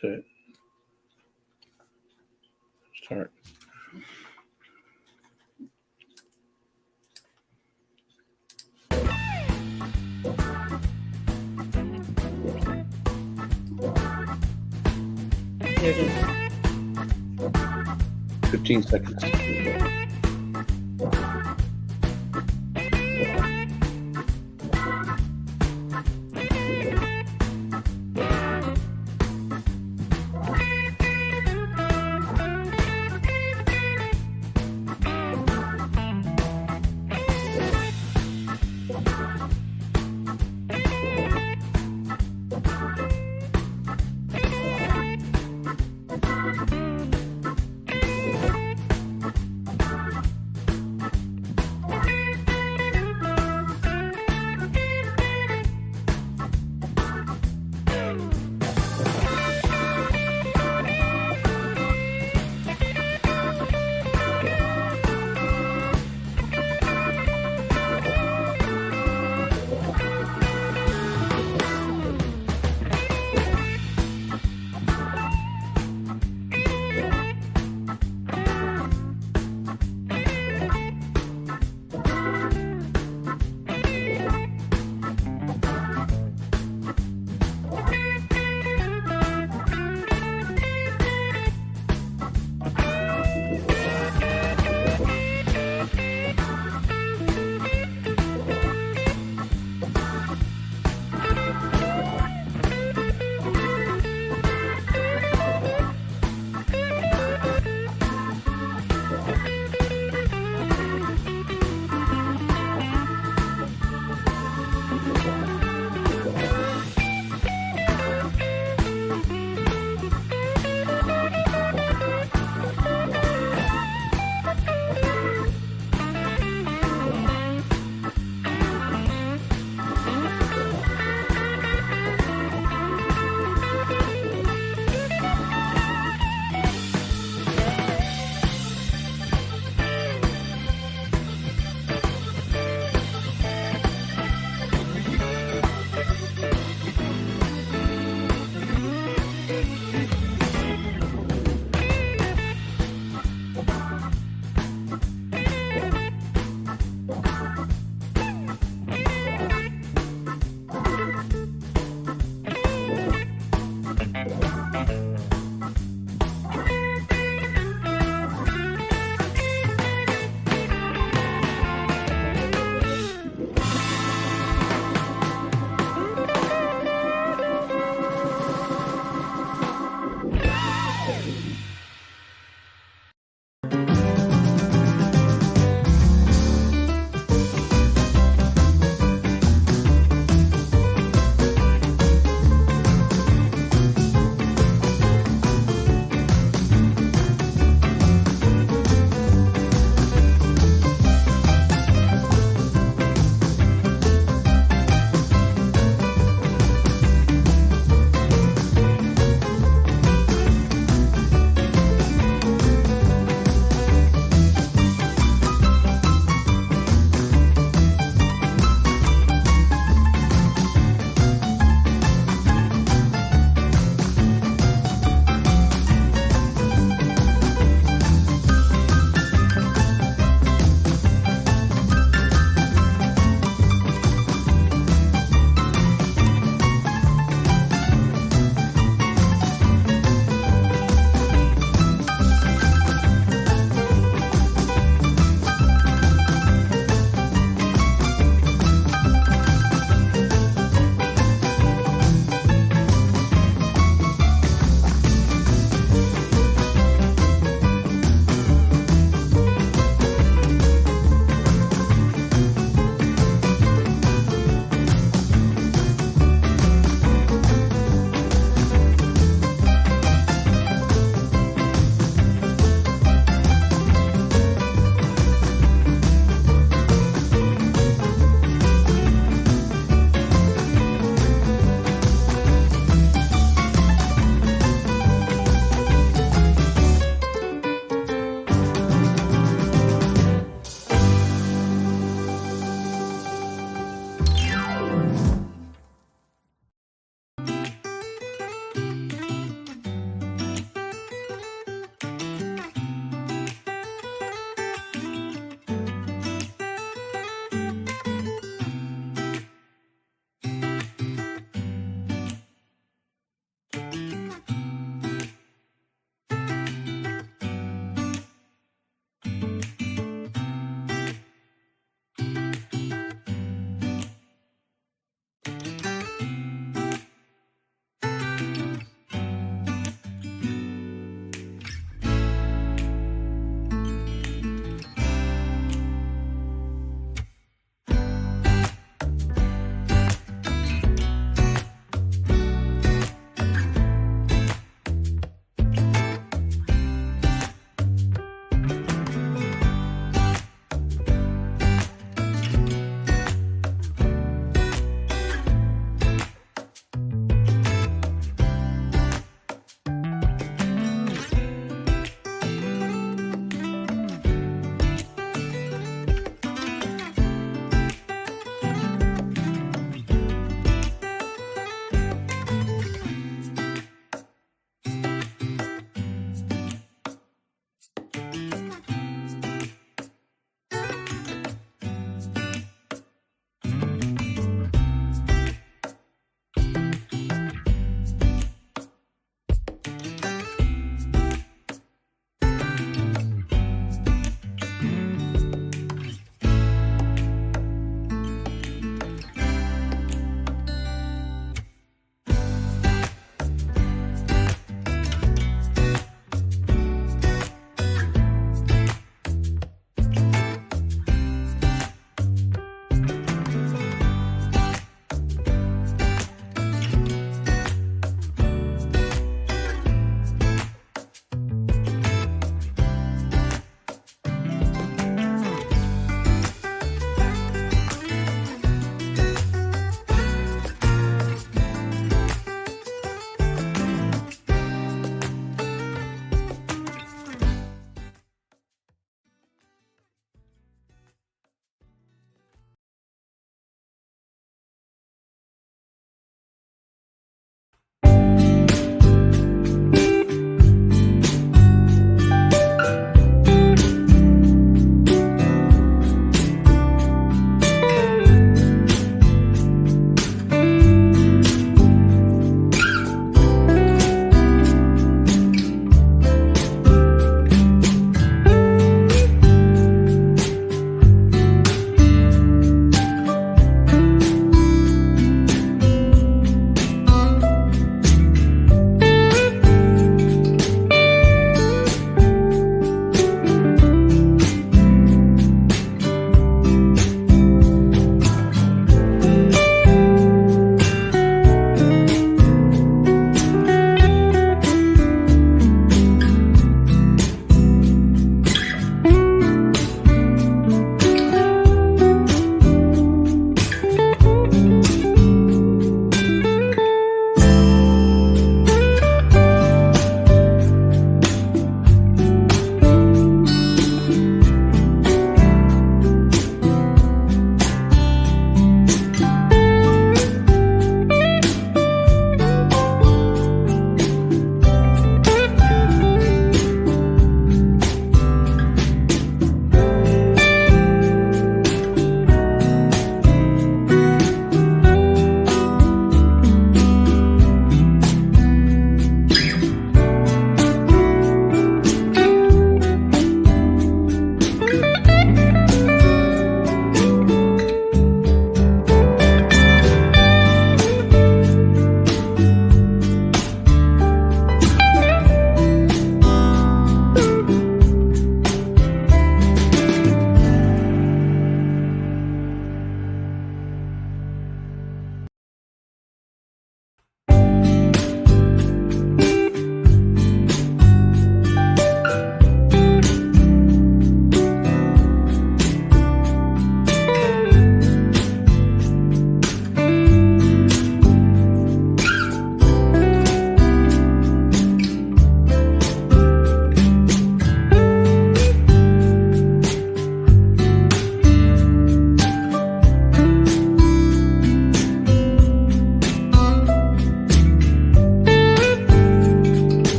Set. Start. Here it is. 15 seconds.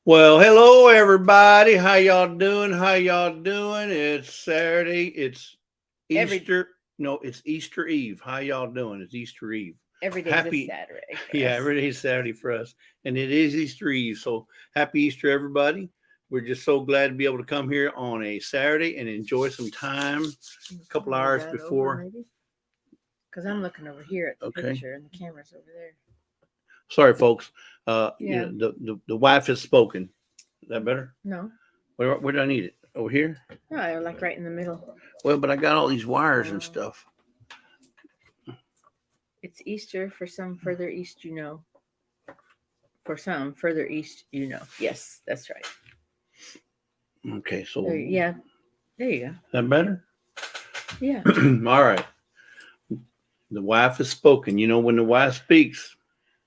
Well, hello everybody. How y'all doing? How y'all doing? It's Saturday. It's Easter. No, it's Easter Eve. How y'all doing? It's Easter Eve. Every day's a Happy, Saturday for yeah, us. every day's Saturday for us, and it is Easter Eve. So happy Easter, everybody. We're just so glad to be able to come here on a Saturday and enjoy some time. A couple hours before. Because I'm looking over here at the Okay. picture and the camera's over there. Sorry, folks. Yeah. You know, the wife has spoken. Is that better? No. Where do I need it? Over here? No, like right in the middle. Well, but I got all these wires and stuff. It's Easter for some further east, you know. For some further east, you know. Yes, that's right. Okay, so There you go. Is that better? Yeah. All right. The wife has spoken. You know, when the wife speaks,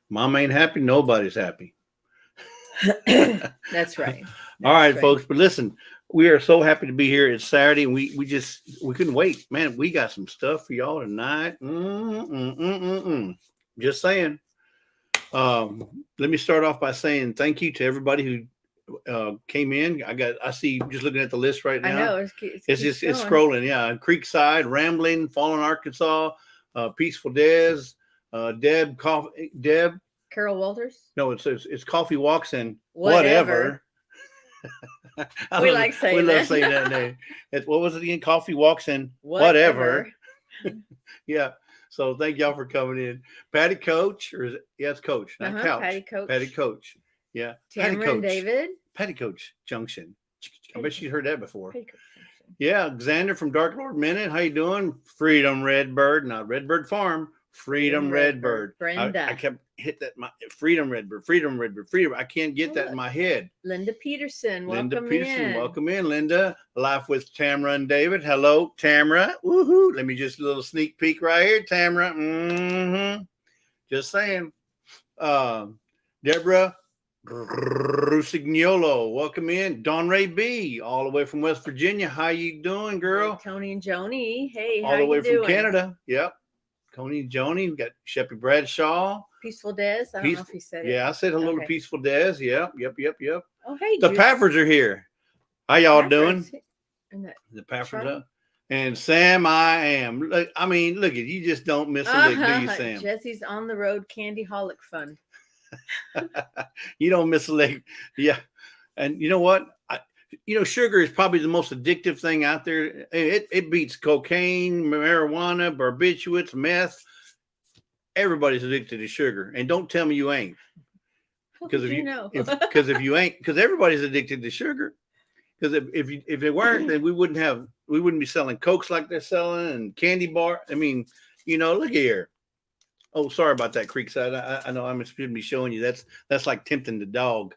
mom ain't happy, nobody's happy. That's right. All right, folks. But listen, we are so happy to be here. It's Saturday, and we couldn't wait. Man, we got some stuff for y'all tonight. Just saying. Let me start off by saying thank you to everybody who came in. I see just looking at the list right now. I know it's scrolling. Yeah, Creekside, Rambling, Fallen Arkansas, Peaceful Dez, Deb, Carol Walters. No, it's Coffee Walks and whatever. We love saying that name. What was it again? Coffee Walks and whatever. Yeah. So thank y'all for coming in. Patty Coach, or is it? Yeah, it's Coach, not Couch. Patty Coach. Yeah. Tamara and David. Patty Coach Junction. I bet she's heard that before. Yeah, Xander from Dark Lord Minute. How you doing? Freedom Redbird, not Redbird Farm. Freedom Redbird. Brenda. I kept hit that Freedom Redbird. I can't get that in my head. Linda Peterson, welcome in, Linda. Live with Tamara and David. Hello, Tamara. Woohoo! Let me just a little sneak peek right here, Tamara. Just saying. Deborah Rusignolo, welcome in. Don Ray B, all the way from West Virginia. How you doing, girl? Hey, Tony and Joni. Hey, all the way from Canada. Yep. Tony and Joni. We got Sheppy Bradshaw. Peaceful Dez. I don't know if he said it. Yeah, I said hello to Peaceful Dez. Yep. Oh, hey, the Paffords are here. How y'all doing? The Paffords up. And Sam, I am. I mean, look at you. Just don't miss a lick, do you, Sam? Jesse's on the road candy holic fund. You don't miss a lick. Yeah. And you know what? Sugar is probably the most addictive thing out there. It beats cocaine, marijuana, barbiturates, meth. Everybody's addicted to sugar, and don't tell me you ain't. Because if you ain't, because everybody's addicted to sugar. Because if it weren't, then we wouldn't be selling Cokes like they're selling and candy bar. I mean, look here. Oh, sorry about that, Creekside. I know I'm supposed to be showing you. That's like tempting the dog.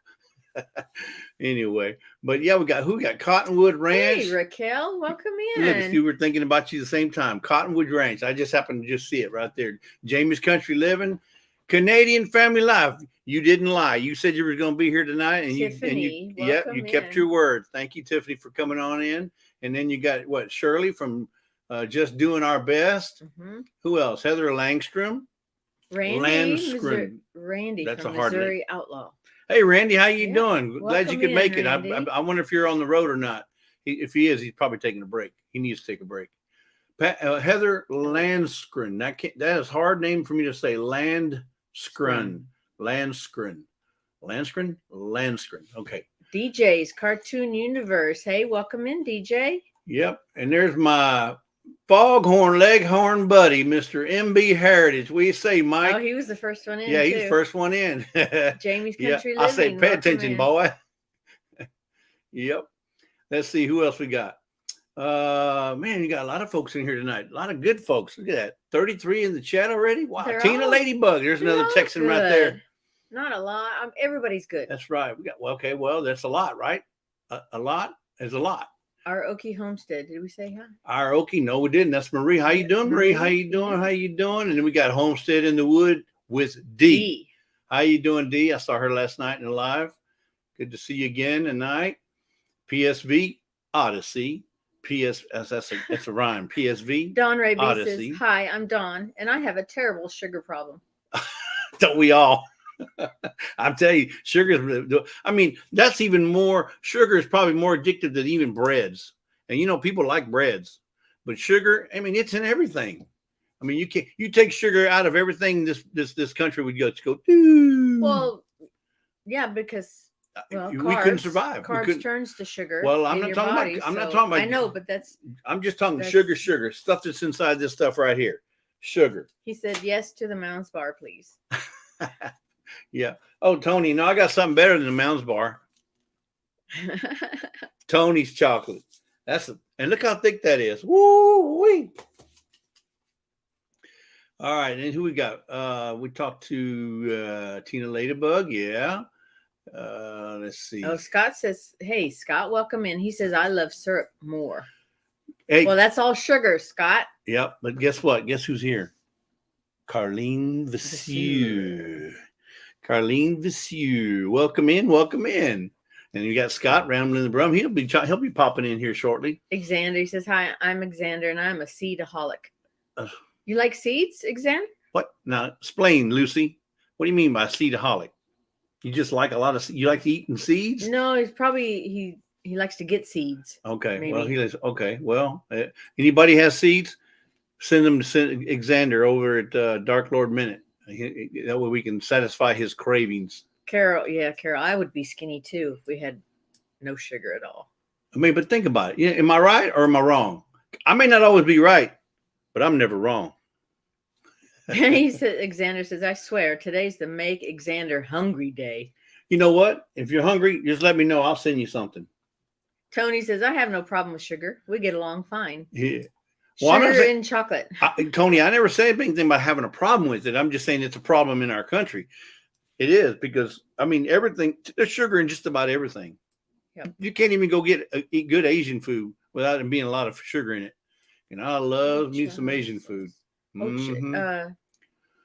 Anyway, but yeah, we got Cottonwood Ranch. Hey, Raquel, welcome in. Look, if you were thinking about you at the same time, Cottonwood Ranch. I just happened to just see it right there. Jamie's Country Living, Canadian Family Life. You didn't lie. You said you were going to be here tonight, and Tiffany, you kept your word. Thank you, Tiffany, for coming on in. And then you got Shirley from Just Doing Our Best. Mm-hmm. Who else? Heather Langstrom. Randy. That's from a hard Missouri name. Outlaw. Hey, Randy, how you doing? Glad you could make it. I wonder if you're on the road or not. If he is, he's probably taking a break. He needs to take a break. Heather Landskren. That is a hard name for me to say. Landskren. Okay. DJ's Cartoon Universe. Hey, welcome in, DJ. Yep. And there's my Foghorn Leghorn buddy, Mr. MB Heritage. We say, Mike. Oh, he was the first one in. Yeah, he's the first one in. Jamie's Country Living. I say, pay attention, boy. Yep. Let's see who else we got. Man, you got a lot of folks in here tonight. A lot of good folks. Look at that. 33 in the chat already. Wow. Tina Ladybug. There's another Texan right there. Not a lot. Everybody's good. That's right. We got that's a lot, right? A lot is a lot. Our Okie Homestead. Did we say hi? Our Okie. No, we didn't. That's Marie. How you doing, Marie? How you doing? How you doing? And then we got Homestead in the Wood with D. How you doing, D? I saw her last night in the live. Good to see you again tonight. PSV Odyssey. That's a rhyme. PSV. Don Ray says, "Hi, I'm Don, and I have a terrible sugar problem." Don't we all? I'm telling you, I mean, that's even more. Sugar is probably more addictive than even breads. And people like breads, but sugar, I mean, it's in everything. I mean, you take sugar out of everything this country would go. Well, yeah, because we couldn't survive. Carbs turns to sugar. Well, I'm not talking about. I know, but I'm just talking sugar, stuff that's inside this stuff right here, sugar. He said yes to the Mounds bar, please. Yeah. Oh, Tony, no, I got something better than the Mounds bar. Tony's chocolate. And look how thick that is. Woo wee. All right, and who we got? We talked to Tina Ladybug. Yeah. Let's see. Oh, Scott says, "Hey, Scott, welcome in." He says, "I love syrup more." Hey. Well, that's all sugar, Scott. Yep, but guess what? Guess who's here? Carlene Vassieu. Carlene Vassieu. Welcome in. Welcome in. And you got Scott rambling the brum. He'll be popping in here shortly. Xander, he says, "Hi, I'm Xander, and I'm a seedaholic." You like seeds, Xander? What? Now, explain, Lucy. What do you mean by seedaholic? You just like you like eating seeds? No, he's probably he likes to get seeds. Okay. Maybe. Well, okay. Well, anybody has seeds? Send them to Xander over at Dark Lord Minute. That way we can satisfy his cravings. Carol, I would be skinny too if we had no sugar at all. I mean, but think about it. Yeah, am I right or am I wrong? I may not always be right, but I'm never wrong. He said, Xander says, "I swear, today's the Make Xander Hungry Day." You know what? If you're hungry, just let me know. I'll send you something. Tony says, "I have no problem with sugar. We get along fine." Yeah. Well, sugar and chocolate. Tony, I never said anything about having a problem with it. I'm just saying it's a problem in our country. It is because, I mean, everything, there's sugar in just about everything. Yep. You can't even go eat good Asian food without it being a lot of sugar in it. And I love me some Asian food.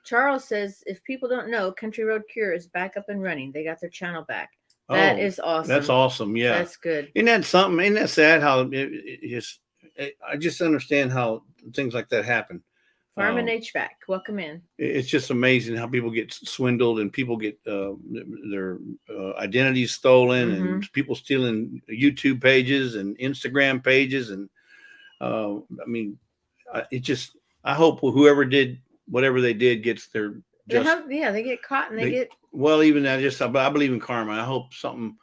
Charles says, "If people don't know, Country Road Cure is back up and running. They got their channel back." That is awesome. That's awesome. Yeah. That's good. Isn't that something? Isn't that sad how I just understand how things like that happen. Farm and HVAC, welcome in. It's just amazing how people get swindled and people get their identities stolen and people stealing YouTube pages and Instagram pages. And I mean, I hope whoever did whatever they did gets their just. They get caught and they get. Well, even that, I believe in karma. I hope something,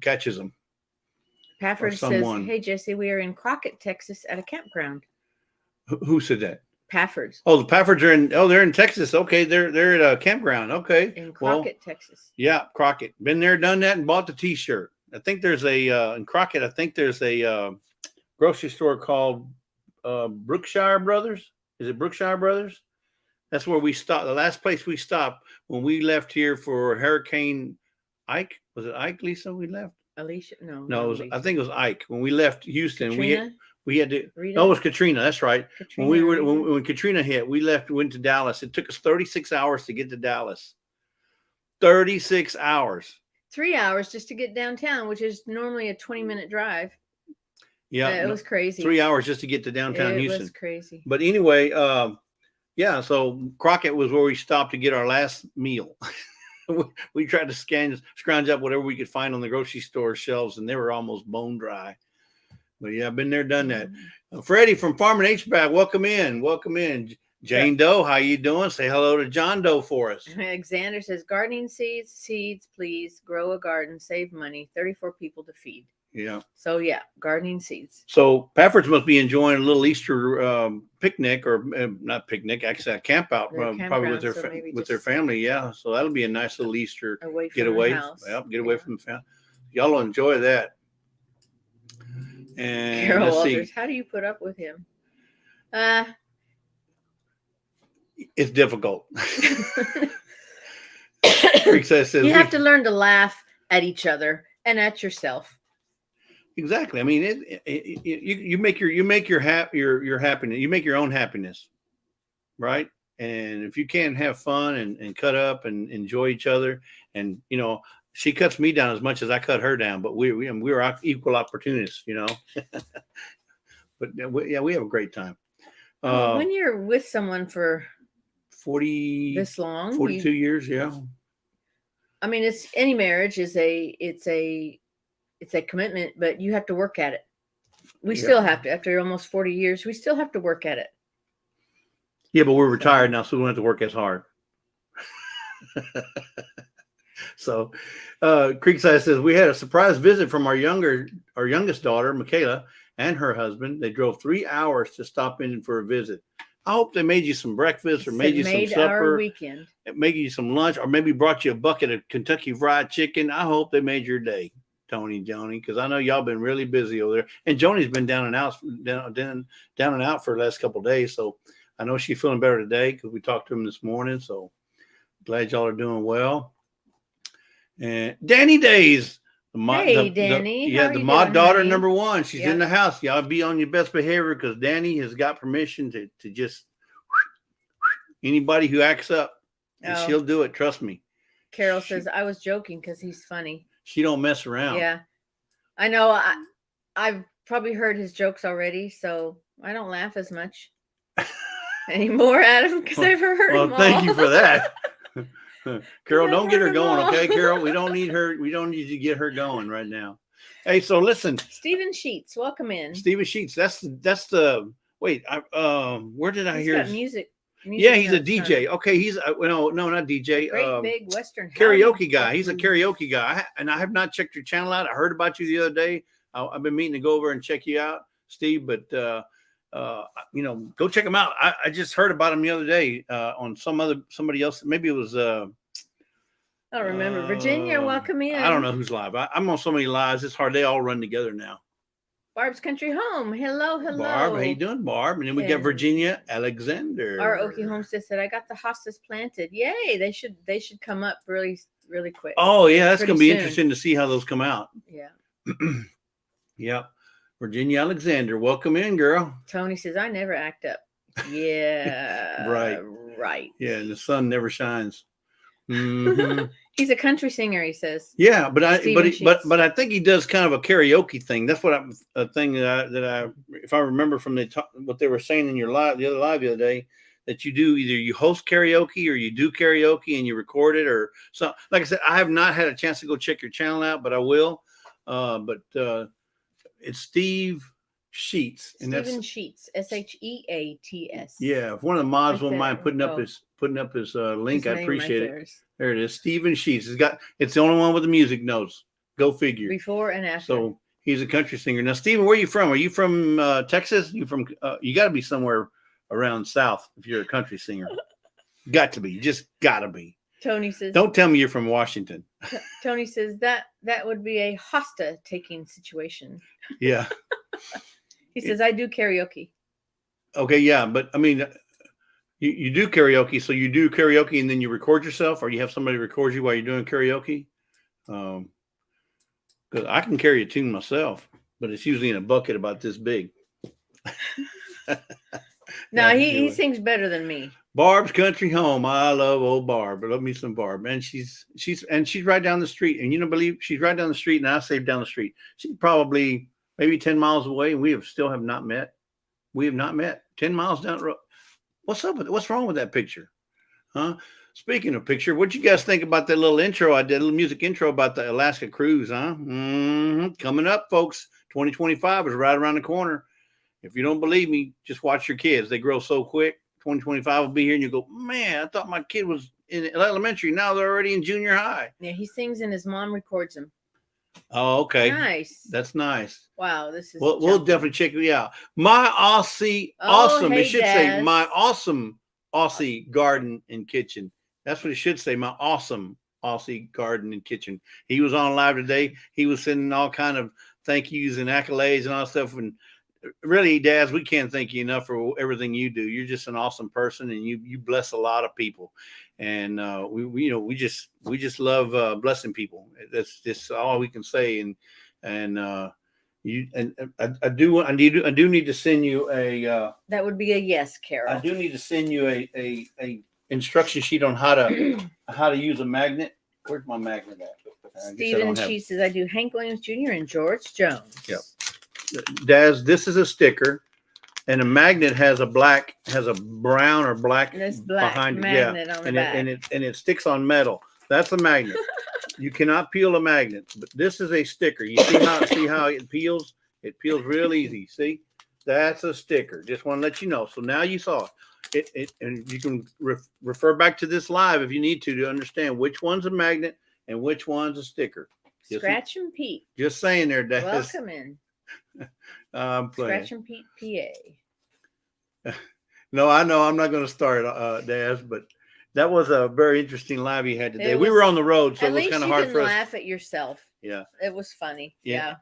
catches them. Pafford says, "Hey, Jesse, we are in Crockett, Texas at a campground." Who said that? Paffords. Oh, the Paffords are they're in Texas. Okay, they're at a campground. Okay. In Crockett, Texas. Yeah, Crockett. Been there, done that, and bought the T-shirt. I think there's in Crockett, I think there's a grocery store called Brookshire Brothers. Is it Brookshire Brothers? That's where we stopped. The last place we stopped when we left here for Hurricane Ike. Was it Ike, Lisa, we left? Alicia? No. I think it was Ike. When we left Houston, Katrina? we had to. Rita? No, it was Katrina. That's right. Katrina, when Katrina hit, we went to Dallas. It took us 36 hours to get to Dallas. 36 hours. 3 hours just to get downtown, which is normally a 20-minute drive. Yeah, it was crazy. 3 hours just to get to downtown Houston. It was crazy. But anyway, so Crockett was where we stopped to get our last meal. We tried to scrounge up whatever we could find on the grocery store shelves, and they were almost bone dry. But yeah, I've been there, done that. Freddie from Farm and HVAC, welcome in. Welcome in. Jane Doe, how you doing? Say hello to John Doe for us. Xander says, "Gardening seeds, please. Grow a garden, save money. 34 people to feed." Yeah. So yeah, gardening seeds. So Paffords must be enjoying a little Easter picnic, or not picnic, actually a camp out, probably with their family. Yeah. So that'll be a nice little Easter getaway. Get away from the family. Y'all will enjoy that. And Carol Walters, how do you put up with him? It's difficult. Says, you have to learn to laugh at each other and at yourself. Exactly. I mean, you make your happiness. You make your own happiness, right? And if you can't have fun and cut up and enjoy each other, and she cuts me down as much as I cut her down, but we're equal opportunists, But we have a great time. When you're with someone for 40, this long. 42 years. Yeah. I mean, it's any marriage is it's a commitment, but you have to work at it. We still have to, after almost 40 years, we still have to work at it. Yeah, but we're retired now, so we don't have to work as hard. So, Creekside says, we had a surprise visit from our youngest daughter, Michaela, and her husband. They drove 3 hours to stop in for a visit. I hope they made you some breakfast or made you some supper. Our weekend. Made you some lunch, or maybe brought you a bucket of Kentucky Fried Chicken. I hope they made your day, Tony, Joni, because I know y'all been really busy over there. And Joni's been down and out for the last couple of days. So I know she's feeling better today because we talked to him this morning. So glad y'all are doing well. And Danny Dayz. Hey, Danny. The mod daughter, honey? Number 1. She's in the house. Y'all be on your best behavior because Danny has got permission to just anybody who acts up, and she'll do it. Trust me. Carol says, I was joking because he's funny. She don't mess around. Yeah. I know. I've probably heard his jokes already, so I don't laugh as much anymore at him because I've heard them all. Thank you for that. Carol, don't get her going, okay, Carol? We don't need her. We don't need to get her going right now. Hey, so listen. Stephen Sheets, welcome in. Stephen Sheets. That's the wait. Where did I hear? Got music. Yeah, he's a DJ. Okay, he's no, not DJ. Great big Western karaoke guy. He's a karaoke guy, and I have not checked your channel out. I heard about you the other day. I've been meaning to go over and check you out, Steve. But go check him out. I just heard about him the other day on somebody else. Maybe it was. I don't remember. Virginia, welcome in. I don't know who's live. I'm on so many lives. It's hard. They all run together now. Barb's Country Home. Hello. Barb, how you doing, Barb? And then we got Virginia Alexander. Our Okie Homestead said, I got the hostas planted. Yay. They should come up really, really quick. Oh, yeah. That's going to be interesting to see how those come out. Yeah. Yep. Virginia Alexander. Welcome in, girl. Tony says, I never act up. Yeah. Right. Yeah. The sun never shines. Mm-hmm. He's a country singer, he says. Yeah, but I think he does kind of a karaoke thing. That's what a thing that I if I remember from what they were saying in your the other day, that you do either you host karaoke or you do karaoke and you record it or so. Like I said, I have not had a chance to go check your channel out, but I will. But it's Steve Sheets, and Stephen Sheets, Sheats. Yeah, if one of the mods won't mind putting up his link, I appreciate it. There it is, Stephen Sheets. It's the only one with the music notes. Go figure. Before and after. So he's a country singer. Now, Stephen, where are you from? Are you from Texas? You got to be somewhere around South if you're a country singer. Got to be. You just got to be. Tony says. Don't tell me you're from Washington. Tony says that would be a hosta taking situation. Yeah. He says, I do karaoke. Okay, yeah, but I mean, you do karaoke, so you do karaoke and then you record yourself, or you have somebody record you while you're doing karaoke? Because I can carry a tune myself, but it's usually in a bucket about this big. No, he sings better than me. Barb's Country Home. I love old Barb. Love me some Barb. And she's right down the street. And you don't believe she's right down the street, and I saved down the street. She's probably maybe 10 miles away, and we have not met. We have not met. 10 miles down the road. What's up with what's wrong with that picture? Huh? Speaking of picture, what'd you guys think about that little intro I did, a little music intro about the Alaska cruise, huh? Coming up, folks. 2025 is right around the corner. If you don't believe me, just watch your kids. They grow so quick. 2025 will be here, and you go, man, I thought my kid was in elementary. Now they're already in junior high. Yeah, he sings and his mom records him. Oh, okay. Nice. That's nice. Wow, this is. We'll definitely check you out. My Aussie, awesome. Hey, it should say my awesome Aussie garden and kitchen. That's what it should say. My awesome Aussie garden and kitchen. He was on live today. He was sending all kind of thank yous and accolades and all that stuff. And really, Daz, we can't thank you enough for everything you do. You're just an awesome person, and you bless a lot of people. And we just love blessing people. That's just all we can say. And I do need to send you a. That would be a yes, Carol. I do need to send you a instruction sheet on how to use a magnet. Where's my magnet at? Stephen, she says, I do Hank Williams Jr. and George Jones. Yep. Daz, this is a sticker, And a magnet has a brown or black, This black behind it. magnet Yeah. on the And back. it sticks on metal. That's a magnet. You cannot peel a magnet, but this is a sticker. You see how it peels? It peels real easy. See, that's a sticker. Just want to let you know. So now you saw it, and you can refer back to this live if you need to understand which one's a magnet and which one's a sticker. Scratch and Pete. Just saying there, Daz. Welcome in. Scratch and Pete, PA. No, I know I'm not going to start, Daz, but that was a very interesting live you had today. We were on the road, so it was kind of hard for us. Laugh at yourself. Yeah, it was funny. Yeah.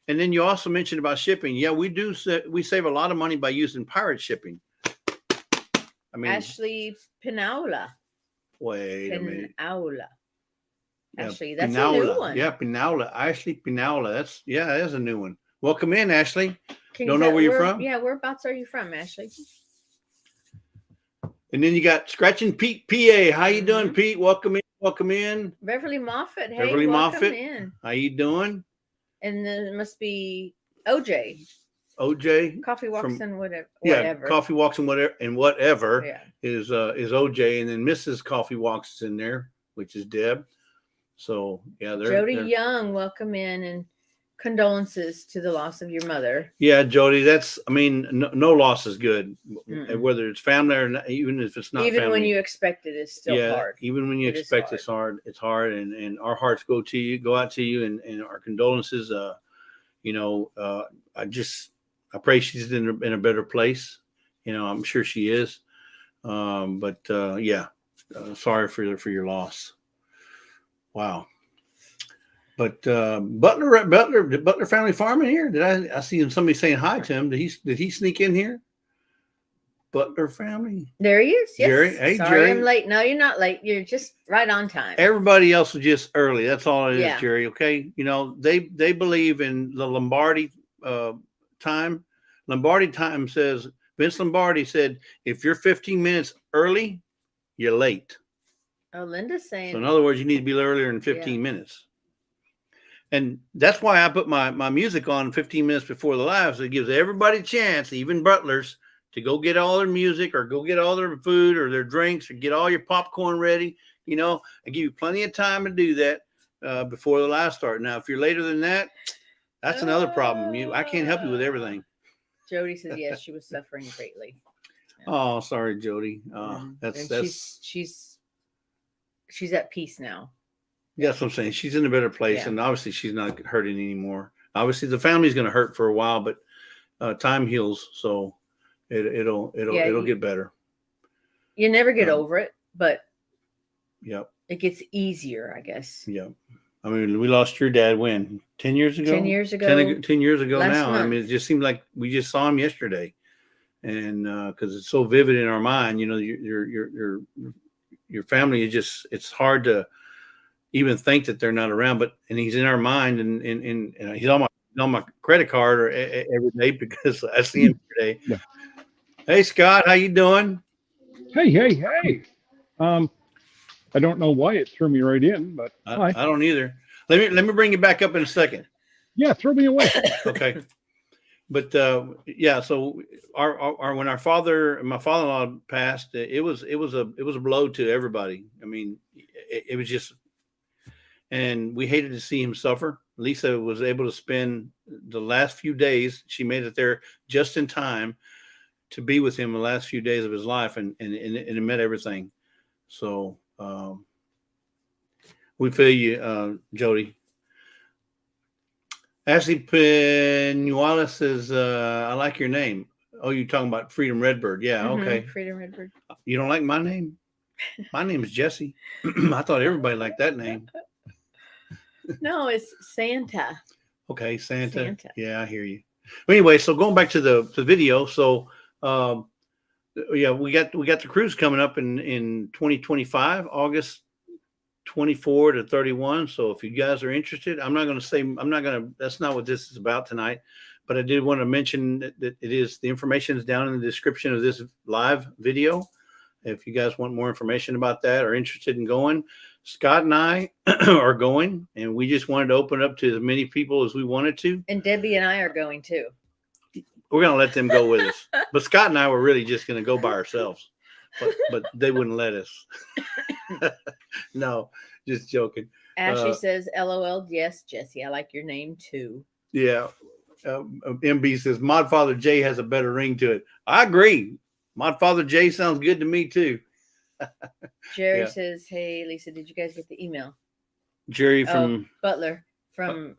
And then you also mentioned about shipping. Yeah, we save a lot of money by using pirate shipping. I mean, Ashley Pinaula. Wait a minute. Pinaula. Ashley, that's Pinaula. A new one. Yeah, Pinaula. Ashley Pinaula. That is a new one. Welcome in, Ashley. Don't know where you're from? Yeah, whereabouts are you from, Ashley? And then you got Scratching Pete, PA. How you doing, Pete? Welcome in. Welcome in. Beverly Moffat. Hey, Beverly Moffat. In. How you doing? And then it must be OJ. OJ. Coffee Walks and whatever. Yeah, Coffee Walks and whatever. Yeah. Is OJ, and then Mrs. Coffee Walks is in there, which is Deb. So yeah, Jody Young, welcome in, and condolences to the loss of your mother. Yeah, Jody, no loss is good. Mm-mm. Whether it's family or not, even if it's not even family. When you expect it, it's still hard. Even when you expect it's hard. It's hard, and our hearts go out to you, and our condolences. I pray she's in a better place. I'm sure she is. Sorry for your loss. Wow. But Butler family farming here. Did I see somebody saying hi to him? Did he sneak in here? Butler family. There he is. Yes. Jerry. Hey, sorry, Jerry. I'm late. No, you're not late. You're just right on time. Everybody else was just early. That's all it is, Jerry. Okay. They believe in the Lombardi time. Lombardi time says, Vince Lombardi said, if you're 15 minutes early, you're late. Oh, Linda's saying. So in other words, you need to be earlier than 15 minutes. And that's why I put my music on 15 minutes before the live. So it gives everybody a chance, even butlers, to go get all their music or go get all their food or their drinks or get all your popcorn ready. I give you plenty of time to do that before the live start. Now, if you're later than that, that's another problem. I can't help you with everything. Jody says, yes, she was suffering greatly. Yeah. Oh, sorry, Jody. She's at peace now. That's what I'm saying. She's in a better place, and obviously she's not hurting anymore. Obviously, the family's going to hurt for a while, but time heals, so it'll get better. You never get over it, but it gets easier, I guess. Yeah. I mean, we lost your dad when? 10 years ago? 10 years ago. 10 years ago now. Month. I mean, it just seemed like we just saw him yesterday. And because it's so vivid in our mind, your family is just, it's hard to even think that they're not around, and he's in our mind, and he's on my credit card every day because I see him today. Yeah. Hey, Scott, how you doing? Hey. I don't know why it threw me right in, but I don't either. Let me bring you back up in a second. Yeah, throw me away. Okay. But so our when my father-in-law passed, it was a blow to everybody. I mean, it was just, and we hated to see him suffer. Lisa was able to spend the last few days. She made it there just in time to be with him the last few days of his life, and it meant everything. So we feel you, Jody. Ashley Penuala says, I like your name. Oh, you're talking about Freedom Redbird. Yeah, okay. Freedom Redbird. You don't like my name? My name is Jesse. I thought everybody liked that name. No, it's Santa. Okay, Santa. Yeah, I hear you. But anyway, so going back to the video. So, we got the cruise coming up in 2025, August 24 to 31. So if you guys are interested, that's not what this is about tonight, but I did want to mention that the information is down in the description of this live video. If you guys want more information about that or interested in going, Scott and I are going, and we just wanted to open up to as many people as we wanted to. And Debbie and I are going too. let them go with us. But Scott and I were really just going to go by ourselves, but they wouldn't let us. No, just joking. Ashley says, "LOL." Yes, Jesse, I like your name too. Yeah. MB says Modfather J has a better ring to it. I agree. Modfather J sounds good to me too. Jerry says, "Hey, Lisa, did you guys get the email?" Jerry from Butler from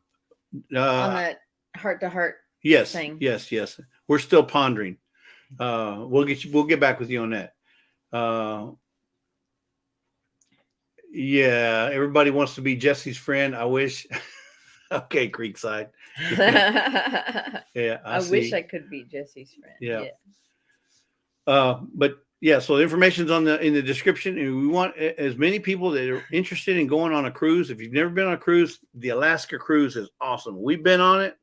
on that heart-to-heart thing. Yes. We're still pondering. We'll get back with you on that. Yeah, everybody wants to be Jesse's friend. I wish. Okay, Creekside. Yeah, I wish I could be Jesse's friend. Yeah. But yeah, so the information's in the description, and we want as many people that are interested in going on a cruise. If you've never been on a cruise, the Alaska cruise is awesome. We've been on it,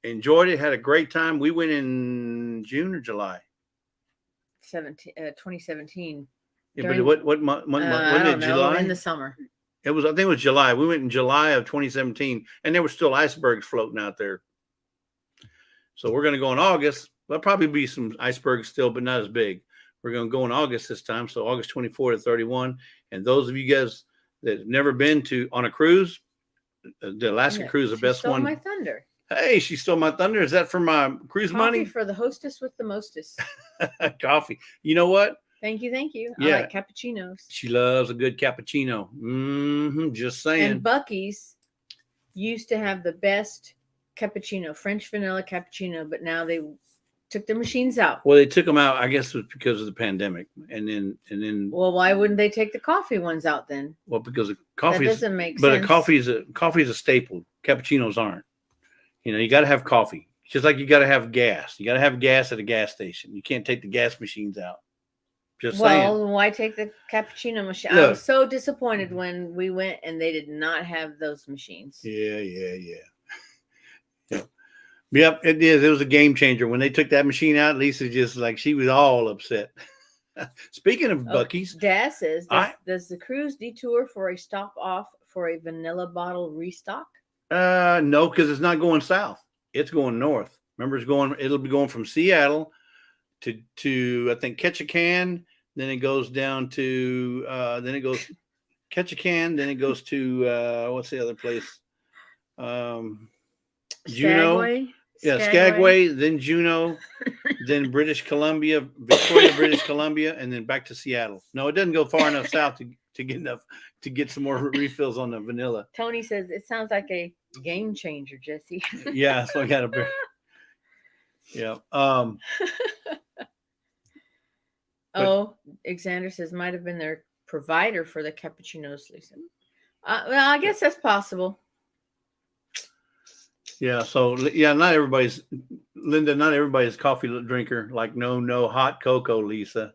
enjoyed it, had a great time. We went in June or July. 2017. Yeah, but what month? Wasn't it July? In the summer. I think it was July. We went in July of 2017, and there were still icebergs floating out there. So we're going to go in August. There'll probably be some icebergs still, but not as big. We're going to go in August this time, so August 24 to 31. And those of you guys that have never been on a cruise, the Alaska cruise is the best one. My thunder. Hey, she stole my thunder. Is that for my cruise money? For the hostess with the mostest. Coffee. You know what? Thank you. Yeah. I like cappuccinos. She loves a good cappuccino. Just saying. And Buc-ee's used to have the best cappuccino, French vanilla cappuccino, but now they took their machines out. Well, they took them out, I guess it was because of the pandemic. And then well, why wouldn't they take the coffee ones out then? Well, because coffee doesn't make sense. But a coffee is a staple. Cappuccinos aren't. You got to have coffee. Just like you got to have gas. You got to have gas at a gas station. You can't take the gas machines out. Just saying. Well, why take the cappuccino machine? Look, I was so disappointed when we went and they did not have those machines. Yeah. Yep, it is. It was a game changer. When they took that machine out, Lisa just she was all upset. Speaking of Buc-ee's. Dad says, does the cruise detour for a stop off for a vanilla bottle restock? No, because it's not going south. It's going north. Remember, it'll be going from Seattle to I think Ketchikan, then it goes down to then it goes Ketchikan, then it goes to what's the other place? Juneau. Skagway, then Juneau, then British Columbia, Victoria, British Columbia, and then back to Seattle. No, it doesn't go far enough south to get some more refills on the vanilla. Tony says it sounds like a game changer, Jesse. Yeah, so I got a yeah. Alexander says might have been their provider for the cappuccinos, Lisa. Well, I guess that's possible. Yeah, so not everybody's coffee drinker. Like no hot cocoa, Lisa.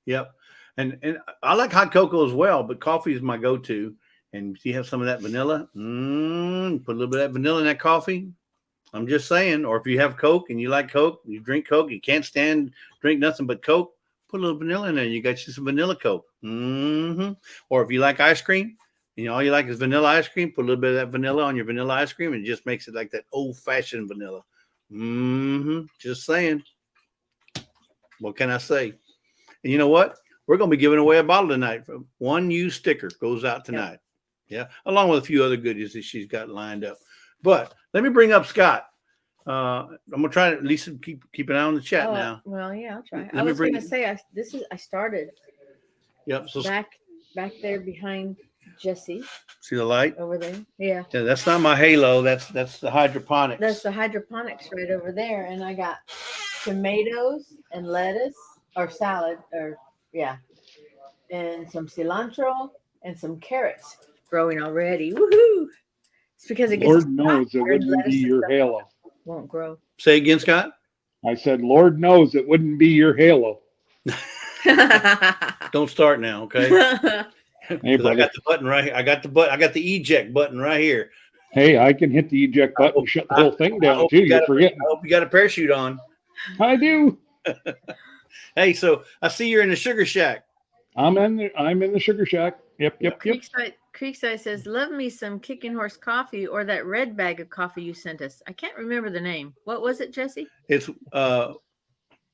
Yep, and I like hot cocoa as well, but coffee is my go-to. And if you have some of that vanilla, put a little bit of that vanilla in that coffee. I'm just saying. Or if you have Coke and you like Coke, you drink Coke, you can't drink nothing but Coke, put a little vanilla in there. You got you some vanilla Coke. Or if you like ice cream, all you like is vanilla ice cream, put a little bit of that vanilla on your vanilla ice cream, and it just makes it like that old-fashioned vanilla. Just saying. What can I say? And you know what? We're going to be giving away a bottle tonight. One used sticker goes out tonight. Yeah, along with a few other goodies that she's got lined up. But let me bring up Scott. I'm going to try to at least keep an eye on the chat now. Well, yeah, I'll try. I was going to say, I started. Yep. So back there behind Jesse. See the light over there? Yeah. Yeah, that's not my halo. That's the hydroponics. That's the hydroponics right over there. And I got tomatoes and lettuce or salad and some cilantro and some carrots growing already. Woohoo! It's because it gets Lord knows it wouldn't be your halo. Won't grow. Say again, Scott. I said, Lord knows it wouldn't be your halo. Don't start now, okay? Hey, I got the button right here. I got the eject button right here. Hey, I can hit the eject button and shut the whole thing down too. You're forgetting. I hope you got a parachute on. I do. Hey, so I see you're in the sugar shack. I'm in the sugar shack. Yep. Creekside says, "Love me some Kicking Horse coffee or that red bag of coffee you sent us." I can't remember the name. What was it, Jesse? It's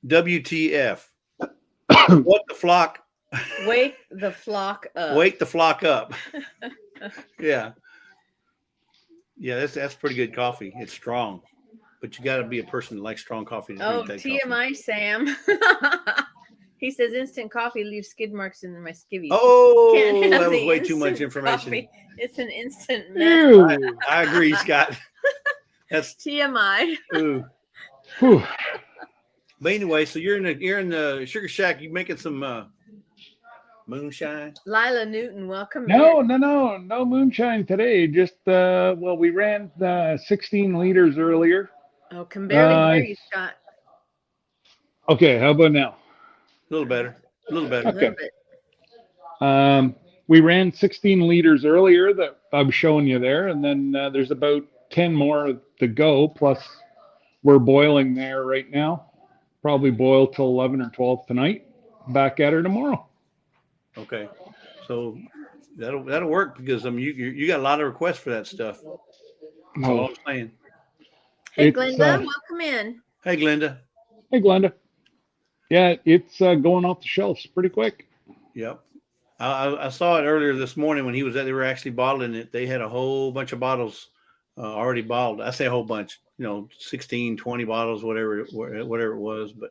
WTF. What the flock? Wake the flock up. Wake the flock up. Yeah. Yeah, that's pretty good coffee. It's strong, but you got to be a person that likes strong coffee to Oh, drink that TMI, coffee. Sam. He says instant coffee leaves skid marks in my skivvies. Oh, Can't have that was the way too much instant information. coffee. It's an instant mess. Ew. I agree, Scott. That's TMI. ooh. Whew. But anyway, so you're in the Sugar Shack. You making some moonshine? Lila Newton, welcome. No, in. no moonshine today. Just well, we ran 16 liters earlier. Oh, can barely hear you, Scott. Okay, how about now? A little better. A little better. A Okay. little bit. We ran 16 liters earlier that I'm showing you there, and then there's about 10 more to go. Plus, we're boiling there right now. Probably boil till 11 or 12 tonight. Back at her tomorrow. Okay, so that'll work because you got a lot of requests for that stuff. That's all I'm saying. Hey, It's, Glenda, welcome in. Hey, Glenda. Hey, Glenda. Yeah, it's going off the shelves pretty quick. Yep. I saw it earlier this morning when he was they were actually bottling it. They had a whole bunch of bottles already bottled. I say a whole bunch, 16, 20 bottles, whatever it was. But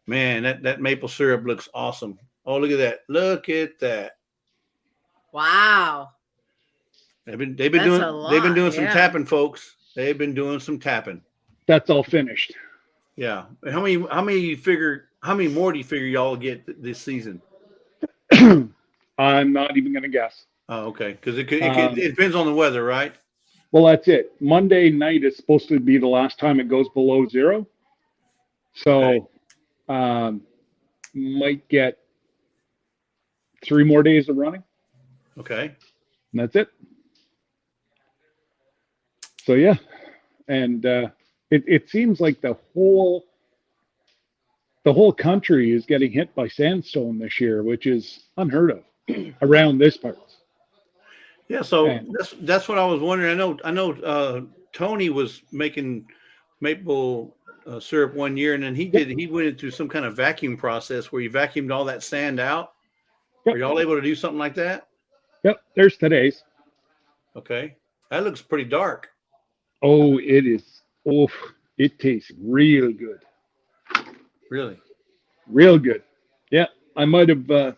man, that maple syrup looks awesome. Oh, look at that. Look at that. Wow. They've been That's doing some yeah. tapping, folks. They've been doing some tapping. That's all finished. Yeah. How many more do you figure y'all get this season? I'm not even going to guess. Oh, okay. Because it depends on the weather, right? Well, that's it. Monday night is supposed to be the last time it goes below 0. So, might get 3 more days of running. Okay. And that's it. So, yeah. And it seems like the whole country is getting hit by sandstone this year, which is unheard of around this part. Yeah, so that's what I was wondering. I know Tony was making maple syrup one year, and then he went through some kind of vacuum process where he vacuumed all that sand out. Yep. Are y'all able to do something like that? Yep, there's today's. Okay. That looks pretty dark. Oh, it is. Oh, it tastes real good. Really? Real good. Yeah, I might have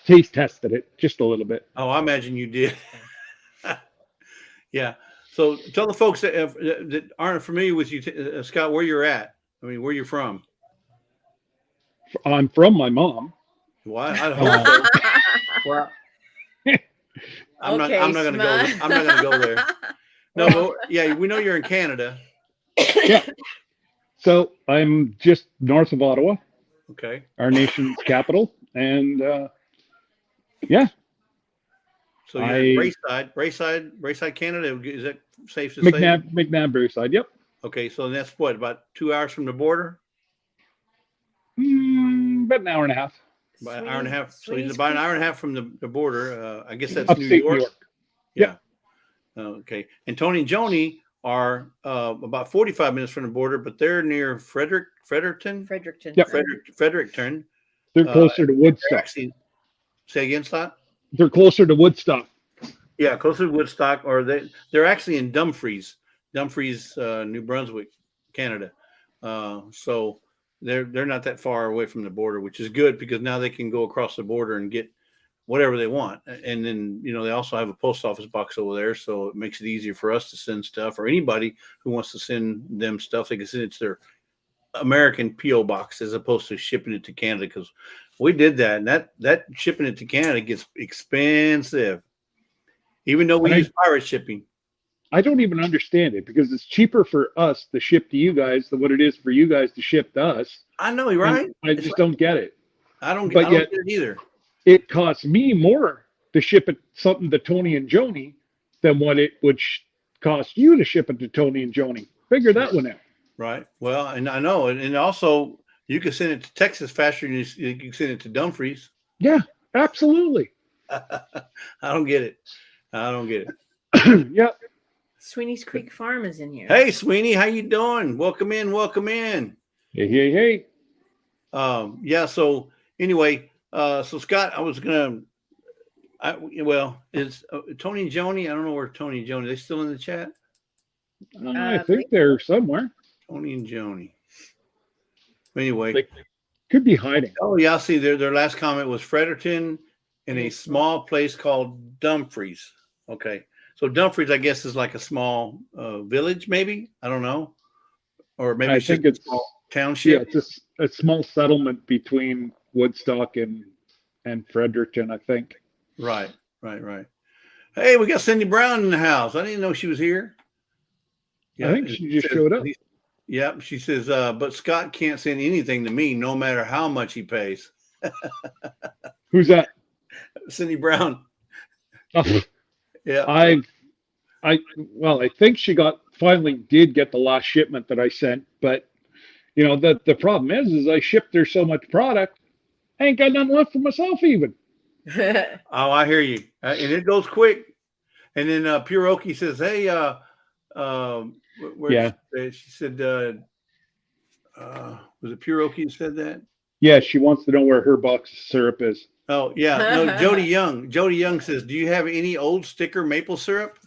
taste tested it just a little bit. Oh, I imagine you did. Yeah. So tell the folks that aren't familiar with you, Scott, where you're at. I mean, where you're from. I'm from my mom. Well, I hope so. Well, I'm not going to go. I'm not going to go there. No, but, yeah, we know you're in Canada. Yeah. So I'm just north of Ottawa. Okay. Our nation's capital, and yeah. So you're Braeside, Canada. Is that safe to say? McNabb, Braeside. Yep. Okay, so that's what, about 2 hours from the border? About an hour and a half. About an hour and a half. So he's about an hour and a half from the border. I guess that's Upstate New York. Yeah. Okay. And Tony and Joni are about 45 minutes from the border, but they're near Fredericton. Yep. Fredericton. They're closer to Woodstock. Actually, say again, Scott? They're closer to Woodstock. Yeah, closer to Woodstock, or they're actually in Dumfries, New Brunswick, Canada. So they're not that far away from the border, which is good because now they can go across the border and get whatever they want. And then, they also have a post office box over there, so it makes it easier for us to send stuff, or anybody who wants to send them stuff, they can send it to their American PO box as opposed to shipping it to Canada, because we did that, and that shipping it to Canada gets expensive, even though we use pirate shipping. I don't even understand it because it's cheaper for us to ship to you guys than what it is for you guys to ship to us. I know, you're right. I just don't get it. I don't get it either. It costs me more to ship something to Tony and Joni than what it would cost you to ship it to Tony and Joni. Figure that one out. Right. Well, and I know, and also you can send it to Texas faster than you can send it to Dumfries. Yeah, absolutely. I don't get it. I don't get it. Yeah. Sweeney's Creek Farm is in here. Hey, Sweeney, how you doing? Welcome in. Welcome in. Hey. Yeah. So anyway, so Scott, is Tony and Joni? I don't know where Tony and Joni. Are they still in the chat? I think they're somewhere. Tony and Joni. Anyway, They could be hiding. Oh yeah, I see. Their last comment was Fredericton in a small place called Dumfries. Okay, so Dumfries, I guess, is like a small village, maybe. I don't know, or maybe it's just a small township. Yeah, it's a small settlement between Woodstock and Fredericton, I think. Right. Hey, we got Cindy Brown in the house. I didn't know she was here. Yeah, I think she just showed up. Yep, she says, but Scott can't send anything to me, no matter how much he pays. Who's that? Cindy Brown. Oh, yeah. I think she finally did get the last shipment that I sent, but the problem is I shipped her so much product, I ain't got nothing left for myself even. Oh, I hear you. And it goes quick. And then Pure Okie says, hey, she said, was it Pure Okie who said that? Yeah, she wants to know where her box of syrup is. Oh, yeah. No, Jody Young. Jody Young says, do you have any old sticker maple syrup?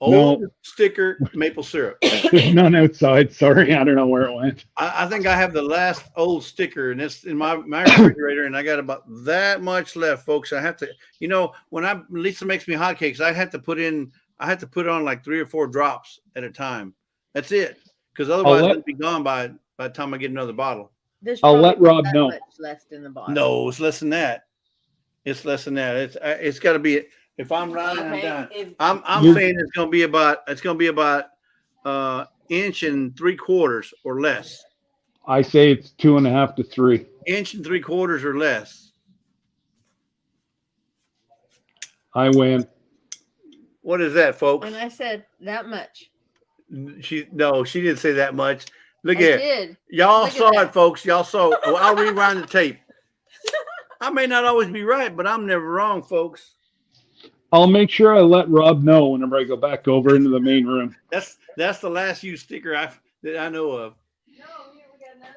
Old sticker maple syrup. There's none outside. Sorry, I don't know where it went. I think I have the last old sticker, and it's in my refrigerator, and I got about that much left, folks. I have to, when Lisa makes me hotcakes, I have to put on like 3 or 4 drops at a time. That's it, because otherwise it'll be gone by the time I get another bottle. I'll let Rob know. Much left in the bottle. No, it's less than that. It's less than that. It's got to be. If I'm right, I'm done. I'm saying it's going to be about 1 3/4 inches or less. I say it's 2.5 to 3. 1 3/4 inches or less. I win. What is that, folks? And I said that much. She didn't say that much. Look I at did. it. Y'all saw it, folks. Y'all saw it. Well, I'll rewind the tape. I may not always be right, but I'm never wrong, folks. I'll make sure I let Rob know whenever I go back over into the main room. That's the last used sticker that I know of. No, here we got another.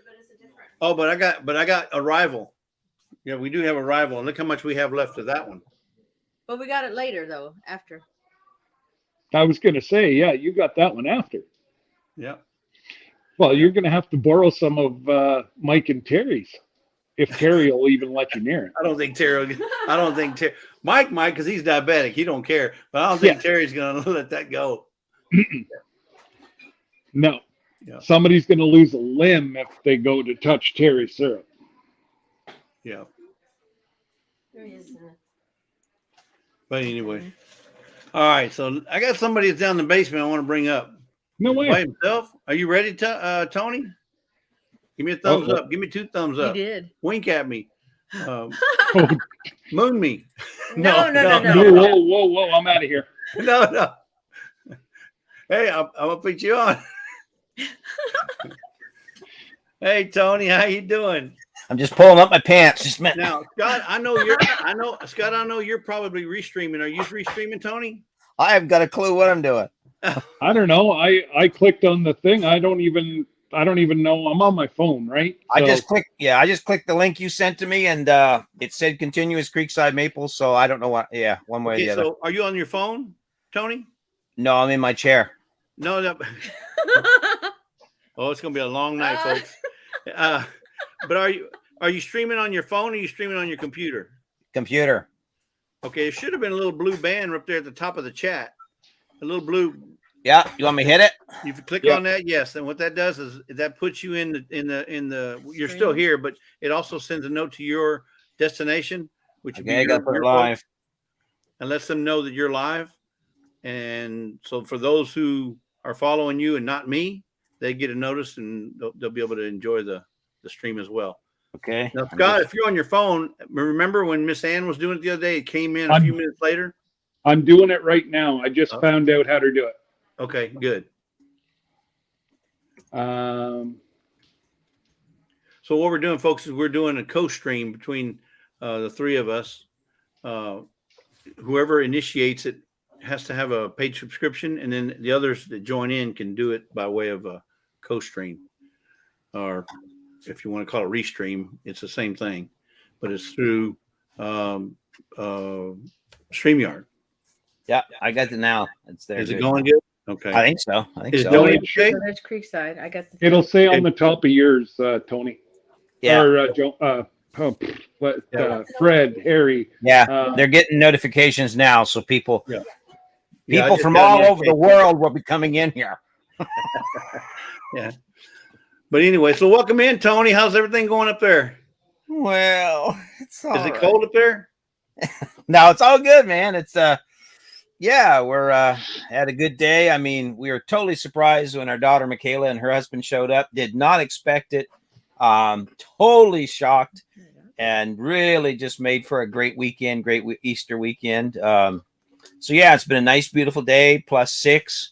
But it's a different. Oh, but I got a rival. Yeah, we do have a rival, and look how much we have left of that one. But we got it later, though. After. I was going to say, yeah, you got that one after. Yeah. Well, you're going to have to borrow some of Mike and Terry's, if Terry will even let you near it. I don't think Terry. Mike, because he's diabetic, he don't care. But I don't think Terry's going to let that go. No. Yeah. Somebody's going to lose a limb if they go to touch Terry's syrup. Yeah. There he is. But anyway. All right. So I got somebody that's down in the basement I want to bring up. No way. By himself. Are you ready, Tony? Give me a thumbs up. Give me 2 thumbs up. He did. Wink at me. Moon me. No. Whoa. I'm out of here. No. Hey, I'm gonna put you on. Hey, Tony, how you doing? I'm just pulling up my pants. Just a minute. Now, Scott, I know you're probably restreaming. Are you restreaming, Tony? I haven't got a clue what I'm doing. I don't know. I clicked on the thing. I don't even know. I'm on my phone, right? I just clicked the link you sent to me, and it said continuous Creekside Maple. So I don't know what. Yeah, one way or the other. So are you on your phone, Tony? No, I'm in my chair. No. Oh, it's gonna be a long night, folks. But are you streaming on your phone or are you streaming on your computer? Computer. Okay, it should have been a little blue band up there at the top of the chat. A little blue. Yeah, you want me to hit it? If you click on that, yes. And what that does is that puts you in the. You're still here, but it also sends a note to your destination, which would be your live, and lets them know that you're live. And so for those who are following you and not me, they get a notice and they'll be able to enjoy the stream as well. Okay. Now, Scott, if you're on your phone, remember when Miss Ann was doing it the other day? It came in a few minutes later. I'm doing it right now. I just found out how to do it. Okay, good. So what we're doing, folks, is we're doing a co-stream between the 3 of us whoever initiates it has to have a paid subscription, and then the others that join in can do it by way of a co-stream, or if you want to call it restream, it's the same thing, but it's through StreamYard. Yeah, I got it now. It's there. Is it good. going good? Okay. I think so. I think Is so. Tony It okay? So there's Creekside. I got the. It'll say on the top of yours, Tony. Yeah. Or Fred, Harry. Yeah. They're getting notifications now. So people, Yeah. people from all over the world will be coming in here. Yeah. But anyway, so welcome in, Tony. How's everything going up there? Well, it's all Is it cold up there? No, it's all good, man. It's yeah, we're had a good day. I mean, we were totally surprised when our daughter Michaela and her husband showed up. Did not expect it. Totally shocked, and really just made for a great weekend, Easter weekend. So yeah, it's been a nice, beautiful day. +6,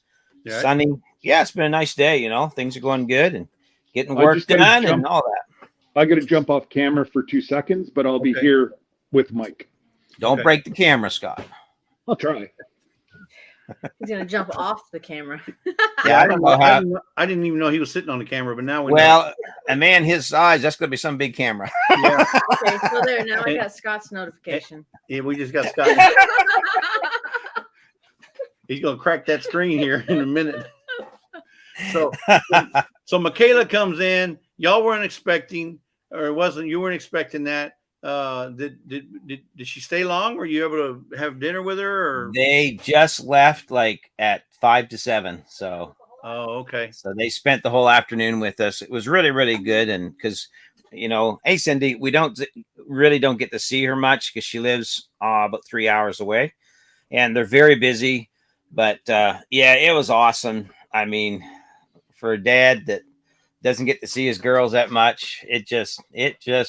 sunny. Yeah, it's been a nice day. You know, things are going good and getting work done and all that. I got to jump off camera for 2 seconds, but I'll be here with Mike. Don't break the camera, Scott. I'll try. He's gonna jump off the camera. Yeah, I don't know how. I didn't even know he was sitting on the camera, but now we Well, a man his size, that's going to be some big camera. Yeah. Okay, so there. Now I got Scott's notification. Yeah, we just got Scott. He's gonna crack that screen here in a minute. So Michaela comes in. Y'all weren't expecting, or it wasn't. You weren't expecting that. Did she stay long? Were you able to have dinner with her? Or They just left like at 5 to 7. So okay. So they spent the whole afternoon with us. It was really, really good. And because, you know, hey Cindy, we don't get to see her much because she lives about 3 hours away, and they're very busy. But yeah, it was awesome. I mean, for a dad that doesn't get to see his girls that much, it just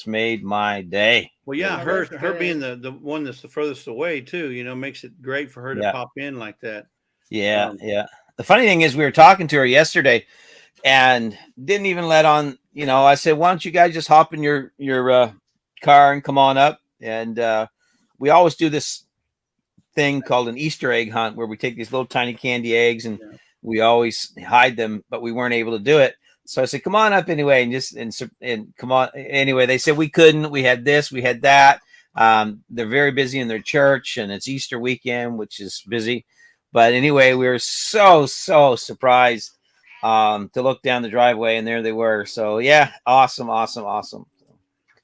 made my day. Well, yeah, her being the one that's the furthest away too, you know, makes it great for her to pop in like that. Yeah, yeah. The funny thing is, we were talking to her yesterday, and didn't even let on. You know, I said, "Why don't you guys just hop in your car and come on up?" And we always do this thing called an Easter egg hunt, where we take these little tiny candy eggs and we always hide them, but we weren't able to do it. So I said, come on up anyway, and come on. Anyway, they said we couldn't. We had this, we had that. They're very busy in their church, and it's Easter weekend, which is busy. But anyway, we were so surprised to look down the driveway, and there they were. So yeah, awesome. Well,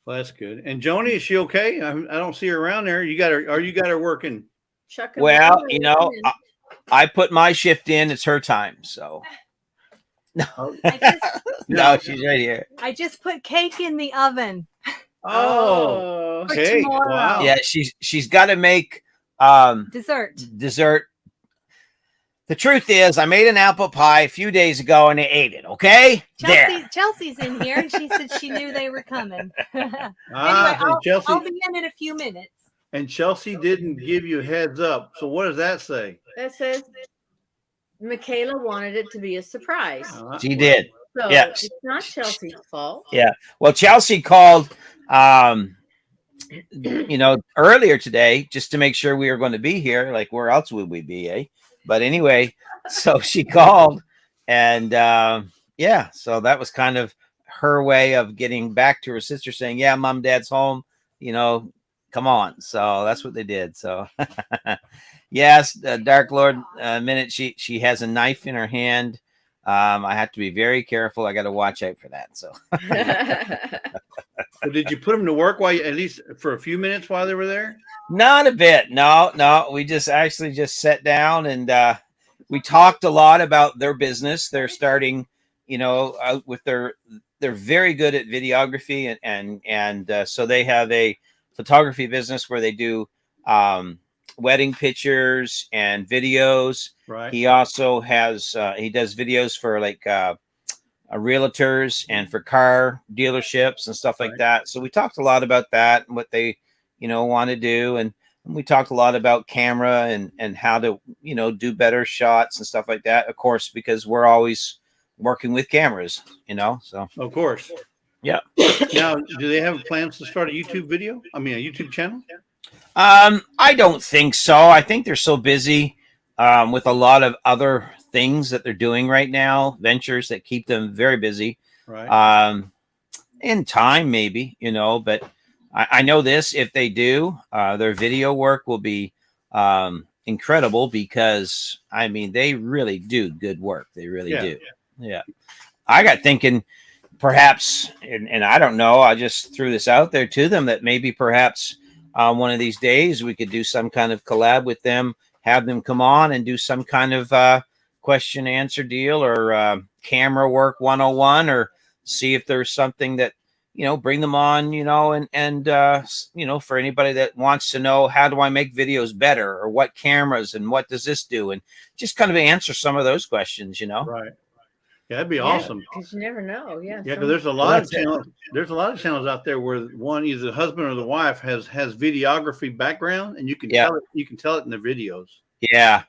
that's good. And Joni, is she okay? I don't see her around there. You got her working? Well, you know, I put my shift in. It's her time, so. No, she's right here. I just put cake in the oven. Oh, cake! Wow. Yeah, she's got to make dessert. The truth is, I made an apple pie a few days ago and they ate it. Okay, Chelsea's in here, and she said she knew they were coming. Anyway, I'll be in a few minutes. And Chelsea didn't give you a heads up. So what does that say? That says Michaela wanted it to be a surprise. She did. So yes. It's not Chelsea's fault. Yeah. Well, Chelsea called, you know, earlier today just to make sure we were going to be here. Like, where else would we be, eh? But anyway, so she called, and yeah, so that was kind of her way of getting back to her sister, saying, "Yeah, Mom, Dad's home. You know, come on." So that's what they did. So. Yes, Dark Lord, minute she has a knife in her hand. I have to be very careful. I got to watch out for that. So, so did you put them to work at least for a few minutes while they were there? Not a bit. No. We just sat down and we talked a lot about their business. They're starting, you know, out with they're very good at videography and so they have a photography business where they do wedding pictures and videos. Right. He also has he does videos for like realtors and for car dealerships and stuff like that. So we talked a lot about that and what they, you know, want to do, and we talked a lot about camera and how to, you know, do better shots and stuff like that. Of course, because we're always working with cameras, you know. So of course. Yeah. Now, do they have plans to start a YouTube video? I mean, a YouTube channel? I don't think so. I think they're so busy with a lot of other things that they're doing right now, ventures that keep them very busy. Right. In time, maybe, but I know this, if they do, their video work will be incredible because, I mean, they really do good work. They really do. Yeah. I got thinking perhaps, and I don't know, I just threw this out there to them that maybe perhaps one of these days we could do some kind of collab with them, have them come on and do some kind of question answer deal or camera work 101, or see if there's something that, bring them on, and for anybody that wants to know, how do I make videos better, or what cameras and what does this do, and just kind of answer some of those questions, Right. Yeah, that'd be awesome. Because you never know. Yeah. Yeah, because there's a lot of channels. There's a lot of channels out there where one, either the husband or the wife has videography background, and you can tell it. You can tell it in the videos. Yeah,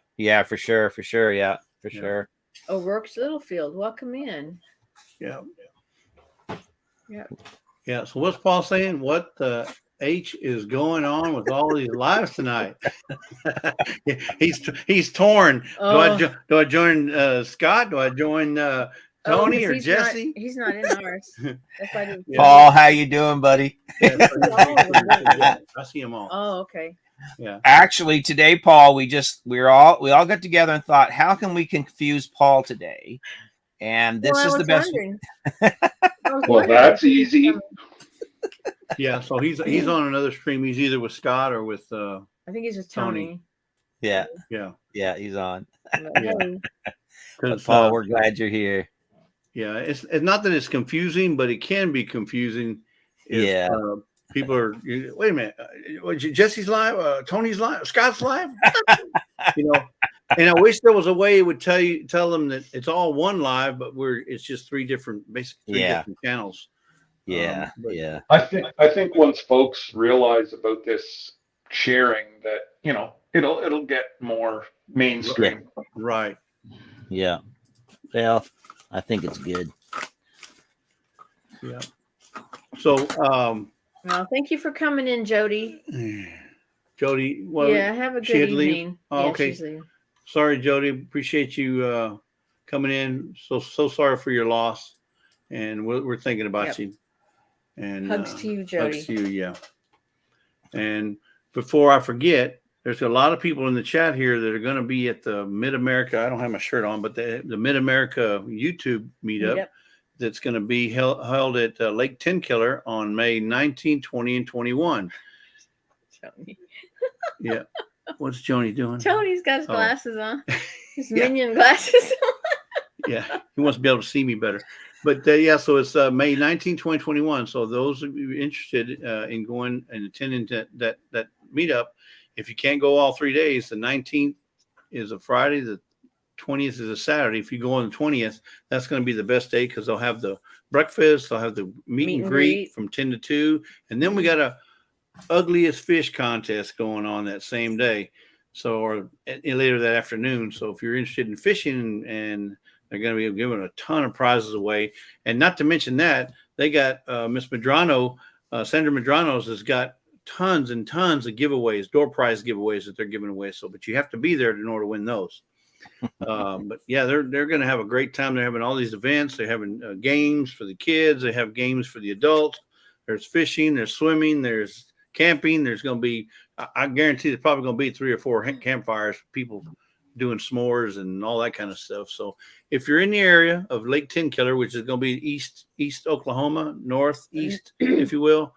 for sure. Yeah, for sure. O'Rourke's Littlefield, welcome in. Yeah. Yeah. Yeah. So what's Paul saying? What the H is going on with all these lives tonight? he's torn. Do I join Scott? Do I join Tony or Jesse? He's not in ours. That's why I didn't. Paul, how you doing, buddy? I see them all. Oh, okay. Yeah. Actually, today, Paul, we all got together and thought, how can we confuse Paul today? And this is the best. Well, that's easy. Yeah, so he's on another stream. He's either with Scott or with I think he's with Tony. Yeah, he's on. But Paul, we're glad you're here. Yeah, it's not that it's confusing, but it can be confusing. If, people are. Wait a minute, Jesse's live, Tony's live, Scott's live. And I wish there was a way it would tell them that it's all one live, but it's just three different channels. Yeah. I think once folks realize about this sharing, that it'll get more mainstream. Right. Yeah. Well, I think it's good. Yeah. So well, thank you for coming in, Jody. Jody, have a good evening. Oh, okay. Sorry, Jody. Appreciate you coming in. So sorry for your loss, and we're thinking about you. And hugs to you, Jody. Hugs to you, yeah. And before I forget, there's a lot of people in the chat here that are going to be at the Mid-America. I don't have my shirt on, but the Mid-America YouTube meetup that's going to be held at Lake Tenkiller on May 19, 20, and 21. Tony. Yeah. What's Joni doing? Tony's got his glasses on. His minion glasses on. Yeah. He wants to be able to see me better. But so it's May 19, 2021. So those of you interested in going and attending that meetup, if you can't go all 3 days, the 19th is a Friday, the 20th is a Saturday. If you go on the 20th, that's going to be the best day because they'll have the breakfast, they'll have the meet and greet from 10 to 2. And then we got a ugliest fish contest going on that same day. So, or later that afternoon. So if you're interested in fishing, and they're going to be giving a ton of prizes away. And not to mention that, they got Miss Medrano, Sandra Medrano's has got tons and tons of giveaways, door prize giveaways that they're giving away. So, but you have to be there in order to win those. But yeah, they're going to have a great time. They're having all these events. They're having games for the kids. They have games for the adults. There's fishing, there's swimming, there's camping. There's going to be, I guarantee there's probably going to be 3 or 4 campfires, people doing s'mores and all that kind of stuff. So if you're in the area of Lake Tenkiller, which is going to be east Oklahoma, northeast, if you will,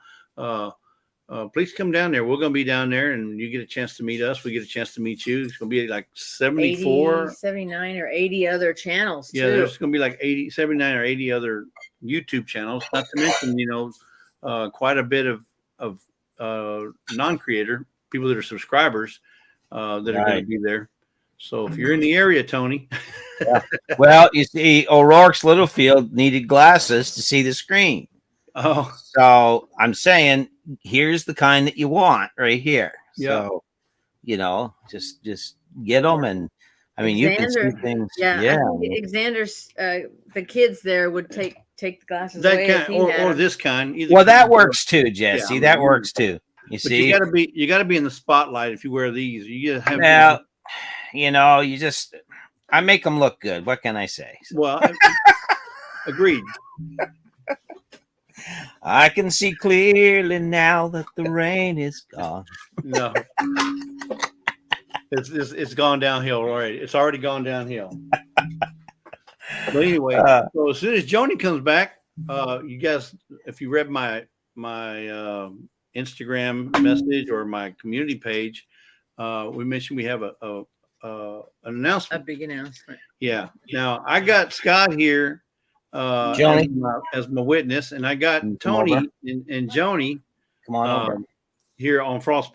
please come down there. We're going to be down there, and you get a chance to meet us. We get a chance to meet you. It's going to be like 74, 79 or 80 other channels too. Yeah, there's going to be like 79 or 80 other YouTube channels, not to mention, quite a bit of non-creator people that are subscribers that are going to be there. So if you're in the area, Tony. Well, you see, O'Rourke's Littlefield needed glasses to see the screen. Oh, so I'm saying, here's the kind that you want right here. Yeah. So, just get them, and I mean, you can see things. Yeah. Xander's the kids there would take the glasses that away kind, or this kind. Well, that works too, Jesse. That works too. You But see, you gotta be in the spotlight if you wear these. You have now, you know, I make them look good. What can I say? well, agreed. I can see clearly now that the rain is gone. No, it's gone downhill already. It's already gone downhill. But anyway, so as soon as Joni comes back, you guys, if you read my Instagram message or my community page, we mentioned we have an announcement. A big announcement. Yeah. Now I got Scott here as my witness, and I got Tony and Joni. Come on over. Here on false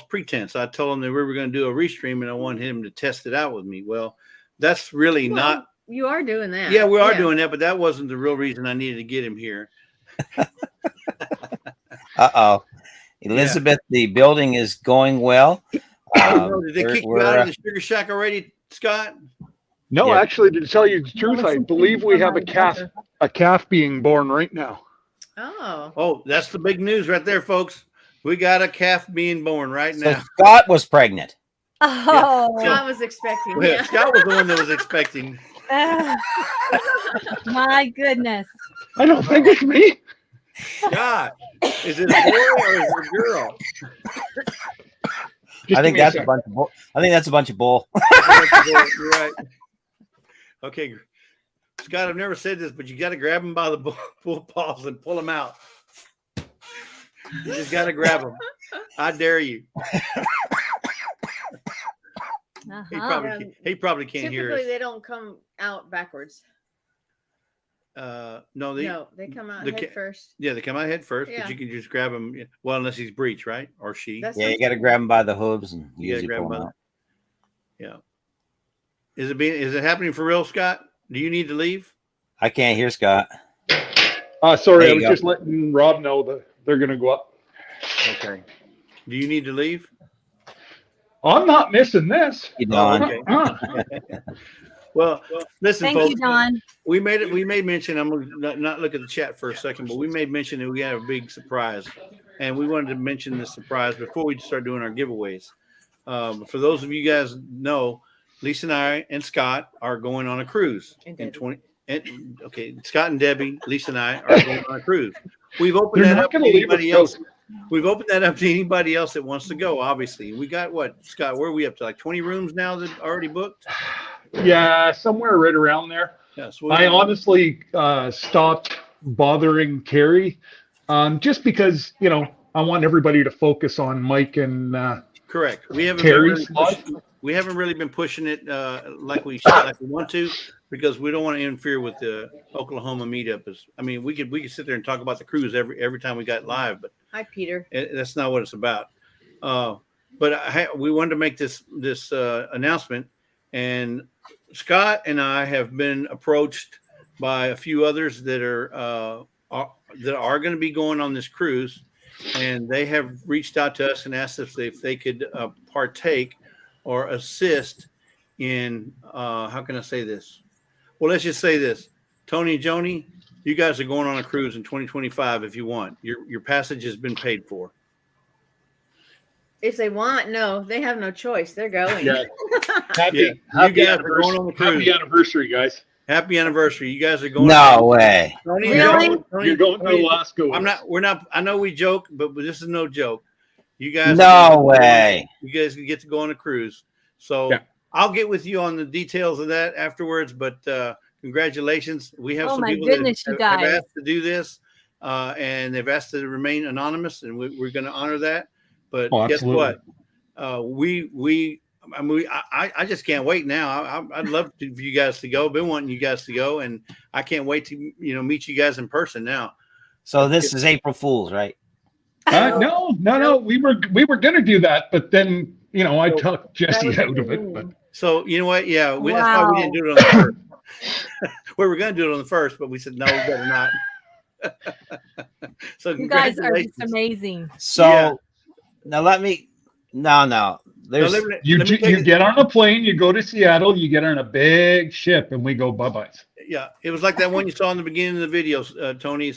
pretense. I told him that we were going to do a restream, and I wanted him to test it out with me. Well, that's really not. You are doing that. Yeah, we are doing that, but that wasn't the real reason I needed to get him here. Elizabeth, the building is going well. Did they kick you out of the Sugar Shack already, Scott? No, actually, to tell you the truth, I believe we have a calf being born right now. Oh, that's the big news right there, folks. We got a calf being born right now. So Scott was pregnant. Oh, yeah. Scott was expecting. Well, Scott was the one that was expecting. My goodness. I don't think it's me. Scott, is it a boy or is it a girl? I think that's a bunch of bull. I think that's a bunch of bull. You're right. Okay, Scott, I've never said this, but you got to grab him by the bull paws and pull him out. You just got to grab him. I dare you. He probably can't hear us. Typically, they don't come out backwards. No, they come out head first. Yeah, they come out head first, but you can just grab him. Well, unless he's breech, right? Or she. You got to grab him by the hooves and usually grab pull him him out. Yeah. Is it happening for real, Scott? Do you need to leave? I can't hear Scott. Sorry, I was just letting Rob know that they're going to go up. Okay. Do you need to leave? I'm not missing this. Okay. Well, listen, Thank folks. you, Don. We made mention. I'm gonna not look at the chat for a second, but we made mention that we had a big surprise, and we wanted to mention this surprise before we start doing our giveaways. For those of you guys know, Lisa and I and Scott are going on a cruise in 20. Scott and Debbie, Lisa and I are going on a cruise. We've opened that up to anybody else. We've opened that up to anybody else that wants to go. Obviously, we got what, Scott? Where are we up to? Like 20 rooms now that are already booked. Yeah, somewhere right around there. Yeah, so I honestly stopped bothering Terry, just because I want everybody to focus on Mike and correct. We haven't really been pushing it like we want to, because we don't want to interfere with the Oklahoma meetup. I mean, we could sit there and talk about the cruise every time we got live, but hi, Peter. That's not what it's about. But we wanted to make this announcement, and Scott and I have been approached by a few others that are going to be going on this cruise, and they have reached out to us and asked us if they could partake or assist in how can I say this? Well, let's just say this. Tony and Joni, you guys are going on a cruise in 2025 if you want. Your passage has been paid for. If they want, no, they have no choice. They're going. Yeah. Happy anniversary, guys. Happy anniversary. You guys are going. No way. Tony, really? You're going to Alaska. We're not, I know we joke, but this is no joke. You guys. No way. You guys get to go on a cruise. So I'll get with you on the details of that afterwards, but congratulations. We have some people that have asked to do this, and they've asked to remain anonymous, and we're going to honor that. But guess what? I just can't wait now. I'd love for you guys to go. Been wanting you guys to go, and I can't wait to meet you guys in person now. So this is April Fool's, right? No. We were going to do that, but then I talked Jesse out of it. But so you know what? Yeah, that's why we didn't do it on the first. We were going to do it on the first, but we said no, we better not. So you guys are just amazing. So. Now let me. No. There's you get on a plane, you go to Seattle, you get on a big ship, and we go bye-byes. Yeah, it was like that one you saw in the beginning of the videos, Tony.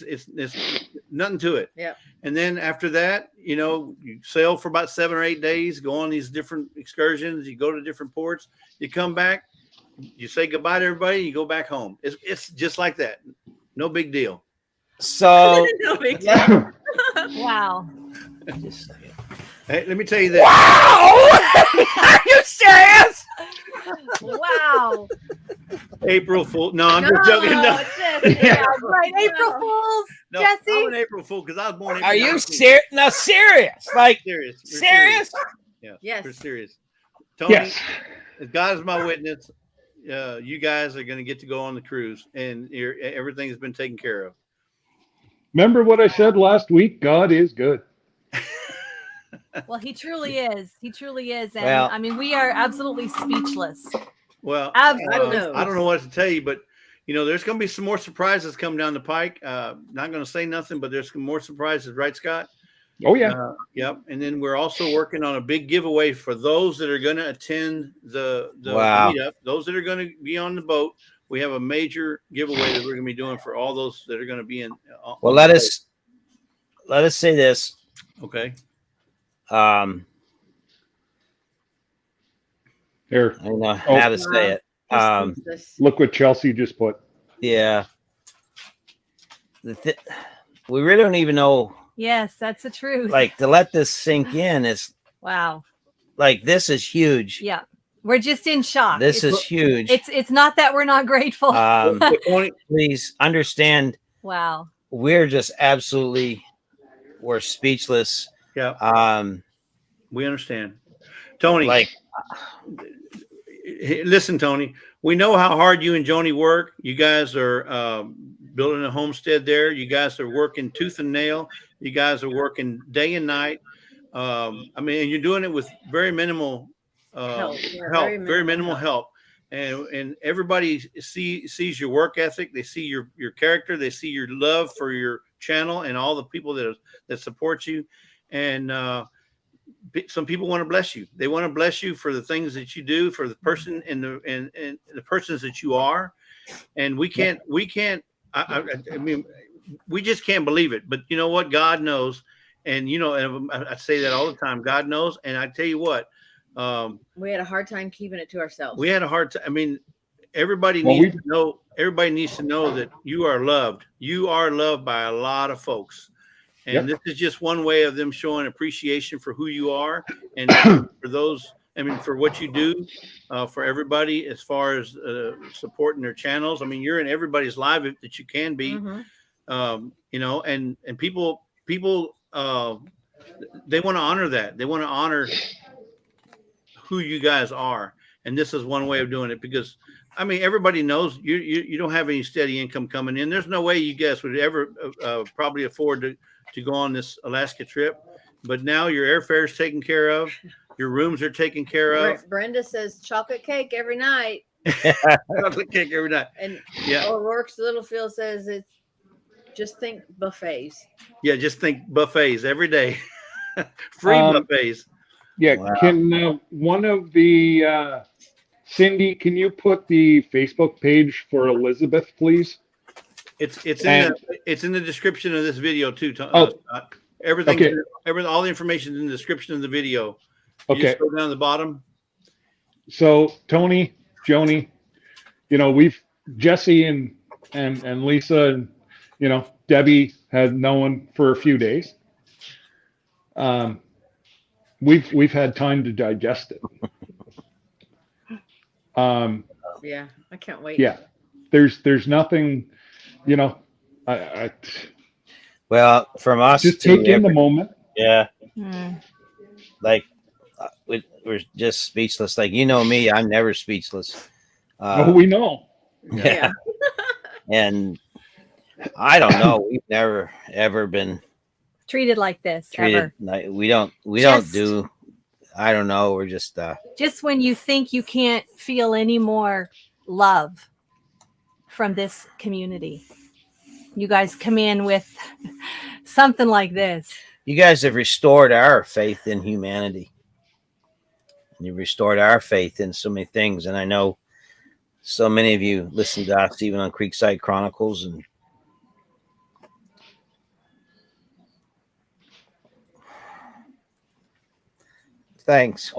nothing to it. Yeah. And then after that, you sail for about 7 or 8 days, go on these different excursions. You go to different ports. You come back, you say goodbye to everybody. You go back home. It's just like that. No big deal. So No big deal. Wow. just a second. Hey, let me tell you this. Wow! Are you serious? Wow. April Fool. No, I'm just joking. No, Jesse. Yeah, right. April Fools, no, Jesse. I'm an April Fool because I was born. April Are you 19th. serious? No, serious. Like Serious? We're serious? Yeah. Yes. We're serious. Tony, Yes. if God is my witness, you guys are going to get to go on the cruise, and everything has been taken care of. Remember what I said last week? God is good. Well, he truly is. He truly is. And Well- I mean, we are absolutely speechless. Well, Absolutely. I don't know what to tell you, but there's going to be some more surprises coming down the pike. Not going to say nothing, but there's some more surprises, right, Scott? Oh yeah. Yep. And then we're also working on a big giveaway for those that are going to attend the Wow. meetup. Those that are going to be on the boat. We have a major giveaway that we're going to be doing for all those that are going to be in. Well, let us say this. Okay. Here, I don't know how to say it. look what Chelsea just put. Yeah. We really don't even know, Yes, that's the truth. like, to let this sink in. It's Wow. like, this is huge. Yeah. We're just in shock. This is huge. It's not that we're not grateful. Please understand, Wow. we're just we're speechless. Yeah. We understand. Tony, Like, listen, Tony, we know how hard you and Joni work. You guys are building a homestead there. You guys are working tooth and nail. You guys are working day and night. I mean, and you're doing it with very minimal help, very minimal help. And everybody sees your work ethic. They see your character. They see your love for your channel and all the people that support you. And some people want to bless you. They want to bless you for the things that you do, for the person and the persons that you are. And we can't. I mean, we just can't believe it. But you know what? God knows. And and I say that all the time. God knows. And I tell you what. We had a hard time keeping it to ourselves. We had a hard time. I mean, everybody needs to know. Everybody needs to know that you are loved. You are loved by a lot of folks. And this is just one way of them showing appreciation for who you are and for those, I mean, for what you do for everybody as far as supporting their channels. I mean, you're in everybody's live that you can be, and people, they want to honor that. They want to honor who you guys are. And this is one way of doing it because, I mean, everybody knows you don't have any steady income coming in. There's no way you guys would ever probably afford to go on this Alaska trip, but now your airfare is taken care of. Your rooms are taken care of. Brenda says chocolate cake every night. Chocolate cake every night. And yeah. O'Rourke's Littlefield says it's just think buffets. Yeah, just think buffets every day. Free buffets. Yeah, wow. Can one of the Cindy, can you put the Facebook page for Elizabeth, please? It's in the description of this video too. Everything, okay. All the information is in the description of the video. You Okay. just go down the bottom. So Tony, Joni, we've Jesse and Lisa and Debbie had known for a few days. We've had time to digest it. Yeah, I can't wait. Yeah, there's nothing, well, from us, just take in the moment. Yeah. Like we're just speechless. Like, me, I'm never speechless. We know. Yeah. And I don't know. We've never ever been Treated like this. treated Ever. like we don't do. I don't know. We're just Just when you think you can't feel any more love from this community, you guys come in with something like this. you guys have restored our faith in humanity. You've restored our faith in so many things. And I know so many of you listen to us even on Creekside Chronicles, and Thanks.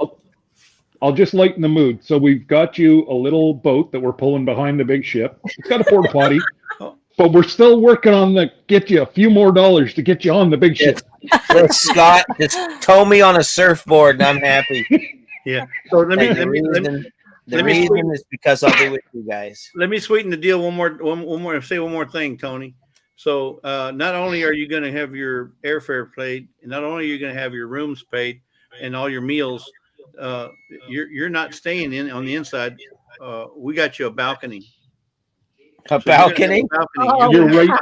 I'll just lighten the mood. So we've got you a little boat that we're pulling behind the big ship. It's got a porta potty, but we're still working on get you a few more dollars to get you on the big ship. Scott, just tow me on a surfboard and I'm happy. Yeah. So let me The reason is because I'll be with you guys. Let me sweeten the deal one more thing, Tony. So not only are you going to have your airfare paid, and not only are you going to have your rooms paid and all your meals, you're not staying on the inside. We got you a balcony. A balcony? Oh. You're right.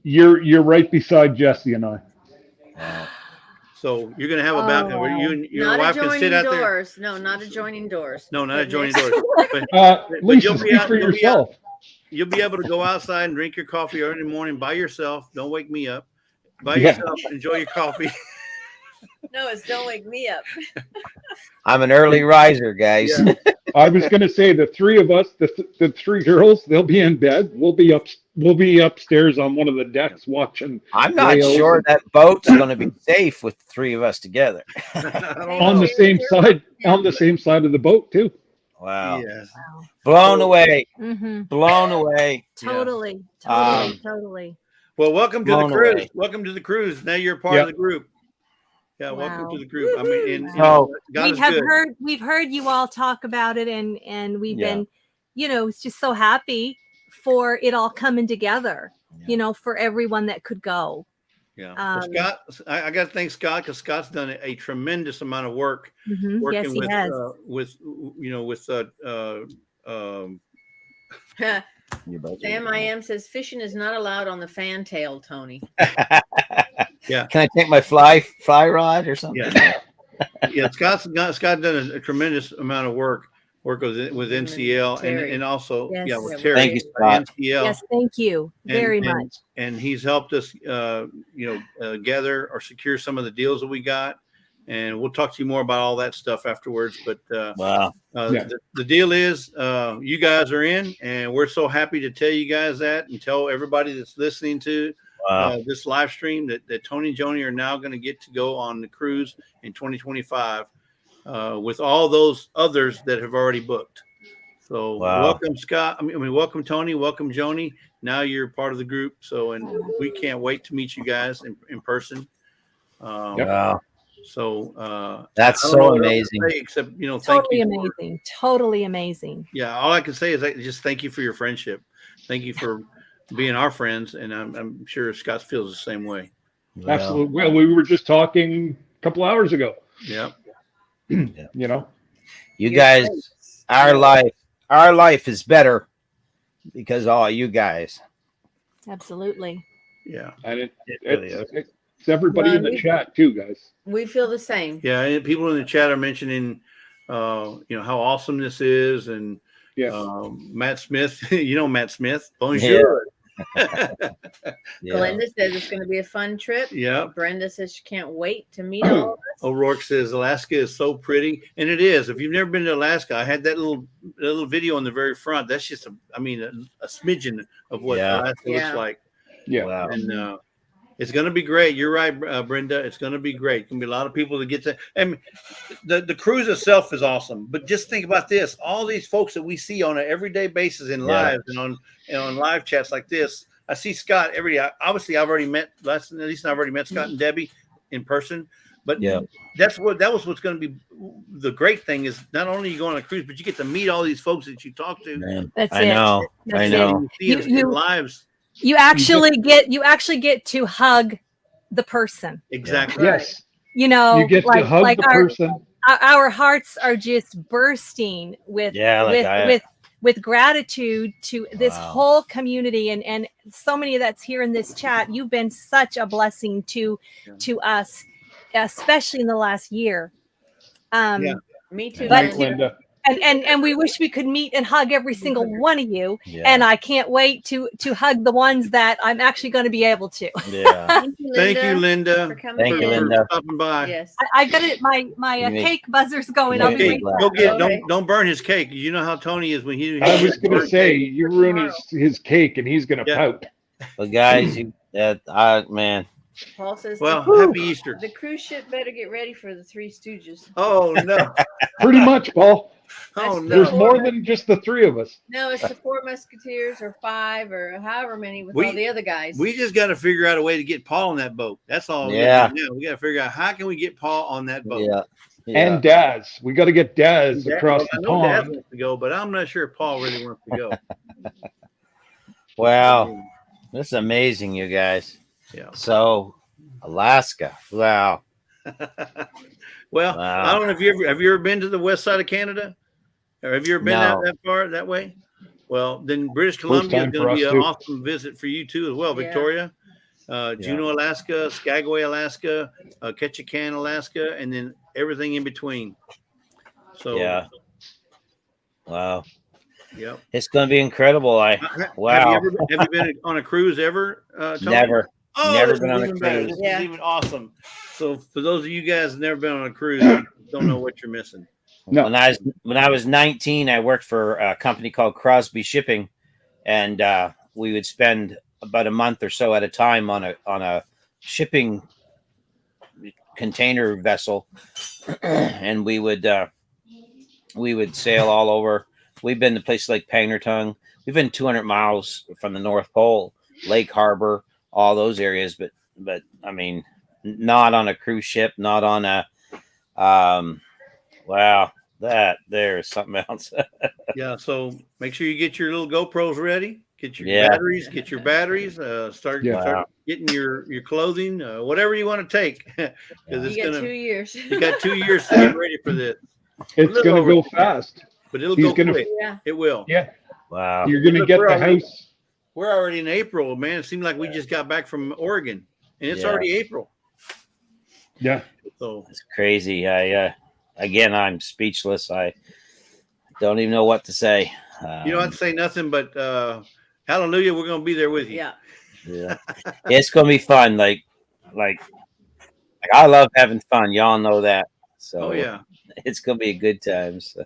You're right beside Jesse and I. So you're going to have a balcony where you and your wife can sit out there. No, not adjoining doors. No, not adjoining doors. Lisa, speak for yourself. You'll be able to go outside and drink your coffee early in the morning by yourself. Don't wake me up. By yourself, enjoy your coffee. No, it's don't wake me up. I'm an early riser, guys. Yeah. I was going to say the three of us, the three girls, they'll be in bed. We'll be upstairs on one of the decks watching. I'm not sure that boat's going to be safe with the three of us together. On the same side of the boat too. Wow. Yes. Blown away. Mm-hmm. Blown away. Totally. Totally. Well, welcome to the Blown cruise. away. Welcome to the cruise. Now you're part of the group. Yeah, welcome to the group. I mean, we've heard you all talk about it, and we've been, it's just so happy for it all coming together. For everyone that could go. Yeah, Scott, I got to thank Scott because Scott's done a tremendous amount of work working with Sam I.M. says fishing is not allowed on the fantail, Tony. Yeah. Can I take my fly rod or something? Yeah. Scott's done a tremendous amount of work with NCL and also with Terry. Thank you, Scott. NCL. Yes, thank you very much. And he's helped us, gather or secure some of the deals that we got. And we'll talk to you more about all that stuff afterwards. But the deal is you guys are in, and we're so happy to tell you guys that and tell everybody that's listening to this live stream that Tony and Joni are now going to get to go on the cruise in 2025 with all those others that have already booked. So welcome, Scott. I mean, welcome, Tony. Welcome, Joni. Now you're part of the group. So, and we can't wait to meet you guys in person. Wow. So that's so amazing. Except totally amazing. Yeah, all I can say is just thank you for your friendship. Thank you for being our friends, and I'm sure Scott feels the same way. Absolutely. Well, we were just talking a couple hours ago. Yeah. You guys, our life is better because of all you guys. Absolutely. Yeah. And it's everybody in the chat too, guys. We feel the same. Yeah, and people in the chat are mentioning how awesome this is, and Matt Smith, Matt Smith. Bonjour. Glenda says it's going to be a fun trip. Yeah. Brenda says she can't wait to meet all of us. O'Rourke says Alaska is so pretty, and it is. If you've never been to Alaska, I had that little video on the very front. That's just a smidgen of what Alaska looks like. Yeah. Wow. And it's going to be great. You're right, Brenda. It's going to be great. It's going to be a lot of people that get to. And the cruise itself is awesome. But just think about this: all these folks that we see on an everyday basis in lives and on live chats like this. I see Scott every day. Obviously, I've already met. At least I've already met Scott and Debbie in person. But that was what's going to be the great thing is not only you go on a cruise, but you get to meet all these folks that you talk to. Man, That's I know. I know. You see in lives. You actually get to hug the person. Exactly. Yes. You get to hug the person. Our hearts are just bursting with gratitude to this whole community and so many that's here in this chat. You've been such a blessing to us, especially in the last year. Me too. But, Linda. And we wish we could meet and hug every single one of you. Yeah. And I can't wait to hug the ones that I'm actually going to be able to. Yeah. Thank you, Linda. For Thank you, Linda. Stopping by. Yes. I got it. My cake buzzer's going. I'll be go get it. Don't burn his cake. You know how Tony is when he I was going to say you ruin his cake and he's going to pout. Well, guys, man, Paul says, Well, the, happy Easter. the cruise ship better get ready for the Three Stooges. Oh no. Pretty much, Paul. Oh There's no. more than just the three of us. No, it's the Four Musketeers or five or however many with We- all the other guys. We just got to figure out a way to get Paul on that boat. That's all. Yeah. We got to figure out how can we get Paul on that boat. Yeah. And Daz. We got to get Daz Dad- across well, I the know Dad pond. wants to go, but I'm not sure if Paul really wants to go. Wow. That's amazing, you guys. Yeah. So, Alaska. Wow. Well, Wow. I don't know if you ever been to the west side of Canada, or have you ever been No. out that far that way? Well, then British Columbia is time going for to be us, an too. awesome visit for you too as well, Yeah. Victoria, Juneau, Alaska, Skagway, Alaska, Ketchikan, Alaska, and then everything in between. So Yeah. Wow. Yep. It's going to be incredible. Wow. Have you been on a cruise ever? Tony? Never. Oh, Never this been is on a even better. cruise. This Yeah. is even awesome. So for those of you guys that never been on a cruise, you don't know what you're missing. No. When I was 19, I worked for a company called Crosby Shipping, and we would spend about a month or so at a time on a shipping container vessel, and we would sail all over. We've been to places like Pangnirtung. We've been 200 miles from the North Pole, Lake Harbor, all those areas. But I mean, not on a cruise ship, not on a. Wow, there's something else. Yeah, so make sure you get your little GoPros ready. Get your Yeah. batteries. Get your batteries. Start Wow. getting your clothing. Whatever you want to take, because it's you got gonna. 2 years. You got 2 years to get ready for this, It's little going to over- go fast. but it'll He's go gonna- quick. Yeah. It will. Yeah. Wow. You're going to Look, get we're the already- house. We're already in April, man. It seemed like we just got back from Oregon, and it's Yeah. already April. Yeah. So It's crazy. Again, I'm speechless. I don't even know what to say. you don't have to say nothing, but hallelujah, we're gonna be there with you. Yeah. Yeah. It's gonna be fun. Like I love having fun. Y'all know that. So Oh yeah. it's gonna be a good time. So.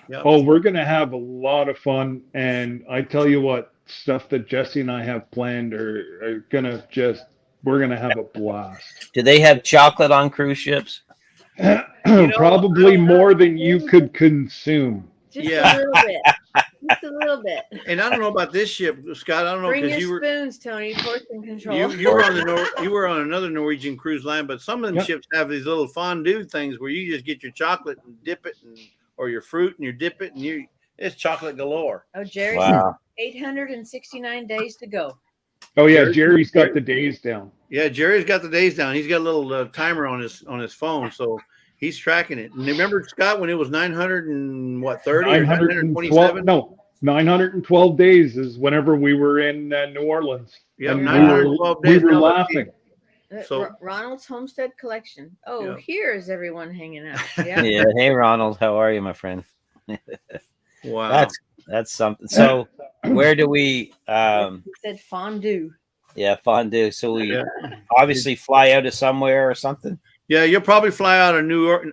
Yeah. Oh, we're going to have a lot of fun. And I tell you what, stuff that Jesse and I have planned are going to we're going to have a blast. Do they have chocolate on cruise ships? Probably more than you could consume. Just Yeah. a little bit. Just a little bit. And I don't know about this ship, Scott. I don't know Bring because your you were spoons, Tony. Portion control. you were on you were on another Norwegian cruise line, but some of them Yep. ships have these little fondue things where you just get your chocolate and dip it, or your fruit and you dip it, and it's chocolate galore. Oh, Jerry Wow. said 869 days to go. Oh, yeah. Jerry's got the days down. Yeah, Jerry's got the days down. He's got a little timer on his phone, so he's tracking it. And remember, Scott, when it was 930 or 927? No, 912 days is whenever we were in New Orleans. Yeah, And 912 we days. were No, but laughing. So- Ronald's Homestead Collection. Oh, Yeah. here is everyone hanging out. Yeah. Yeah. Hey, Ronald, how are you, my friend? Wow. That's something. So, where do we? He said fondue. Yeah, fondue. So we Yeah. obviously fly out of somewhere or something. Yeah, you'll probably fly out of New York.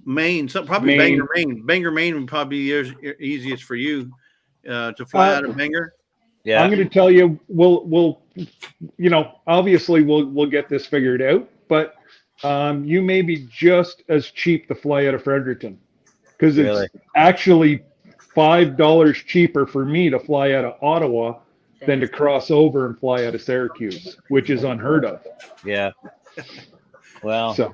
Maine. Probably Maine. Bangor, Maine. Bangor, Maine would probably be easiest for you to fly out of Bangor. Yeah. I'm going to tell you, we'll, obviously we'll get this figured out, but you may be just as cheap to fly out of Fredericton because it's Really? actually $5 cheaper for me to fly out of Ottawa than to cross over and fly out of Syracuse, which is unheard of. Yeah. Well, So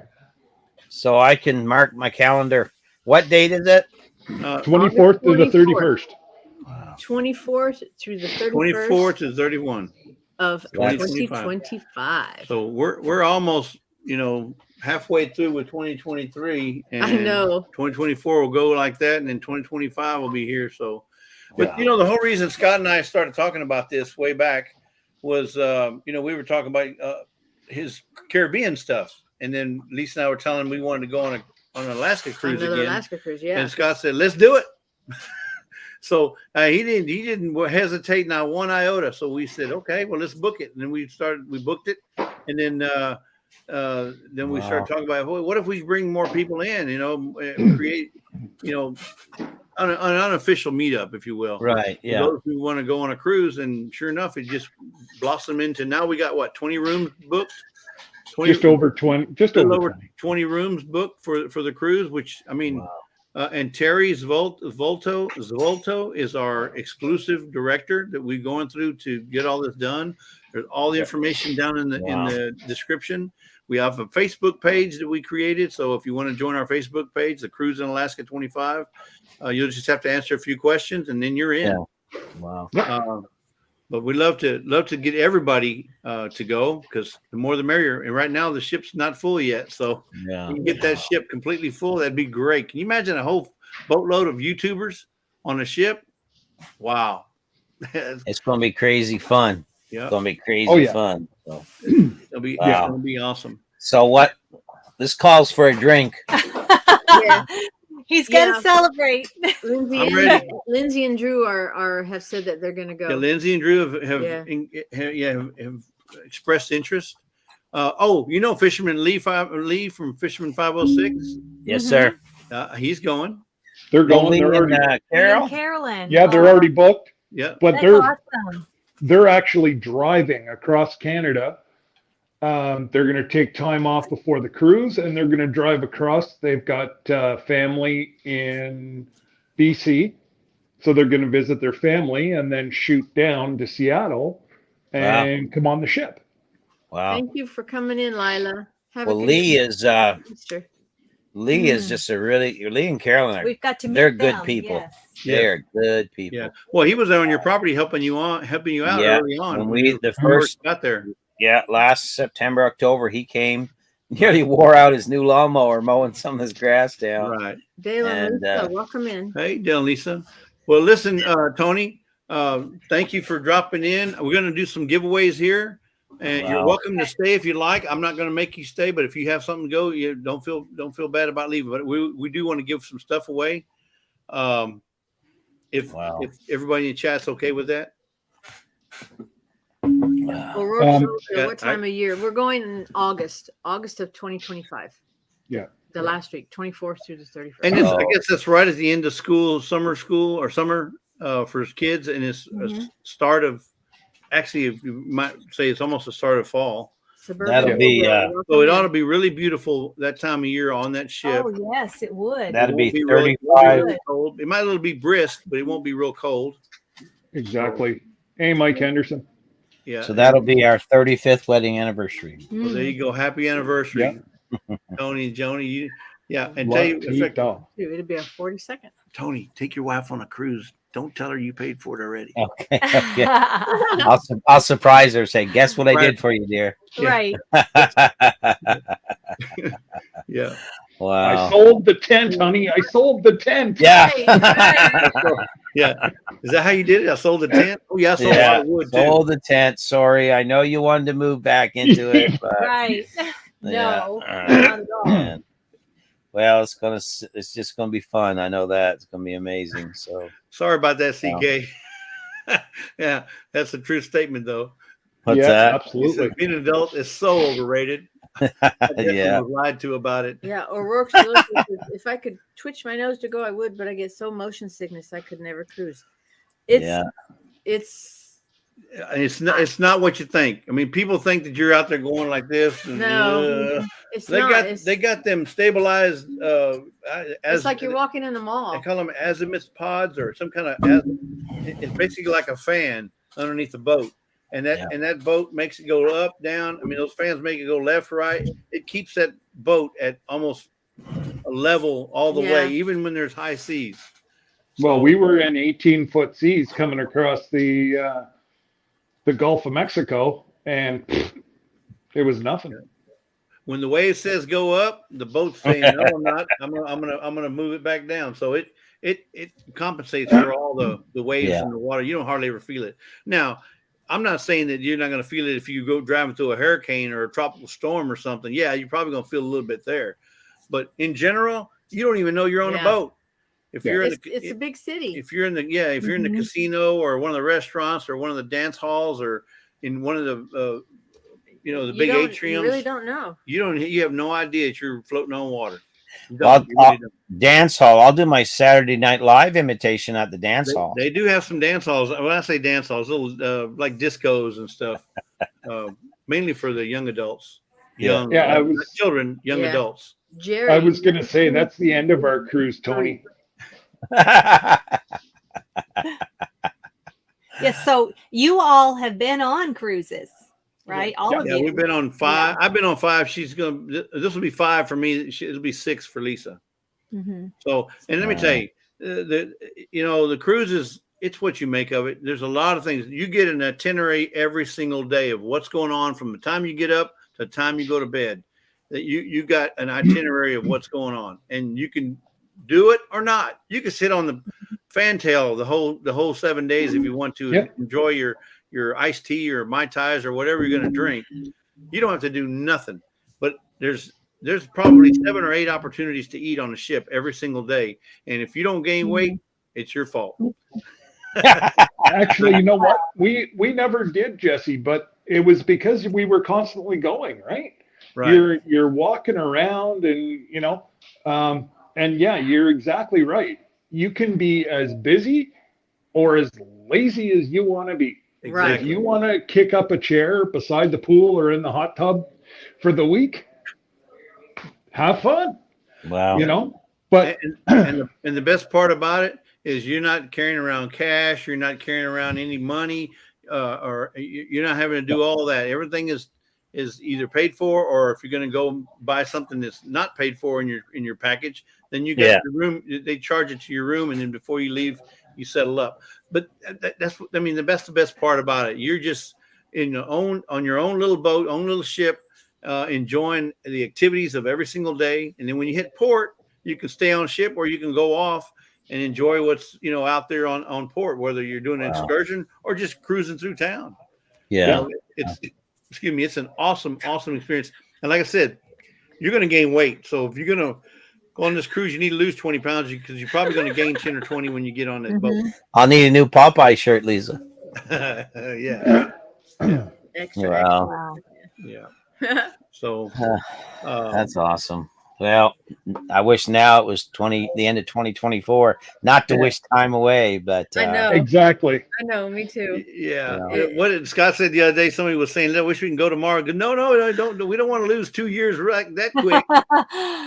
so I can mark my calendar. What date is it? 24th to the 31st. 24th through the 31st 24 to 31. of 2025. 2025. So we're almost halfway through with 2023, and I know. 2024 will go like that, and then 2025 will be here. So, but the whole reason Scott and I started talking about this way back was we were talking about his Caribbean stuff, and then Lisa and I were telling him we wanted to go on an Alaska cruise Another again. Alaska cruise, yeah. And Scott said, "Let's do it." So he didn't hesitate not one iota. So we said, "Okay, well, let's book it." And then we booked it, and then we started talking about, well, what if we bring more people in? Create an unofficial meetup, if you will. Right. For Yeah. those who want to go on a cruise, and sure enough, it just blossomed into now we got what 20 rooms booked. 20, just over 20, just over 20 rooms booked for the cruise. Which I mean, and TERRY SVOLTO is our exclusive director that we're going through to get all this done. There's all the information down in the description. We have a Facebook page that we created. So if you want to join our Facebook page, the CRUSIN Alaska 25, you'll just have to answer a few questions and then you're in. Yeah. Wow. But we love to get everybody to go because the more the merrier. And right now the ship's not full yet. So you can get that ship completely full. That'd be great. Can you imagine a whole boatload of YouTubers on a ship? Wow. It's going to be crazy fun. Yeah. It's going to be crazy fun. So. It'll be awesome. So what? This calls for a drink. Yeah. He's gonna celebrate. Lindsay and Drew have said that they're gonna go. Yeah, Lindsay and Drew have expressed interest. Fisherman Lee from Fisherman 506. Yes, sir. He's going. They're going. They're already Carolyn. Yeah, they're already booked. Yeah, but that's awesome. They're actually driving across Canada. They're going to take time off before the cruise and they're going to drive across. They've got family in BC. So they're going to visit their family and then shoot down to Seattle and come on the ship. Wow. Thank you for coming in, Lila. Lee is just Lee and Carolyn are, we've got to meet they're them. good people. Yes. They're good people. Yeah. Well, he was there on your property helping you out early on. When we first got there. Yeah, last September, October, he came, nearly wore out his new lawnmower mowing some of his grass down. Right. Dale and Lisa, welcome in. Hey, Dale and Lisa. Well, listen, Tony, thank you for dropping in. We're going to do some giveaways here, and you're welcome to stay if you like. I'm not going to make you stay, but if you have something to go, you don't feel bad about leaving. But we do want to give some stuff away. If everybody in the chat's okay with that. Well, what time of year? We're going in August of 2025. Yeah. The last week, 24th through the 31st. And I guess that's right at the end of summer for kids, and it's a start of, actually, you might say it's almost the start of fall. That'll be so it ought to be really beautiful that time of year on that ship. Oh yes, it would. That'll be 35. Really cold. It might be brisk, but it won't be real cold. Exactly. Hey, Mike Henderson. Yeah. So that'll be our 35th wedding anniversary. Well, there you go. Happy anniversary, Tony and Joni. And tell you, it'll be a 42nd. Tony, take your wife on a cruise. Don't tell her you paid for it already. Okay. I'll surprise her. Say, guess what I did for you, dear. Right. Yeah. Wow. I sold the tent, honey. I sold the tent. Yeah. Yeah. Is that how you did it? I sold the tent. Oh yeah, I sold a lot of wood too. Sold the tent. Sorry, I know you wanted to move back into it, but right. No, not at all. Man. Well, it's just gonna be fun. I know that it's gonna be amazing. So sorry about that, CK. Yeah, that's a true statement though. What's that? Absolutely. Being an adult is so overrated. I was lied to about it. Yeah, O'Rourke's if I could twitch my nose to go, I would, but I get so motion sickness I could never cruise. It's not what you think. I mean, people think that you're out there going like this. And, no, they got them stabilized. It's like you're walking in the mall. They call them azimuth pods or some kind of. It's basically like a fan underneath the boat. And that boat makes it go up, down. I mean, those fans make it go left, right. It keeps that boat at almost a level all the way, even when there's high seas. Well, we were in 18-foot seas coming across the Gulf of Mexico, and it was nothing. When the wave says go up, the boat's saying no, I'm not. I'm gonna move it back down. So it compensates for all the waves in the water. You don't hardly ever feel it. Now, I'm not saying that you're not going to feel it if you go driving through a hurricane or a tropical storm or something. Yeah, you're probably going to feel a little bit there. But in general, you don't even know you're on a boat. If you're it's a big city. If you're in the casino or one of the restaurants or one of the dance halls or in one of the the big atriums, you really don't know. You have no idea that you're floating on water. You Well, don't. You really don't. dance hall. I'll do my Saturday Night Live imitation at the dance hall. They do have some dance halls. When I say dance halls, little like discos and stuff, mainly for the young adults, Yeah, not children, young Yeah. adults. Jerry. I was going to say that's the end of our cruise, Tony. Yes. So you all have been on cruises, right? All of Yeah, you. we've been on 5. I've been on 5. She's gonna. This will be 5 for me. It'll be 6 for Lisa. Mm-hmm. So, and let me tell you, the cruises. It's what you make of it. There's a lot of things. You get an itinerary every single day of what's going on from the time you get up to the time you go to bed. That you got an itinerary of what's going on, and you can do it or not. You can sit on the fantail the whole 7 days if you want to, and enjoy your iced tea or Mai Tais or whatever you're going to drink. You don't have to do nothing. But there's probably 7 or 8 opportunities to eat on the ship every single day, and if you don't gain weight, it's your fault. Actually, you know what? We never did, Jesse, but it was because we were constantly going, right? Right. You're walking around, and and yeah, you're exactly right. You can be as busy or as lazy as you want to be. Right. If you want to kick up a chair beside the pool or in the hot tub for the week, have fun. Wow. But and the best part about it is you're not carrying around cash, you're not carrying around any money, or you're not having to do all that. Everything is either paid for, or if you're going to go buy something that's not paid for in your package, then you get the room. They charge it to your room, and then before you leave, you settle up. But that's the best part about it. You're just on your own little boat, own little ship, enjoying the activities of every single day. And then when you hit port, you can stay on ship, or you can go off and enjoy what's out there on port, whether you're doing an excursion or just cruising through town. Yeah. It's an awesome experience. And like I said, you're going to gain weight. So if you're going to go on this cruise, you need to lose 20 pounds because you're probably going to gain 10 or 20 when you get on that boat. I'll need a new Popeye shirt, Lisa. Yeah. Extra. Wow. Yeah. So that's awesome. Well, I wish now it was the end of 2024, not to wish time away, but I know. exactly. I know, me too. Yeah. What did Scott said the other day? Somebody was saying, I wish we can go tomorrow. No, I don't. We don't want to lose 2 years that quick.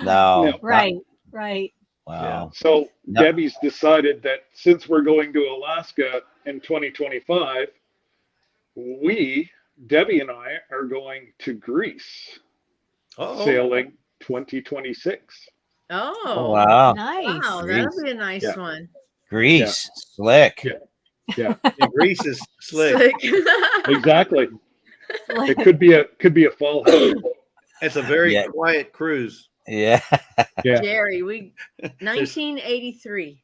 No. Right. Wow. Yeah. So Debbie's decided that since we're going to Alaska in 2025, Debbie and I are going to Greece, sailing 2026. Oh, wow. Nice. Wow, that'll be a nice one. Greece, slick. Yeah. Greece is slick. Exactly. It could be a fall house. It's a very quiet cruise. Yeah. Jerry, 1983.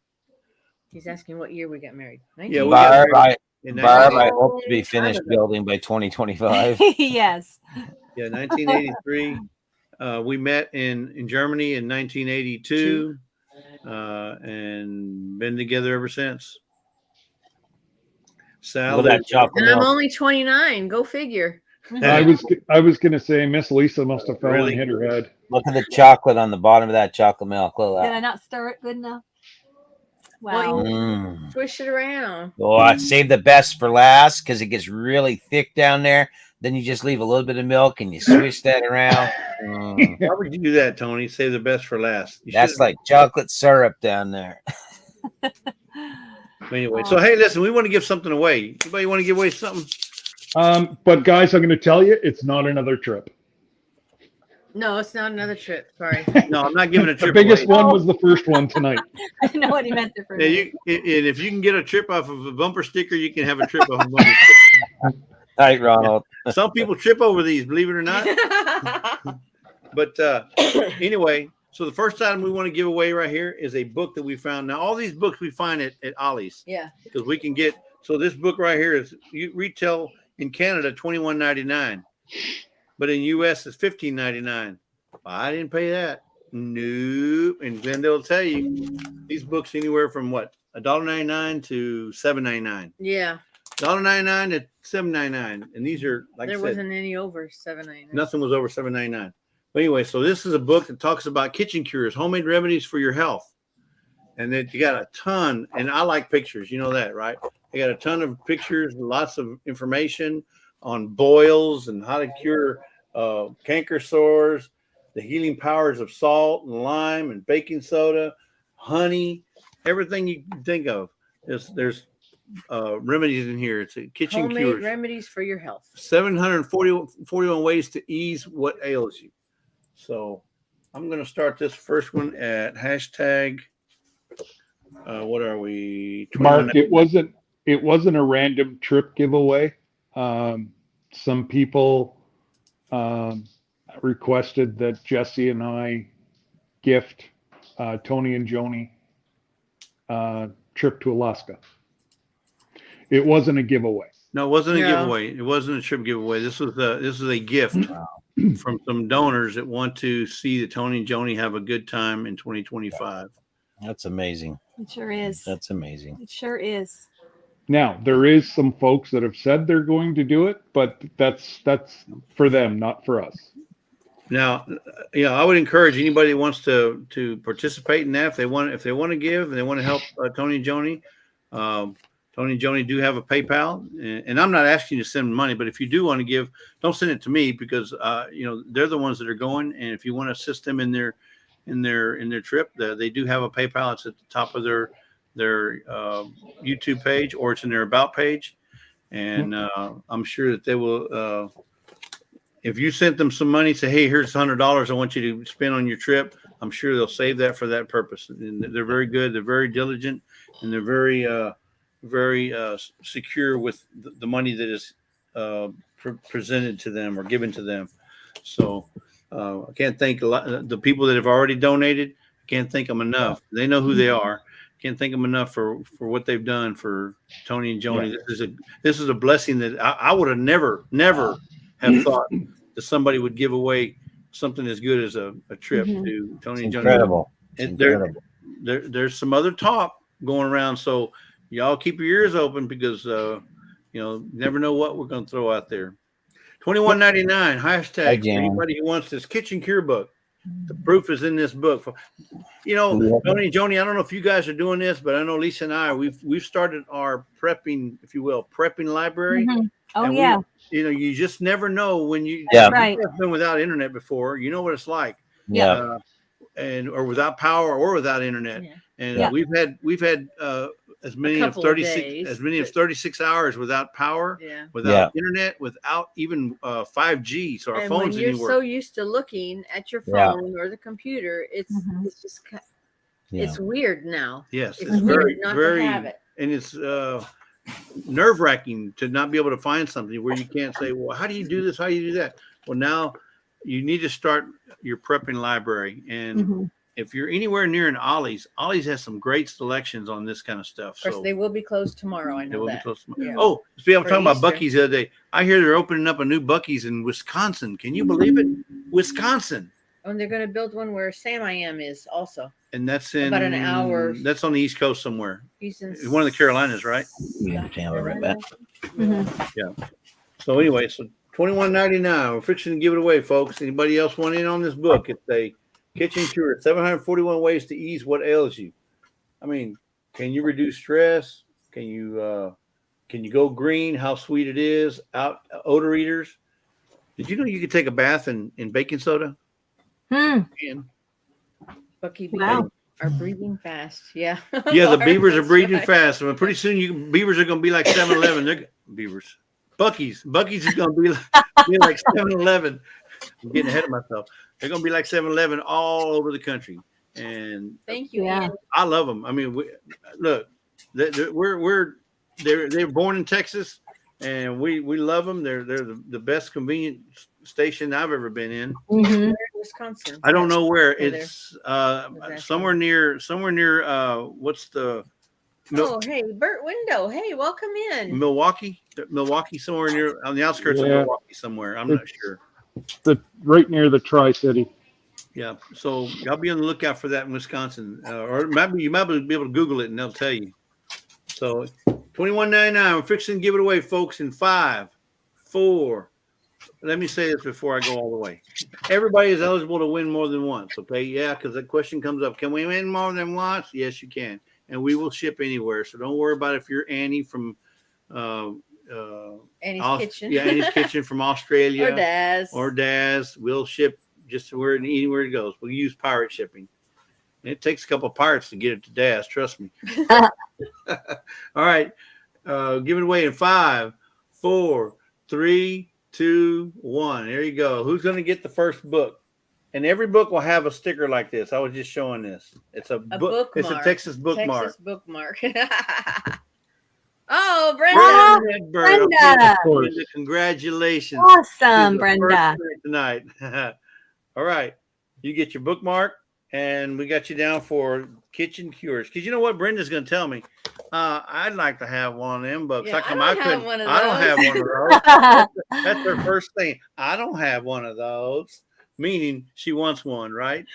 He's asking what year we got married. Yeah, we Barb, got married in Barb, I 1983. hope to be finished building by 2025. Yes. Yeah, 1983. We met in Germany in 1982, and been together ever since. Sal, Look at that chocolate And I'm milk. only 29. Go figure. I was going to say Miss Lisa must have fallen and hit her head. Look at the chocolate on the bottom of that chocolate milk. Look Did at I that. not stir it good enough? Well, Wow. Mm. Swish it around. Oh, I'd save the best for last because it gets really thick down there. Then you just leave a little bit of milk and you swish that around. Mm. why would you do that, Tony? Save the best for last. You That's should've- like chocolate syrup down there. Anyway. So hey, listen, we want to give something away. Anybody want to give away something? But guys, I'm going to tell you, it's not another trip. No, it's not another trip. Sorry. No, I'm not giving a The trip. biggest away. one was the first one tonight. I know what he meant there for Yeah, me. and if you can get a trip off of a bumper sticker, you can have a trip off a bumper sticker. Right, Ronald. Some people trip over these, believe it or not. But anyway, so the first item we want to give away right here is a book that we found. Now, all these books we find at Ollie's. Yeah. Because we can get, so this book right here is retail in Canada $21.99, but in US it's $15.99. I didn't pay that. Nope. And then they'll tell you these books anywhere from what, $1.99 to $7.99. Yeah. $1.99 to $7.99, and these are like There I said, wasn't any over $7.99. nothing was over $7.99. But anyway, so this is a book that talks about kitchen cures, homemade remedies for your health. And then you got a ton, and I like pictures. You know that, right? They got a ton of pictures, lots of information on boils and how to cure canker sores, the healing powers of salt and lime and baking soda, honey, everything you can think of. There's remedies in here. It's a kitchen Homemade cures. remedies for your health. 741 ways to ease what ails you. So I'm going to start this first one at hashtag. What are we? Mark, it wasn't a random trip giveaway. Some people requested that Jesse and I gift Tony and Joni trip to Alaska. It wasn't a giveaway. No, it wasn't a Yeah. giveaway. It wasn't a trip giveaway. This was a gift from some donors that want to see that Tony and Joni have a good time in 2025. That's amazing. It sure is. That's amazing. It sure is. Now, there is some folks that have said they're going to do it, but that's for them, not for us. Now, I would encourage anybody that wants to participate in that if they want to give and they want to help Tony and Joni. Tony and Joni do have a PayPal, and I'm not asking you to send money, but if you do want to give, don't send it to me because they're the ones that are going, and if you want to assist them in their trip, they do have a PayPal. It's at the top of their YouTube page, or it's in their about page, and I'm sure that they will. If you sent them some money, say, hey, here's $100 I want you to spend on your trip, I'm sure they'll save that for that purpose. And they're very good. They're very diligent, and they're very secure with the money that is presented to them or given to them. So I can't thank the people that have already donated. I can't thank them enough. They know who they are. Can't thank them enough for what they've done for Tony and Joni. Yeah. This is a blessing that I would have never have thought that somebody would give away something as good as a trip to Tony and Joni. Incredible. Incredible. There's some other talk going around, so y'all keep your ears open because never know what we're going to throw out there. $21.99 hashtag for anybody who wants this kitchen cure book. The proof is in this book. Tony and Joni, I don't know if you guys are doing this, but I know Lisa and I we've started our prepping, if you will, prepping library. Mm-hmm. Oh, yeah. You just never know when you right. You've been without internet before. You know what it's like. Yeah. Or without power or without internet. Yeah. And we've had as many as 36 hours without power, without internet, without even 5G. So our phones when you're anywhere. so used to looking at your phone or the computer, it's just it's weird now. Yes, it's weird not to have it, and it's nerve-wracking to not be able to find something where you can't say, well, how do you do this? How do you do that? Well, now you need to start your prepping library. And if you're anywhere near an Ollie's has some great selections on this kind of stuff. Of course, they will be closed tomorrow. I know that. Yeah. Oh, I was talking about Buc-ee's the other day. I hear they're opening up a new Buc-ee's in Wisconsin. Can you believe it? Wisconsin. And they're going to build one where Sam I Am is also. And that's in about an hour. That's on the East Coast somewhere. He's in one of the Carolinas, right? Yeah, right back. Yeah. So anyway, so $21.99. We're fixing to give it away, folks. Anybody else want in on this book? It's a kitchen cure, 741 ways to ease what ails you. I mean, can you reduce stress? Can you go green? How sweet it is. Odor eaters. Did you know you could take a bath in baking soda? Bucky wow. Are breathing fast. Yeah. Yeah, the beavers are breathing fast. I mean, pretty soon beavers are going to be like 7-Eleven. They're beavers. Buc-ee's is going to be like 7-Eleven. I'm getting ahead of myself. They're going to be like 7-Eleven all over the country. And thank you. Yeah. I love them. I mean, look, they're born in Texas, and we love them. They're the best convenient station I've ever been in. Wisconsin. I don't know where. It's somewhere near what's the hey, Bert Window. Hey, welcome in. Milwaukee, somewhere near on the outskirts of Milwaukee somewhere. I'm not sure. Right near the Tri-City. Yeah. So y'all be on the lookout for that in Wisconsin. Or maybe you might be able to Google it and they'll tell you. So $21.99. We're fixing to give it away, folks, in 5, 4, let me say this before I go all the way. Everybody is eligible to win more than once. Okay, yeah, because the question comes up: can we win more than once? Yes, you can, and we will ship anywhere. So don't worry about if you're Annie from Annie's Kitchen. Yeah, Annie's Kitchen from Australia Or Daz. Or Daz. We'll ship just where anywhere it goes. We'll use pirate shipping. It takes a couple of pirates to get it to Daz. Trust me. All right, give it away in 5, 4, 3, 2, 1. There you go. Who's going to get the first book? And every book will have a sticker like this. I was just showing this. It's a book. It's a Texas bookmark. Texas bookmark. Oh, Brenda. Brenda. Brenda, congratulations. Awesome, You're the Brenda. first tonight. All right. You get your bookmark, and we got you down for kitchen cures. Because you know what Brenda's going to tell me? I'd like to have one of them books. Yeah, How come I I don't couldn't? have one of I don't have those. one of those. That's her first thing. I don't have one of those. Meaning she wants one, right?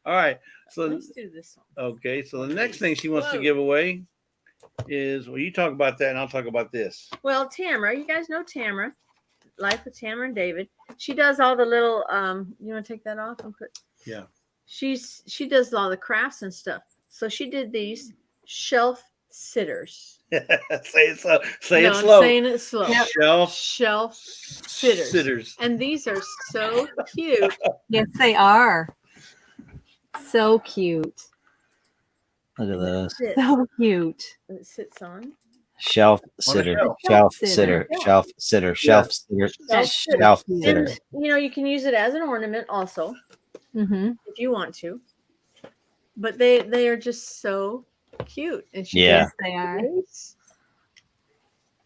All right. So Let's do this one. okay. So the next thing she wants to give away is, well, you talk about that and I'll talk about this. Well, Tamara, you guys know Tamara, Life with Tamara and David. She does all the little you want to take that off and put? Yeah. She does all the crafts and stuff. So she did these shelf sitters. Say it slow. Say No, it I'm slow. saying it slow. Shelf Sitters. sitters. And these are so cute. Yes, they are. So cute. Look at those. So cute. It sits on. Shelf sitter, shelf. shelf sitter, Yeah. shelf sitter, shelf sitter, Shelf shelf sitter. And you know, you can use it as an ornament also Mm-hmm. if you want to. But they are just so cute. And she Yeah. does They are. this,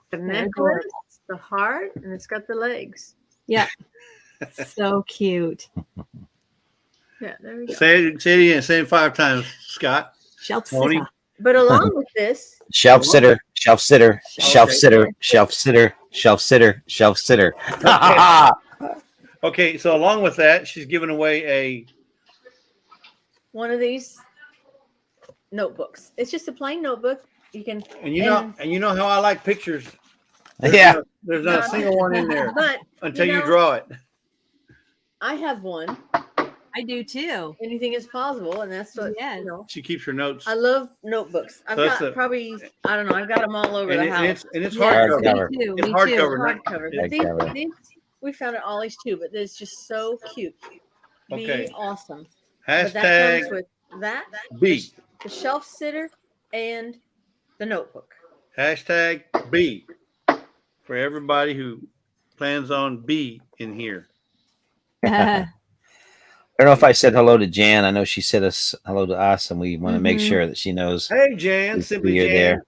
the They're necklace, adorable. the heart, and it's got the legs. Yeah. So cute. Yeah, there we go. Say it again. Say it 5 times, Scott. Shelf Tony? sitter. But along with this, Shelf sitter, shelf sitter, shelf Okay. sitter, shelf sitter, shelf sitter, shelf sitter. Okay, so along with that, she's giving away one of these notebooks. It's just a plain notebook. You can and you know how I like pictures. Yeah. There's not a single one in there But until you you know- draw it. I have one. I do too. Anything is possible, and that's what Yes. you know. She keeps her notes. I love notebooks. I've That's got a- probably I don't know. I've got them all over the house. And it's Yeah, hardcover. me too. It's Me hardcover, too. right? Hardcover. Yeah, But these, cover. these we found at Ollie's too, but it's just so cute. Be Okay. awesome. But that comes Hashtag with that, B. the shelf sitter, and the notebook. Hashtag B for everybody who plans on B in here. I don't know if I said hello to Jan. I know she said hello to us, and we want to make Mhm. sure that she knows Hey, Jan, simply you're Jan. there.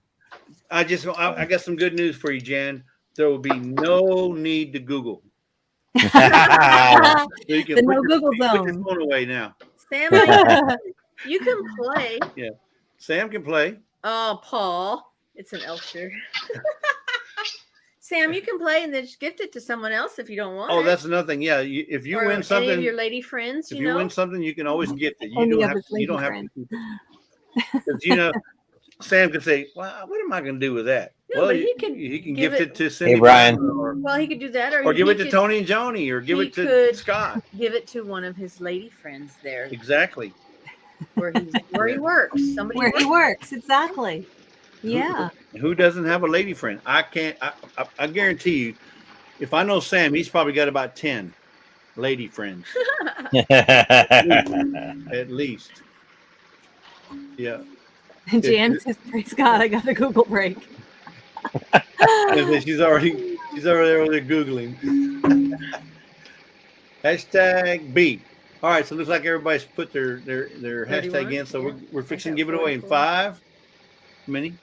I got some good news for you, Jan. There will be no need to Google. So you can The put no your- Google you can put your zone. phone away now. Sam, you can play. Sam can play. Oh, Paul, it's an Elster. Sam, you can play and then just gift it to someone else if you don't want. Oh, it. that's another thing. Yeah, if you Or win any of something, your lady friends. if You you know, win something, you can always gift it. You Any don't of have his to. You don't lady have to keep it. 'Cause, you know, Sam can say, "Well, what am I going to do with that?" No, well, but he can can give gift it- it to Cindy Brian. Brown well, he could do that, or give he it to could Tony and Joni, or give he it to could- Scott. Give it to one of his lady friends there, Exactly. where he works. Somebody Where he works. works. Exactly. Yeah. Who doesn't have a lady friend? I can't. I guarantee you, if I know Sam, he's probably got about 10 lady friends at least. Yeah. Jan says, "Praise God, I got a Google break." She's already there googling. Hashtag B. All right, so it looks like everybody's put their hashtag 31, in. So yeah. we're fixing to got give it away in 44. 5. How many?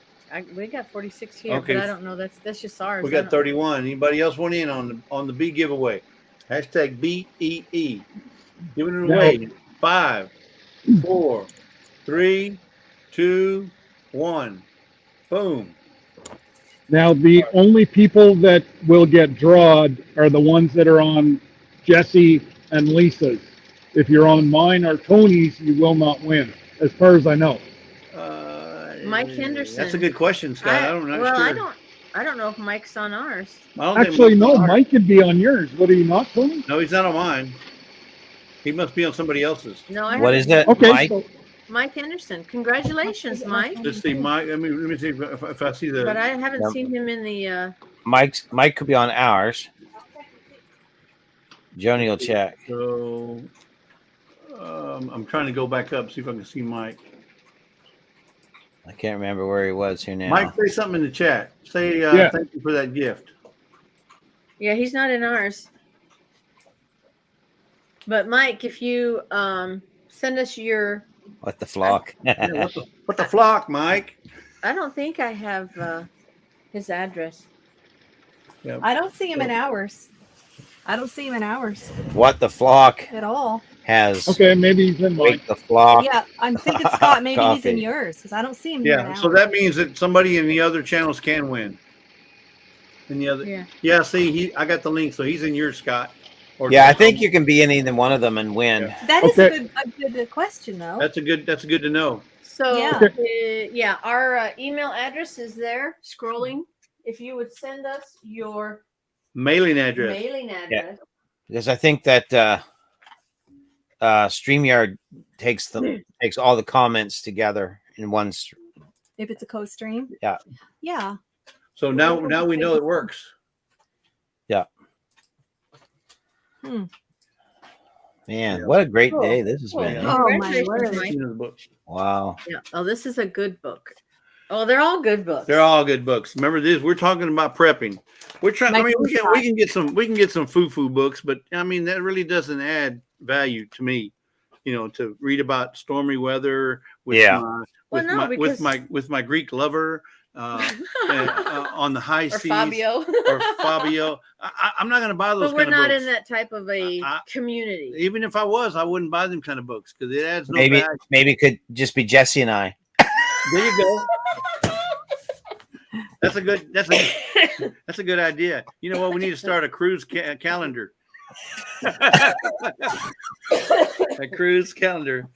We got 46 here, Okay. but I don't know. That's just ours. We I got don't- 31. Anybody else want in on the B giveaway? Hashtag BEE. Giving it away. 5, 4, 3, 2, 1. Boom. Now, the only people that will get drawed are the ones that are on Jesse and Lisa's. If you're on mine or Tony's, you will not win, as far as I know. Mike Henderson. That's a good question, Scott. I'm not well, sure. I don't. I don't know if Mike's on ours. I don't think Actually, Mike's no, on ours. Mike could be on yours. What are you not, Tony? No, he's not on mine. He must be on somebody else's. No, I What haven't. is it, Okay, Mike? so Mike Anderson. Congratulations, Mike. Let's see, Mike. Let me see if I see the. But I haven't Yep. seen him in the. Mike could be on ours. Joni will check. So I'm trying to go back up, see if I can see Mike. I can't remember where he was here now. Mike, say something in the chat. Say Yeah. thank you for that gift. Yeah, he's not in ours. But Mike, if you send us your, What the flock? Yeah, what the flock, Mike? I don't think I have his address. I don't see him in ours. I don't see him in ours What the flock at all. has. okay, maybe he's in mine. Wait, the flock. Yeah, I'm thinking Scott. Maybe he's in Coffee. yours because I don't see him here Yeah, now. so that means that somebody in the other channels can win. In the other, Yeah. yeah. See, I got the link, so he's in yours, Scott. Or Yeah, I think you can be in either one of them and win. Yeah. That is Okay. a good question, though. That's good to know. So Yeah. yeah, our email address is there, scrolling. If you would send us your Mailing address. mailing address. Because I think that StreamYard takes all the comments together in one. If it's a co-stream. Yeah. Yeah. So now we know it works. Yeah. Hmm. Man, what a great Cool. day this has Cool. been. Oh, my Congratulations, word. Mike. In the book. Wow. Yeah. Oh, this is a good book. Oh, they're all good books. They're all good books. Remember this? We're talking about prepping. We're trying. I mean, we can get some foo-foo books, but I mean that really doesn't add value to me. You know, to read about stormy weather with Yeah. with my Greek lover on the high or seas Fabio. or Fabio. I'm not going to buy those. But we're kind of not books. in that type of a community. Even if I was, I wouldn't buy them kind of books because it adds no Maybe value. it could just be Jesse and I. There you go. That's a good idea. You know what? We need to start a cruise calendar. A cruise calendar.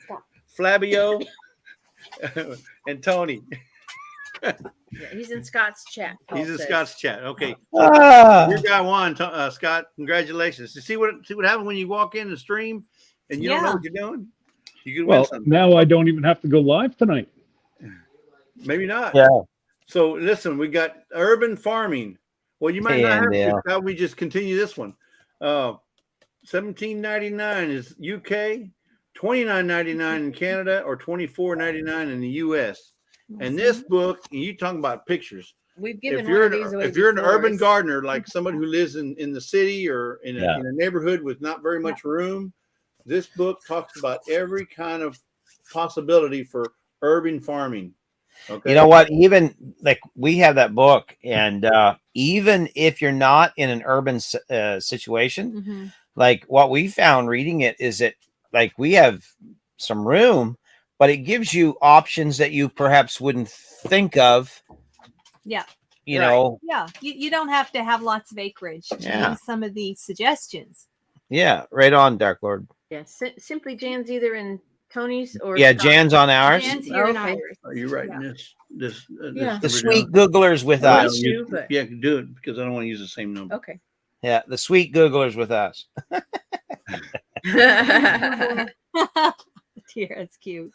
Flavio and Tony. Yeah, he's in Scott's chat. Paul He's in says. Scott's chat. Okay. Ah. Your guy won, Scott. Congratulations. You see what happens when you walk in the stream and you don't know Yeah. what you're doing? You could win Well, something. now I don't even have to go live tonight. Maybe not. Yeah. So listen, we got urban farming. Well, you might not have to. How we just continue this one? $17.99 is UK, $29.99 in Canada, or $24.99 in the US. And this book, and you talking about pictures. We've given If one you're of these away if you're an before. urban gardener, like somebody who lives in the city or in a neighborhood with not very much room, this book talks about every kind of possibility for urban farming. Okay. You know what? Even like we have that book, and even if you're not in an urban situation, like what we found reading it is that like we have some room, but it gives you options that you perhaps wouldn't think of. Yeah. You know. Yeah. You don't have to have lots of acreage to use some of the suggestions. Yeah. Right on, Dark Lord. Yeah. Simply Jan's either in Tony's or yeah, Scott's. Jan's on ours. Jan's here in Okay. ours. Are you writing this? Yeah. The sweet Googlers with I us. don't use- yeah, do it because I don't want to use the same number. Okay. Yeah, the sweet Googlers with us. Dear, that's cute.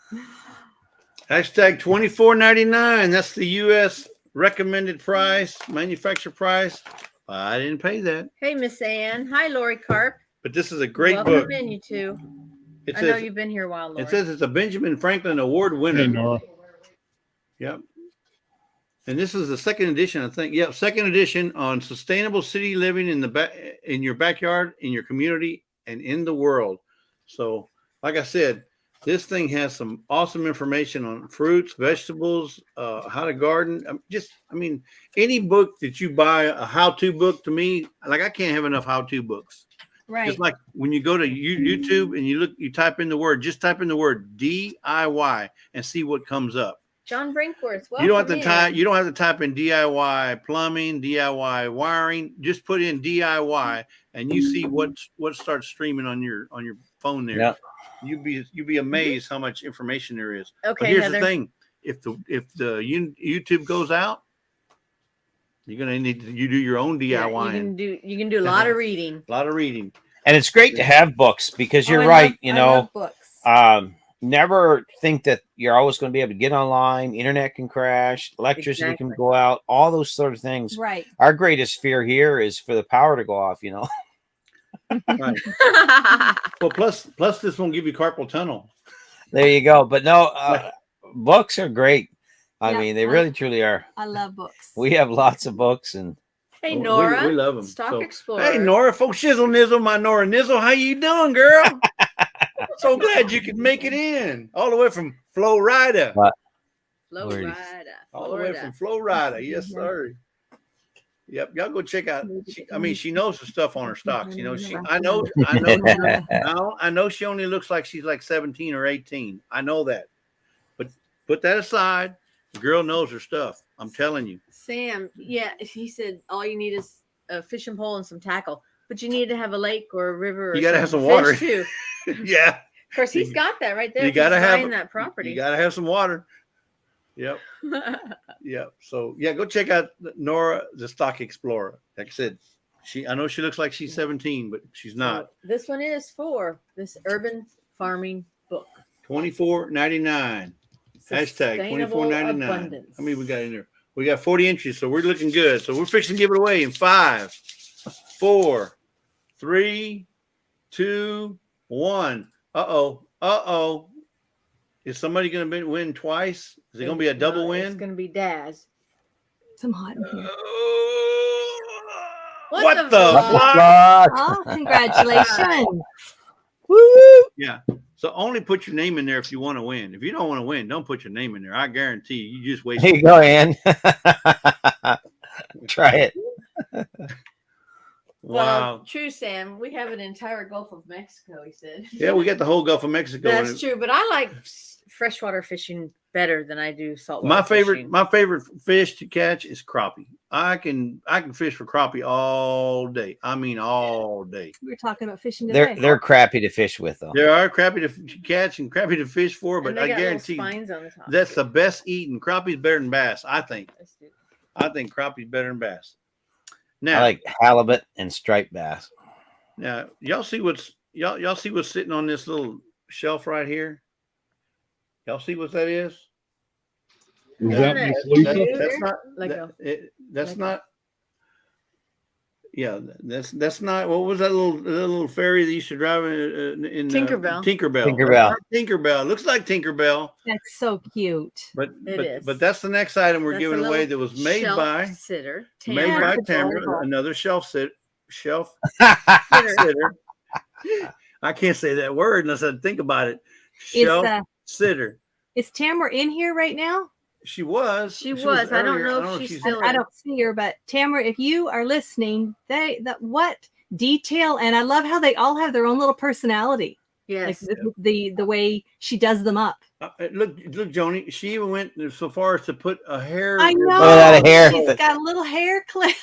Hashtag $24.99. That's the US recommended price, manufacturer price. I didn't pay that. Hey, Miss Ann. Hi, Lori Carp. But this is a great Welcome book. in, you two. It I know says you've been here a while, Lori. it says it's a Benjamin Franklin Award winner. Hey, Nora. Yep. And this is the second edition, I think. Yep, second edition on sustainable city living in your backyard, in your community, and in the world. So, like I said, this thing has some awesome information on fruits, vegetables, how to garden. Any book that you buy, a how-to book, to me, like I can't have enough how-to books. Right. Just like when you go to YouTube and you type in the word DIY and see what comes up. John Brinkworth. You don't have welcome to in. you don't have to type in DIY plumbing, DIY wiring. Just put in DIY and you see what starts streaming on your phone there. Yeah. You'd be amazed how much information there is. Okay, But here's Heather. the thing: if the YouTube goes out, You're gonna need to do your own Yeah, DIY. you can do a lot of reading. A lot of reading. And it's great to have books because you're I right. love- I love books. Never think that you're always going to be able to get online. Internet can crash, electricity can Exactly. go out, all those sort of things. Right. Our greatest fear here is for the power to go off, you know. Right. Well, plus this won't give you carpal tunnel. There you go. But no, books are great. I Yeah, mean, they really truly are. I love books. We have lots of books, and Hey, We- Nora. we love 'em. Stock So, Explorer. Hey, Nora, folks, shizzle nizzle, my Nora nizzle, how you doing, girl? So glad you could make it in, all the way from Florida. Florida. All the way from Florida, yes, sir. Yep, y'all go check out. She knows the stuff on her stocks. You know, I know she only looks like she's like 17 or 18. I know that, but put that aside. The girl knows her stuff. I'm telling you. Sam, yeah, he said all you need is a fishing pole and some tackle, but you need to have a lake or a river. Or You gotta have something some to water. fish, too. Yeah, Of course, he's got that right there. you if he's gotta have buying that property. You gotta have some water. Yep. Yep. So yeah, go check out Nora, the Stock Explorer. Like I said, I know she looks like she's 17, but she's not. So this one is for this urban farming book. $24.99. Hashtag Sustainable $24.99. abundance. How many we got in there? We got 40 entries, so we're looking good. So we're fixing to give it away in 5, 4, 3, 2, 1. Uh-oh. Is somebody going to win twice? Is it going to be a double No, win? It's going to be Daz. Some hot in here. What the fuck? fuck? Oh, congratulations. Woo! Yeah. So only put your name in there if you want to win. If you don't want to win, don't put your name in there. I guarantee you just waste. There you go, Ann. Try it. Wow. Well, true, Sam. We have an entire Gulf of Mexico, he said. Yeah, we got the whole Gulf of Mexico. That's true, but I like freshwater fishing better than I do saltwater. My fishing. favorite fish to catch is crappie. I can fish for crappie all day. I mean all day. We were talking about fishing today. They're crappy to fish with, though. There are crappie to catch and crappie to fish for, but And they I got little guarantee spines on the top. that's the best eating. Crappie's better than bass, I think. That's good. I think crappie's better than bass. I Now, like halibut and striped bass. now y'all see what's sitting on this little shelf right here? Y'all see what that is? Is Isn't that it Miss Lisa? cute? That's not Like that's like not. Yeah, that's not. What was that little ferry that used to drive in Tinkerbell. Tinkerbell. Tinkerbell. Looks like Tinkerbell, That's so cute. but It is. but that's the next item we're That's giving a away. little That was made shelf by sitter. Tamara. Tamara, another shelf sitter. Sitter. I can't say that word unless I think about it. Is, Shelf sitter. is Tamara in here right now? She was. She was. I don't know if she's still I don't see her, but Tamara, if you are listening, what detail, and I love how they all have their own little personality. Yes. Like the way she does them up. Look, Joni. She even went so far as to put a hair. I know. Oh, that hair. She's got a little hair clip.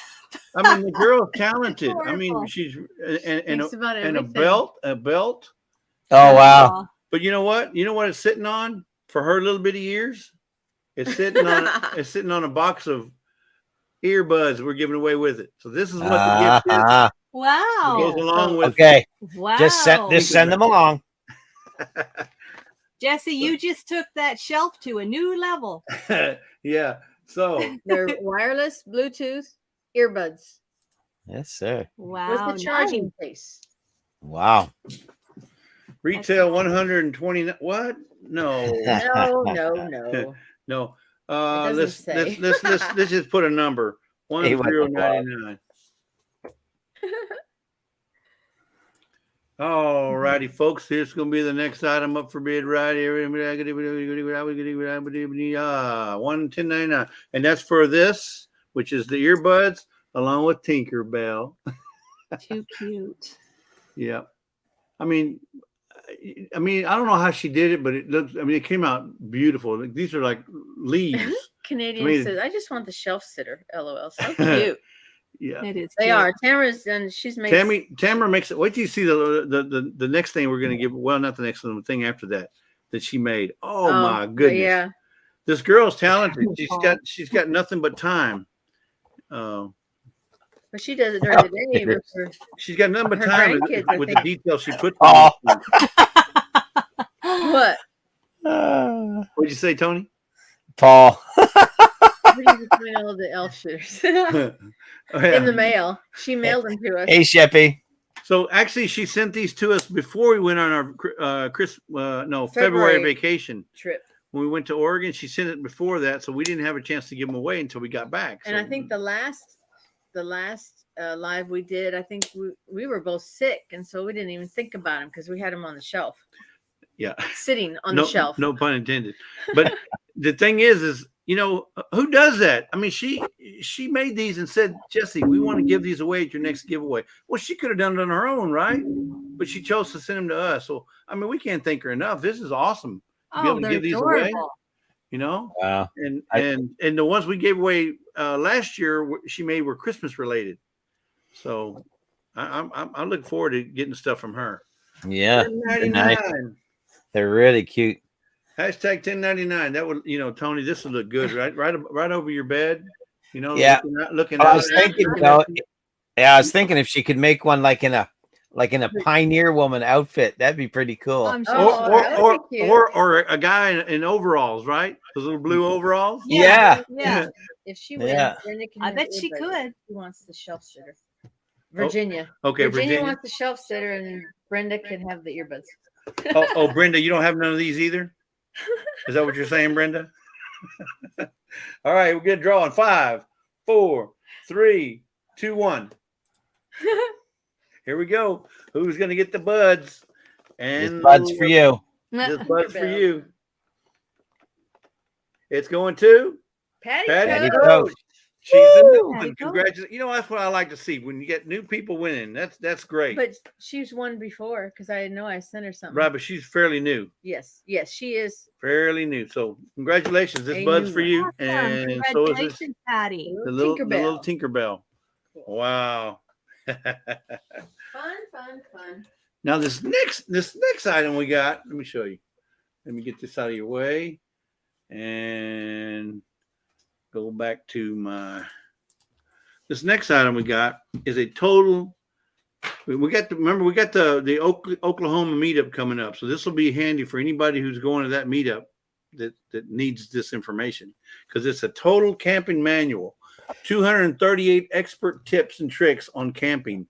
I mean, the girl's talented. I mean, Adorable. she's and Thinks about a everything. belt. Oh, wow. But you know what? You know what it's sitting on for her little bitty ears? It's sitting on a box of earbuds we're giving away with it. So this is what the gift is. It Wow. goes along with. Okay. Wow. Just send them along. Jesse, you just took that shelf to a new level. Yeah. So They're wireless Bluetooth earbuds Yes, sir. Wow. with the charging case. Wow. retail 120. What? No. No. No. doesn't Let's say. let's just put a number. Hey, what the fuck? 1099. All righty, folks. Here's going to be the next item up for bid right here. 110.99, and that's for this, which is the earbuds, along with Tinkerbell. Too cute. Yeah, I mean, I don't know how she did it, but it looks. I mean, it came out beautiful. Like, these are like leaves. Canadian I mean- says, "I just want the shelf sitter." LOL. So cute. Yeah. It is. They cute. are. Tamara's done. She's made. Tamara makes it. Wait till you see the next thing we're going to give. Well, not the next one, the thing after that she made. Oh my goodness! Yeah. This girl's talented. She's got nothing but time. But she does it during the day. With her, She's got nothing but Her time grandkids, I with the think. details she put. Oh. what? What'd you say, Tony? Paul. What do you between all the elf shooters Oh, yeah. in the mail? She mailed them to us. Hey, Sheppy. So actually, she sent these to us before we went on our February February vacation. Trip. When we went to Oregon, she sent it before that, so we didn't have a chance to give them away until we got back. And I think the last live we did, I think we were both sick, and so we didn't even think about them because we had them on the shelf. Yeah, Sitting on the shelf. No pun intended. But the thing is who does that? I mean, she made these and said, Jesse, we want to give these away at your next giveaway. Well, she could have done it on her own, right? But she chose to send them to us. So I mean, we can't thank her enough. This is awesome to be able to give these away. Wow. And the ones we gave away last year, she made were Christmas related. So I look forward to getting stuff from her. Yeah. $10.99. Nice. They're really cute. Hashtag 1099. That would, Tony, this would look good, right over your bed. Yeah. Looking I out. was thinking, I was thinking if she could make one like in a pioneer woman outfit, that'd be pretty cool. I'm sure. Or a guy in overalls, right? Those little blue overalls. Yeah. Yeah. If she wins, Yeah. Brenda can I have bet she earbuds. could. She wants the shelf sitter. Virginia. Okay, Virginia wants the shelf sitter, and Brenda can have the earbuds. Oh, Brenda, you don't have none of these either? Is that what you're saying, Brenda? All right, we'll get a draw in 5, 4, 3, 2, 1. Here we go. Who's going to get the buds? And This bud's for you. This bud's for you. It's going to Patty Patty Coach. Coach. She's a new Patty one. Coach. Congratulations. That's what I like to see when you get new people winning. That's great. But she's won before because I know I sent her something. Right, but she's fairly new. Yes, she is. Fairly new. So congratulations. This A bud's new for you. Awesome. And so is this Congratulations, Patty. the little Tinkerbell. Tinkerbell. Wow. Fun. Now this next item we got, let me show you. Let me get this out of your way and go back to this next item we got is a total. We got the Oklahoma meetup coming up. So this will be handy for anybody who's going to that meetup that needs this information, because it's a total camping manual, 238 expert tips and tricks on camping.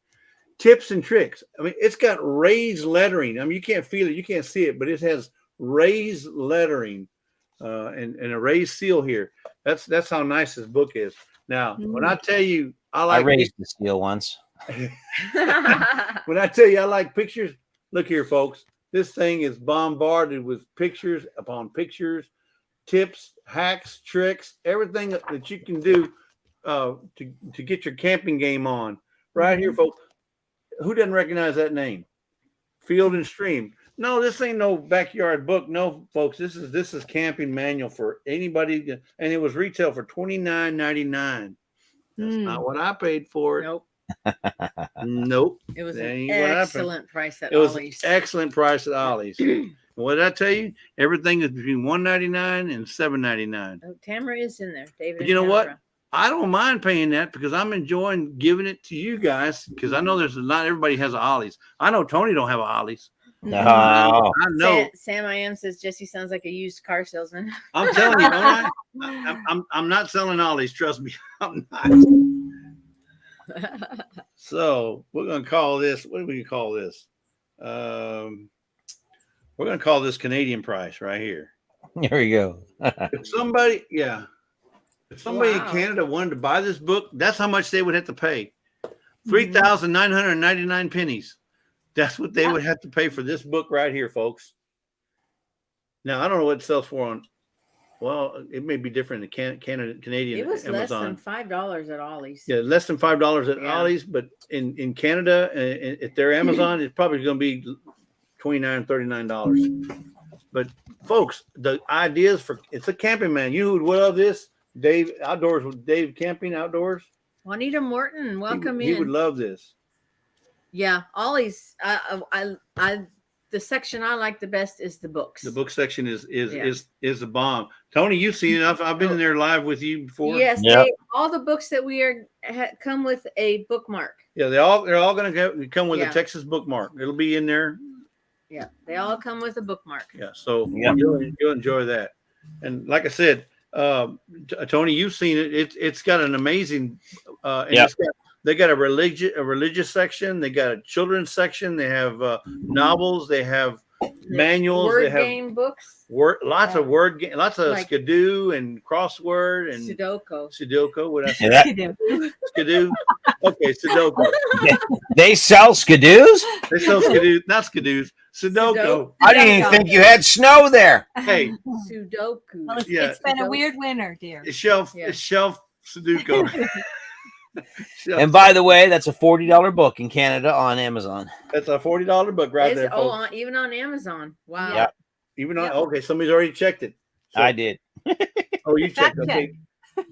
Tips and tricks. I mean, it's got raised lettering. I mean, you can't feel it, you can't see it, but it has raised lettering and a raised seal here. That's how nice this book is. Now, when I tell you I raised the seal once. when I tell you I like pictures, look here, folks. This thing is bombarded with pictures upon pictures, tips, hacks, tricks, everything that you can do to get your camping game on. Right here, folks. Who doesn't recognize that name? Field and Stream. No, this ain't no backyard book. No, folks, this is camping manual for anybody, and it was retail for $29.99. That's not what I paid for it. Nope. Nope. It was That an ain't what I paid. excellent price at It was Ollie's. excellent price at Ollie's. What did I tell you? Everything is between $1.99 and $7.99. Oh, Tamara is in there, David. But and you know what? Tamara. I don't mind paying that because I'm enjoying giving it to you guys, because I know there's not everybody has a Ollie's. I know Tony don't have a Ollie's. No. I know. Sam I am says Jesse sounds like a used car salesman. I'm telling you, don't I? I'm not selling Ollie's. Trust me, I'm not. So we're gonna call this. What do we call this? We're gonna call this Canadian price right here. Here we go. If somebody, if somebody in Wow. Canada wanted to buy this book, that's how much they would have to pay. 3,999 pennies. That's what they would have to pay for this book right here, folks. Now I don't know what it sells for on. Well, it may be different in Canadian. It was less Amazon. than $5 at Ollie's. Yeah, less than $5 at Yeah. Ollie's, but in Canada, at their Amazon, it's probably going to be $29, $39. But folks, the ideas for it's a camping man. You would love this, Dave Outdoors with Dave Camping Outdoors. Juanita Morton, welcome He would in. love this. Yeah, Ollie's. I the section I like the best is the books. The book section is Yeah. a bomb. Tony, you've seen it. I've been in there live with you before. Yes, Yep. all the books that we are come with a bookmark. Yeah, they're all going to come with Yeah. a Texas bookmark. It'll be in there. Yeah, they all come with a bookmark. Yeah, so Yeah. you'll enjoy that. And like I said, Tony, you've seen it. It's got an amazing. And Yeah. they got a religious section. They got a children's section. They have novels. They have manuals. Word They have game books. lots of word game, lots of Like- skidoo and crossword and Sudoku. Sudoku. What I say? That- Skidoo. Okay, Sudoku. they sell skidoos? They sell skidoo, not skidoos. Sudoku. Sudoku. I didn't even think you had snow there. Hey, Sudoku. Well, it's, Yeah. it's been a Sudoku. weird winter, dear. it's shelf. Yeah. It's shelf Sudoku. Shelf. And by the way, that's a $40 book in Canada on Amazon. That's a $40 book right there, folks. Even on Amazon. Wow. Yeah. Even on Yeah. okay, somebody's already checked it. So- I did. Oh, you checked. Fact Okay,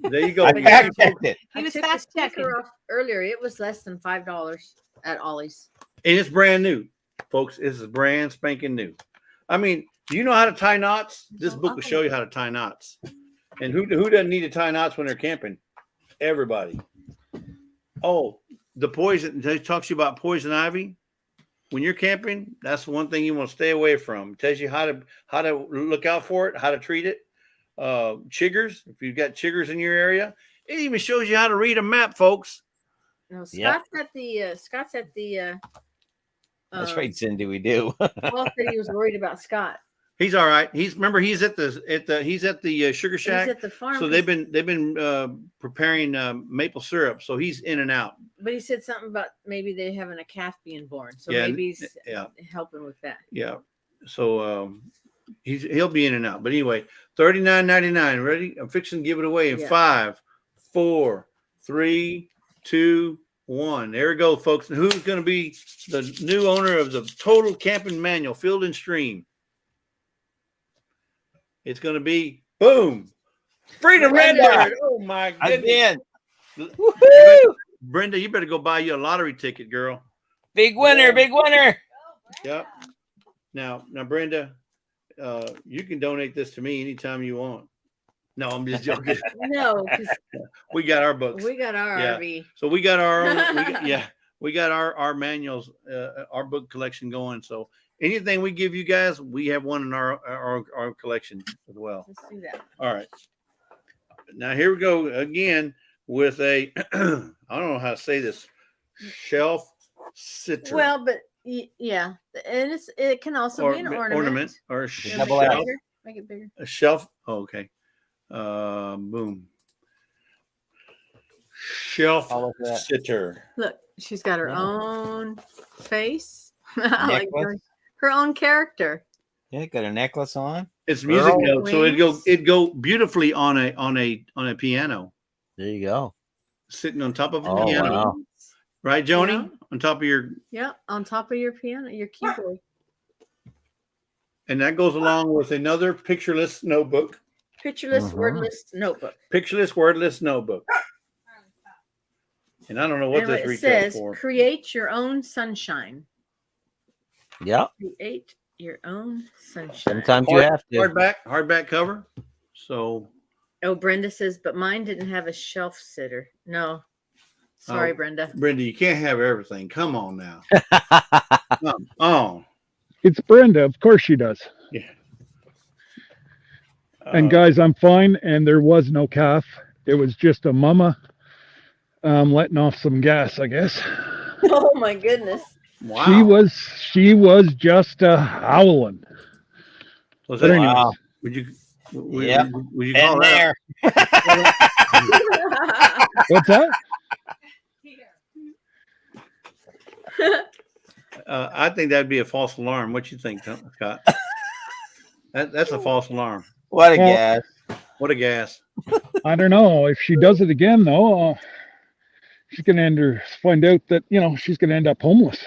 there you go. I But Yeah. fact checked it. He I was took the fast checking. sticker off earlier. It was less than $5 at Ollie's. And it's brand new, folks. This is brand spanking new. I mean, do you know how to tie knots? This book will show you how to tie knots. And who doesn't need to tie knots when they're camping? Everybody. Oh, the poison. It talks to you about poison ivy. When you're camping, that's one thing you want to stay away from. It tells you how to look out for it, how to treat it. Chiggers, if you've got chiggers in your area, it even shows you how to read a map, folks. No, Scott's Yep. at the That's right, Cindy. We do. Paul said he was worried about Scott. He's all right. He's at the Sugar Shack. He's at the farm. So they've been preparing maple syrup. So he's in and out. But he said something about maybe they having a calf being born. So Yeah, maybe he's yeah. helping with that. Yeah. So he'll be in and out. But anyway, $39.99. Ready? I'm fixing to give it away in Yeah. 5, 4, 3, 2, 1. There we go, folks. And who's going to be the new owner of the Total Camping Manual, Field and Stream? It's going to be boom, Freedom Brenda. Redbird. Oh my goodness. Again. Woohoo! Brenda, you better go buy you a lottery ticket, girl. Big winner, big winner. Yep. Now, Brenda, you can donate this to me anytime you want. No, I'm just joking. No, because We got our books. we got our Yeah. RV. So we got our own, we got our manuals, our book collection going. So anything we give you guys, we have one in our collection as well. Let's do that. All right. Now here we go again with a I don't know how to say this, shelf sitter. Well, but yeah, and it can also be an ornament. or a Make it Double L. bigger, Make it bigger. A shelf. Oh, okay. Boom. Shelf I'll look at that. sitter. Look, she's got her Yeah. own face. I like Necklace. her own character. Yeah, got a necklace on. It's music Girl notes, so wings. it'd go beautifully on a piano, There you go. sitting on top of a Oh, piano, wow. right, Joni? Yeah. On top of your, Yeah, on top of your piano, your keyboard. and that goes along with another pictureless notebook. Pictureless, Mhm. wordless notebook. Pictureless, wordless notebook. And I don't know what And this it retails says, for. create your own sunshine. Yep. Create your own sunshine. Sometimes you have to. Hardback cover. So Oh, Brenda says, but mine didn't have a shelf sitter. No. Sorry, Oh. Brenda. Brenda, you can't have everything. Come on now. Come on. It's Brenda. Of course she does. Yeah. And guys, I'm fine. And there was no calf. It was just a mama letting off some gas, I guess. Oh my goodness. wow. She was just howling. Was But that, anyways, Wow. would you Yep. would you call And that? there. what's that? I think that'd be a false alarm. What you think, Scott? That's a false alarm. What a Well- gas. What a gas. I don't know. If she does it again, though, she's going to find out that, she's going to end up homeless.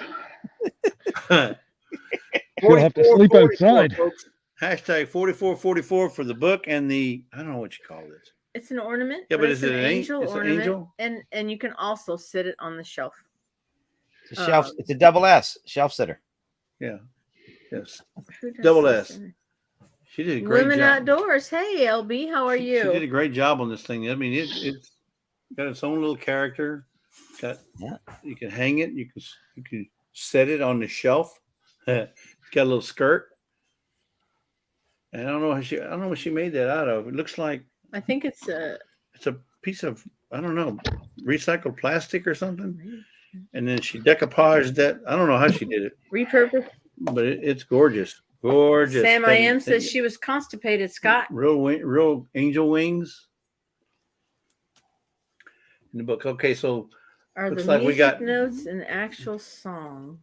She'll have to sleep 44, outside. folks. Hashtag 4444 for the book and the, I don't know what you call this. It's an ornament. Yeah, but it's is it an an angel it's an ornament. angel? And you can also sit it on the shelf. It's a shelf. It's a double S, shelf sitter. Yeah. Yes. Who does Double this? S. She did a great Women job. Outdoors. Hey, LB, how are She did a you? great job on this thing. I mean, it's got its own little character. Got Yeah. You can hang it. You can set it on the shelf. It's got a little skirt. And I don't know what she made that out of. It looks like I think it's a it's a piece of, I don't know, recycled plastic or something. And then she decoupaged that. I don't know how she did it, repurposed. but it's gorgeous. Gorgeous. Sam I Am says she was constipated, Scott. Real angel wings in the book. Okay, so Are looks the like we music got- notes an actual song?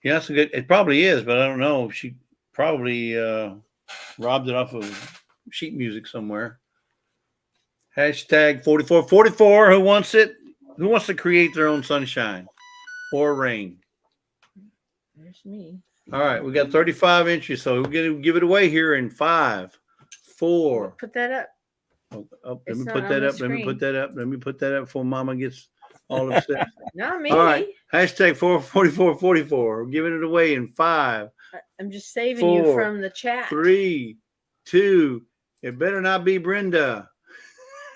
yeah, that's a good. It probably is, but I don't know. She probably robbed it off of sheet music somewhere. Hashtag 4444. Who wants it? Who wants to create their own sunshine or rain? There's me. All right, we got 35 inches, so we're gonna give it away here in 5, 4. Put that up. Oh, let It's me not put on that the up. Let me put screen. that up. Let me put that up before Mama gets all upset. Not me. All right, hashtag 44444. We're giving it away in 5, I'm just saving you 4, from the chat. 3, 2. It better not be Brenda.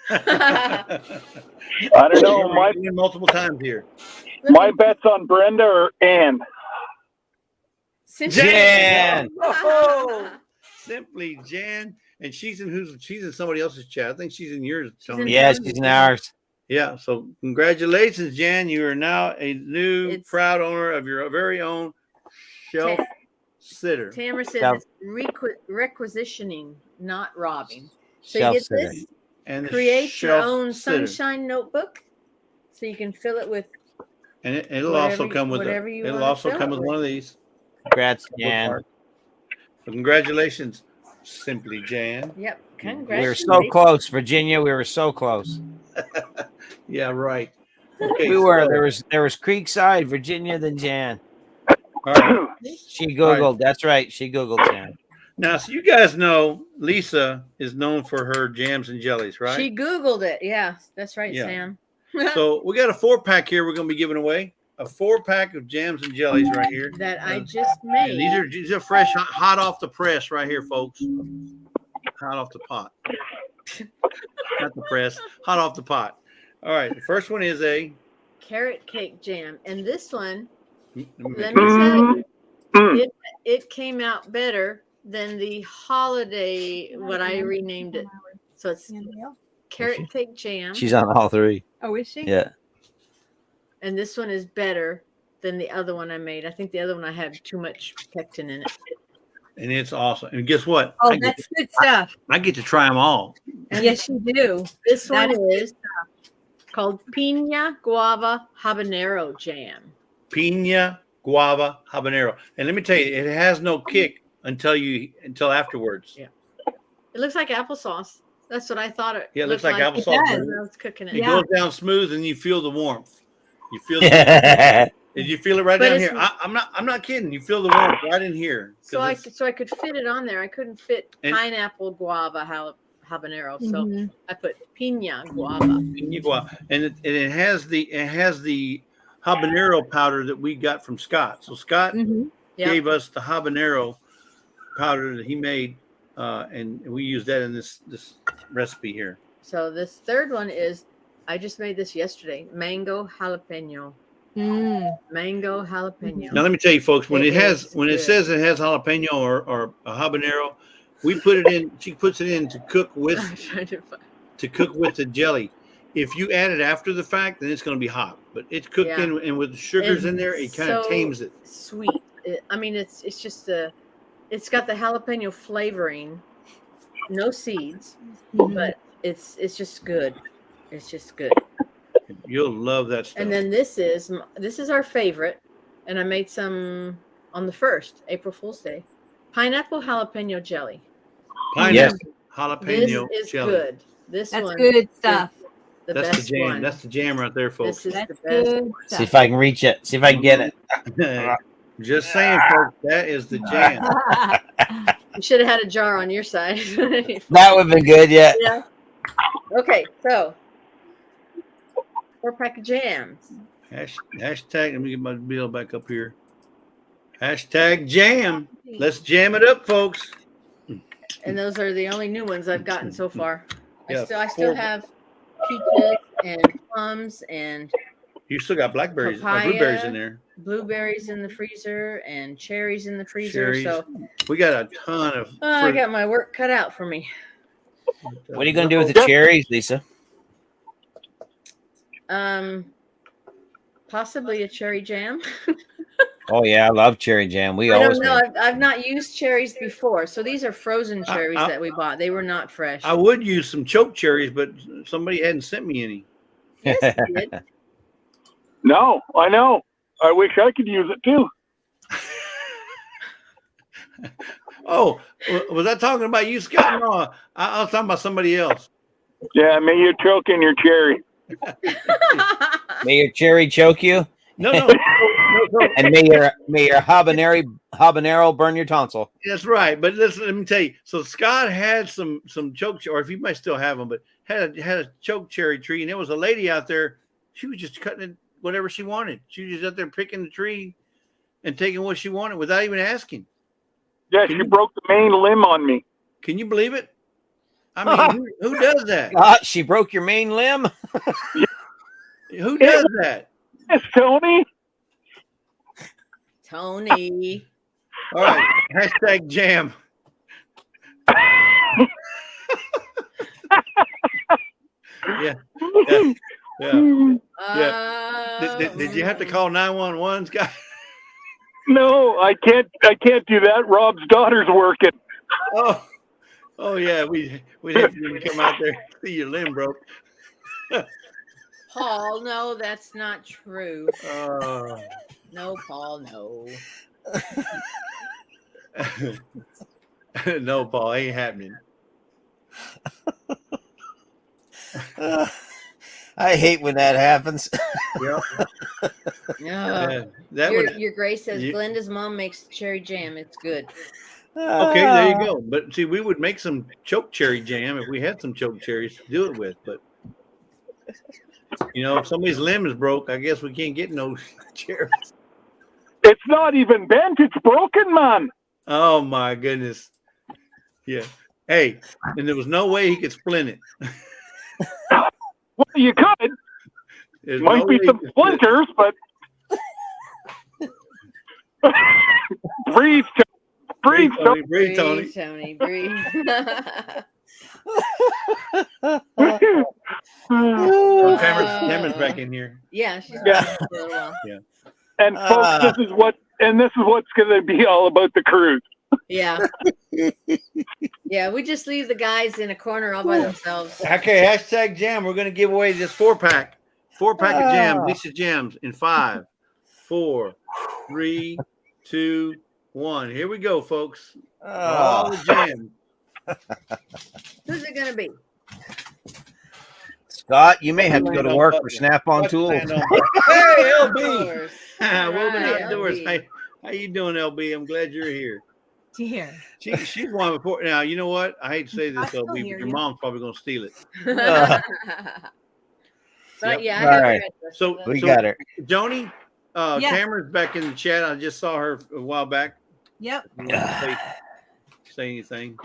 I don't know. We're doing multiple times here. My bet's on Brenda or Ann. Jan! Oh, simply Jan, and she's in somebody else's chat. I think she's in yours, Tony. Yeah, she's in ours. Yeah. So congratulations, Jan. You are now a new proud owner of your very own shelf sitter. Tamara says Shelf- it's requisitioning, not robbing. So Shelf you get sitter. this. And the Create your shelf own sitter. sunshine notebook, so you can fill it with. And it'll Whatever also come with whatever you it'll wanna also fill come it with one of these. Congrats, Jan. So congratulations, simply Jan. Yep. We were Congratulations. so close, Virginia. We were so close. Yeah, right. Okay, We were. so- There was Creekside, Virginia, then Jan. all right. She Googled. That's right. She Googled Jan. Now, so you guys know Lisa is known for her jams and jellies, right? She Googled it. Yeah, that's right, Yeah. Sam. So we got a 4-pack here. We're going to be giving away a 4-pack of jams and jellies right here. that I just And made. these are fresh, hot off the press right here, folks. Hot off the pot. Not the press. Hot off the pot. All right. The first one is a. Carrot cake jam, and this one, Let let me- me tell you, it came out better than the holiday. What I renamed it. So it's carrot cake jam, She's on all three. Oh, is she? Yeah. and this one is better than the other one I made. I think the other one I had too much pectin in it. And it's awesome. And guess what? Oh, that's good stuff. I get to try them all. Yes, you do. This That one is is called Pina Guava Habanero Jam. Pina guava habanero. And let me tell you, it has no kick until afterwards. Yeah. It looks like applesauce. That's what I thought it. Yeah, it looks looked like It applesauce. does. when I was cooking it. It Yeah. goes down smooth, and you feel the warmth. You feel. Yeah. Did you feel it right But down it's- here? I'm not kidding. You feel the warmth right in here. 'Cause So I it's- could fit it on there. I couldn't fit And- pineapple guava habanero. So Mhm. I put pina guava. Pina guava, and it has the habanero powder that we got from Scott. So Scott Mhm. Yeah. gave us the habanero powder that he made, and we use that in this recipe here. So this third one is, I just made this yesterday. Mango jalapeno. Mm. Mango jalapeno. Now let me tell you, folks, when It is it good. says it has jalapeno or a habanero, we put it in. She puts it in to cook with I'm trying to find. the jelly. If you add it after the fact, then it's going to be hot. But it's cooked Yeah. in, and with the sugars in there, it kind of So tames it. Sweet. I mean, it's just it's got the jalapeno flavoring, no seeds, Mhm. but it's just good. It's just good. You'll love that stuff. And then this is our favorite, and I made some on the 1st, April Fool's Day. Pineapple jalapeno jelly. Pineapple This jalapeno is jelly. good. This That's one good is stuff. the That's best the jam. one. That's the jam right there, folks. This is That's the best. good See stuff. if I can reach it. See if I can get it. Just saying, folks, that is the jam. You should have had a jar on your side. That would have been good. Yeah. Yeah. Okay, so 4-pack of jams. Hashtag. Let me get my bill back up here. Hashtag jam. Let's jam it up, folks. And those are the only new ones I've gotten so far. Yeah, I still have peaches and plums and You still got blackberries, Papaya. blueberries in there. blueberries in the freezer and cherries in the freezer. Cherries. So We got a ton of. I fruit. got my work cut out for me. What are you going to do with the cherries, Lisa? Possibly a cherry jam. Oh yeah, I love cherry jam. We I always don't know. make- I've not used cherries before, so these are frozen cherries that we bought. They were not fresh. I would use some choke cherries, but somebody hadn't sent me any. Yes, you did. No, I know. I wish I could use it too. Oh, was I talking about you, Scott? No, I was talking about somebody else. Yeah, may you choke in your cherry. May your cherry choke you, No. and may your habanero burn your tonsil. That's right. But listen, let me tell you. So Scott had some choke, or if you might still have them, but had a choke cherry tree, and there was a lady out there. She was just cutting it whatever she wanted. She was just out there picking the tree and taking what she wanted without even asking. Yeah, she broke the main limb on me. Can you believe it? I mean, who does that? She broke your main limb. Who does that? Yes, Tony. Tony. All right. Hashtag jam. Yeah. Did you have to call 911, Scott? No, I can't do that. Rob's daughter's working. Oh yeah. We'd have to come out there and see your limb broke. Paul, no, that's not true. Oh. No, Paul, no. No, Paul, ain't happening. I hate when that happens. Yeah. Your Grace says Glenda's mom makes cherry jam. It's good. Okay, there you go. But see, we would make some choke cherry jam if we had some choke cherries to do it with. But if somebody's limb is broke, I guess we can't get no cherries. It's not even bent. It's broken, man. Oh my goodness. Yeah. Hey, and there was no way he could splint it. Well, you could. There's Might no be way some he could splinters, but breathe, breathe, Tony. Breathe, Tony. Tony, breathe. Cameron's back in here. Yeah, she's been for a little while. Yeah. And folks, this is what's going to be all about the cruise. Yeah. Yeah, we just leave the guys in a corner all by themselves. Okay, hashtag jam. We're going to give away this 4-pack. 4-pack of jam. Lisa jams in 5, 4, 3, 2, 1. Here we go, folks. All the jam. Who's it gonna be? Scott, you may have to go to work for Snap-on Tools. Hey, LB. Right, Welcome outdoors. LB. How you doing, LB? I'm glad you're here. Here. She's one before. Now, you know what? I hate to say this, I still LB, but hear your you. mom's probably going to steal it. But Yep. yeah, I All have right. her address. So We got her. Joni, Yeah. Cameron's back in the chat. I just saw her a while back. Yep. You want to say anything?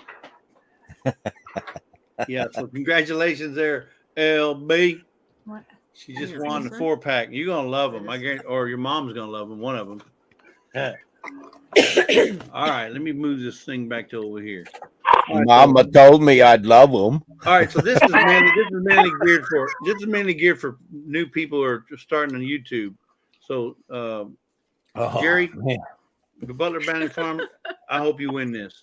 Yeah. So congratulations there, LB. What? She just Yeah. won the 4-pack. You're gonna love them. I guarantee, or your mom's gonna love them. One of them. All right. Let me move this thing back to over here. Mama told me I'd love them. All right. So this is mainly geared for new people who are just starting on YouTube. So Jerry, the Butler Bounty Farm, I hope you win this.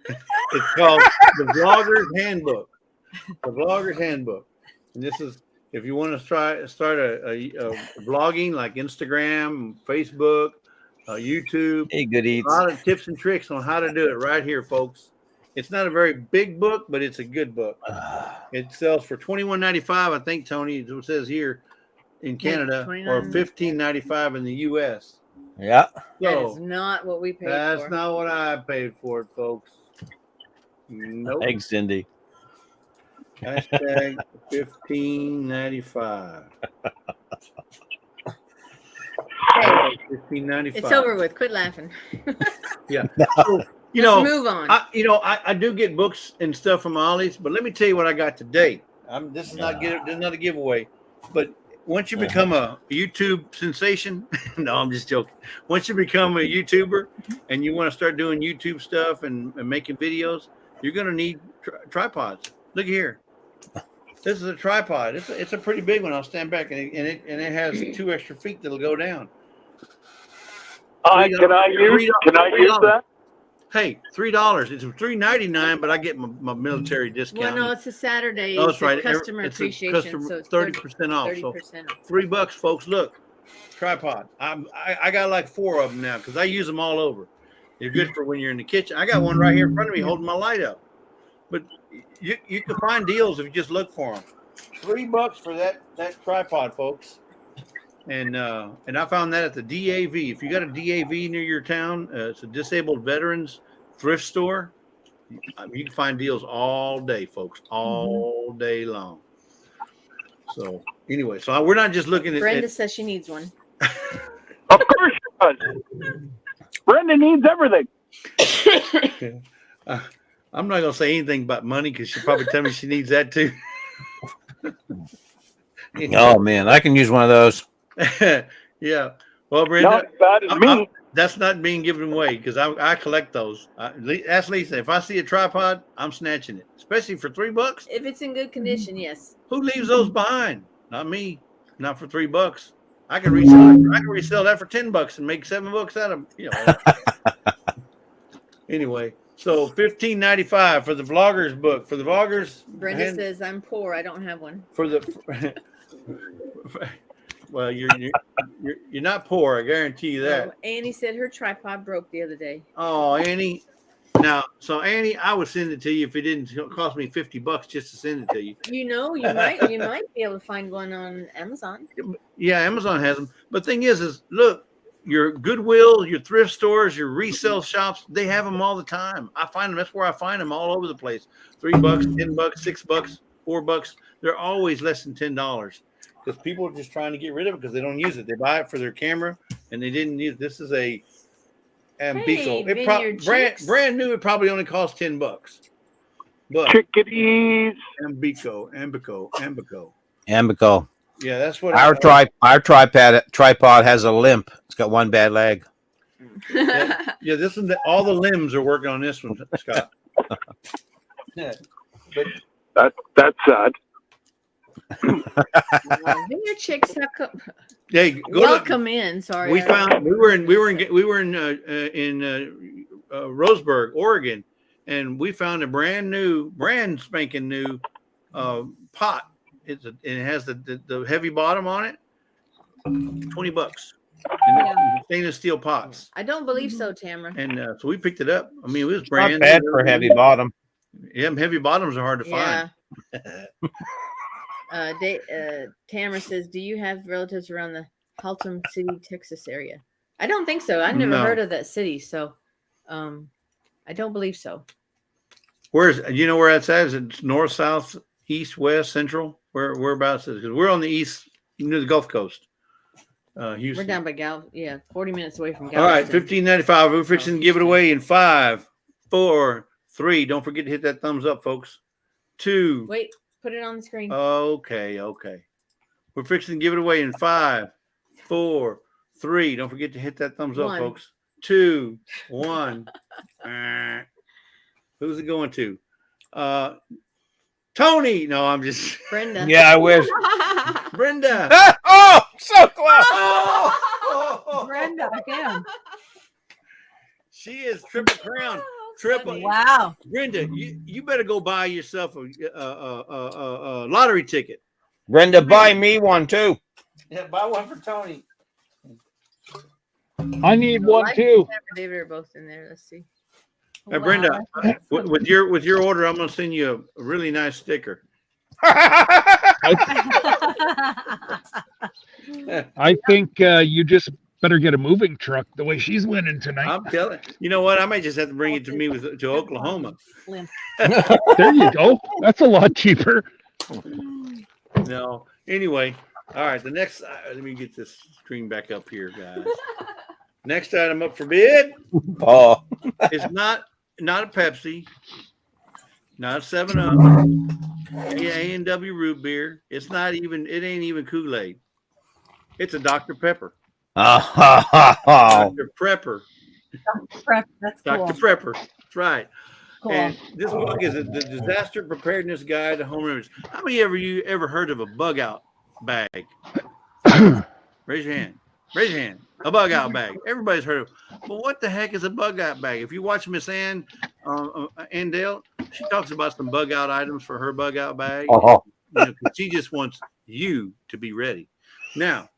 It's called the Vlogger's Handbook. The Vlogger's Handbook. And this is if you want to start a vlogging like Instagram, Facebook, YouTube. Hey, good A eats. lot of tips and tricks on how to do it right here, folks. It's not a very big book, but it's a good book. It sells for $21.95, I think, Tony. It says here in Canada, or $15.95 in the U.S. Yeah. That So is not what we paid that's for. not what I paid for it, folks. Nope. Thanks, Cindy. Hashtag $15.95. Hey, $15.95. It's over with. Quit laughing. Yeah. No. So, you Let's know, move on. I do get books and stuff from Ollie's, but let me tell you what I got today. This is not a giveaway, but once you become a YouTube sensation, no, I'm just joking. Once you become a YouTuber and you want to start doing YouTube stuff and making videos, you're going to need tripods. Look here. This is a tripod. It's a pretty big one. I'll stand back and it has 2 extra feet that'll go down. Can I use that? Hey, $3. It's $3.99, but I get my military discount. Well, no, it's a Saturday. Oh, it's that's right. Customer It's appreciation. So it's 30% off. 30% So off. $3, folks. Look, tripod. I got like 4 of them now because I use them all over. They're good for when you're in the kitchen. I got one right here in front of me holding my light up. But you can find deals if you just look for them. $3 for that tripod, folks. And I found that at the DAV. If you got a DAV near your town, it's a disabled veterans thrift store. You can find deals all day, folks, all day long. So anyway, so we're not just looking at. Brenda says she needs one. Of course she does. Brenda needs everything. I'm not gonna say anything about money because she'll probably tell me she needs that too. Oh man, I can use one of those. Yeah. Well, Brenda, Not as bad as me. that's not being given away because I collect those. Ask Lisa. If I see a tripod, I'm snatching it, especially for $3. If it's in good condition, yes. Who leaves those behind? Not me. Not for $3. I can resell it. I can resell that for $10 and make $7 out of Anyway, so $15.95 for the vloggers book. For the vloggers, Brenda says I'm poor. I don't have one. for the. Well, you're not poor. I guarantee you that. Oh, Annie said her tripod broke the other day. Oh, Annie. Now, so Annie, I would send it to you if it didn't cost me $50 just to send it to you. You might be able to find one on Amazon. Yeah, Amazon has them. But the thing is look, your Goodwill, your thrift stores, your resale shops, they have them all the time. I find them. That's where I find them all over the place. $3, $10, $6, $4. They're always less than $10 because people are just trying to get rid of it because they don't use it. They buy it for their camera and they didn't use it. This is a Ambico. Brand new. It probably only costs $10. But Chickadees. Ambico. Yeah, that's what Our tripod has a limp. It's got one bad leg. Yeah, this one. All the limbs are working on this one, Scott. Yeah, but That's sad. Vineyard Chicks, hey, welcome in. Sorry, we were in Roseburg, Oregon, and we found a brand spanking new pot. It has the heavy bottom on it. $20. And stainless steel pots. I don't believe so, Tamara. And so we picked it up. I mean, it was Not brand bad new. for heavy bottom. Yeah, heavy bottoms are hard to find. Tamara says, "Do you have relatives around the Haltom City, Texas area?" I don't think so. I've never heard of that city, so I don't believe so. Where that's at? Is it north, south, east, west, central? Whereabouts is it? Because we're on the east, near the Gulf Coast. Houston. We're down by 40 minutes away from All right, Galveston. $15.95. We're fixing to give it away in 5, 4, 3. Don't forget to hit that thumbs up, folks. 2. Wait, put it on the screen. Okay. We're fixing to give it away in 5, 4, 3. Don't forget to hit that thumbs up, 1. folks. 2, 1. Who's it going to? Tony. No, I'm just Brenda. Yeah, I wish. Brenda. Oh, so close. Oh. Brenda again. She is triple crown. Triple. Wow. Brenda, you better go buy yourself a lottery ticket. Brenda, buy me one too. Yeah, buy one for Tony. I need one too. David are both in there. Let's see. Hey, Brenda, with your order, I'm gonna send you a really nice sticker. I think you just better get a moving truck the way she's winning tonight. I'm telling you know what? I might just have to bring it to me to Oklahoma. There you go. That's a lot cheaper. No. Anyway, All right, the next. Let me get this screen back up here, guys. Next item up for bid Oh, is not a Pepsi, not a 7-Up, A&W root beer. It's not even. It ain't even Kool-Aid. It's a Dr. Pepper. oh. Dr. Prepper. That's Dr. cool. Prepper. That's right. Cool. And this book is the Disaster Preparedness Guide to Home Remedies. How many of you ever heard of a bug out bag? Raise your hand. Raise your hand. A bug out bag. Everybody's heard of it. But what the heck is a bug out bag? If you watch Miss Ann Andale, she talks about some bug out items for her bug out bag. Oh. You know, 'cause she just wants you to be ready. Now,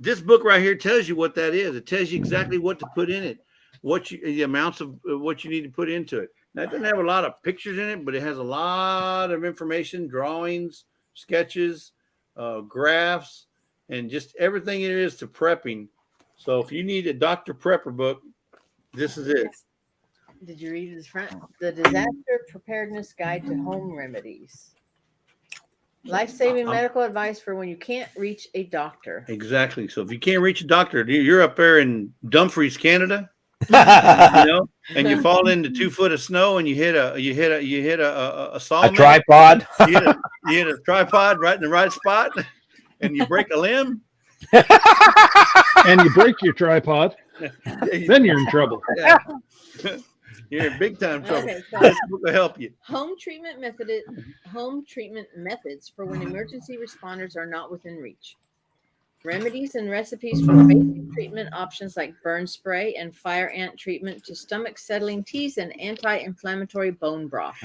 this book right here tells you what that is. It tells you exactly what to put in it, the amounts of what you need to put into it. Now, it doesn't have a lot of pictures in it, but it has a lot of information, drawings, sketches, graphs, and just everything it is to prepping. So if you need a Dr. Prepper book, this is it. Did you read this front? The Disaster Preparedness Guide to Home Remedies. Life-saving medical advice for when you can't reach a doctor. Exactly. So if you can't reach a doctor, you're up there in Dumfries, Canada, you know, and you fall into 2 foot of snow and you hit a saw. A tripod. You hit a tripod right in the right spot, and you break a limb. And you break your tripod, then you're in trouble. Yeah. You're in big time trouble. Okay, so This book will help you. home treatment methods for when emergency responders are not within reach. Remedies and recipes for basic treatment options like burn spray and fire ant treatment to stomach settling teas and anti-inflammatory bone broth.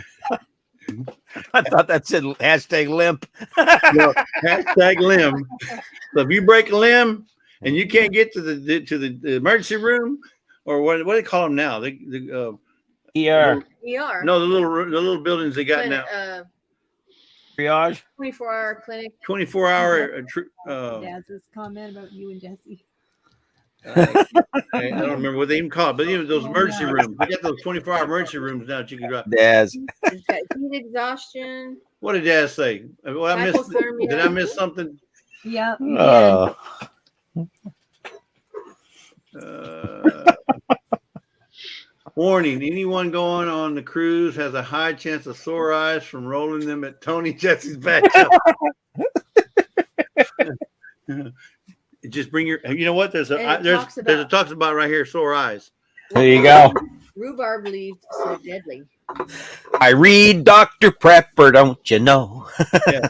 I thought that said hashtag limp. No, hashtag limb. So if you break a limb and you can't get to the emergency room, or what do they call them now? ER. ER. No, the little buildings they got Clinic, now. Triage. 24-hour clinic. 24-hour. Dad's comment about you and Jesse. I don't remember what they even call it, but even those emergency rooms. They got those 24-hour emergency rooms now that you can drive. Daz. It's got heat exhaustion. What did Dad say? Well, I missed. Hypothermia. Did I miss something? Yep. Oh. Warning: anyone going on the cruise has a high chance of sore eyes from rolling them at Tony Jesse's bathtub. Just bring your. You know what? There's a talks about right here sore eyes. There you go. Rhubarb leaves so deadly. I read Dr. Prepper, don't you know? Yeah.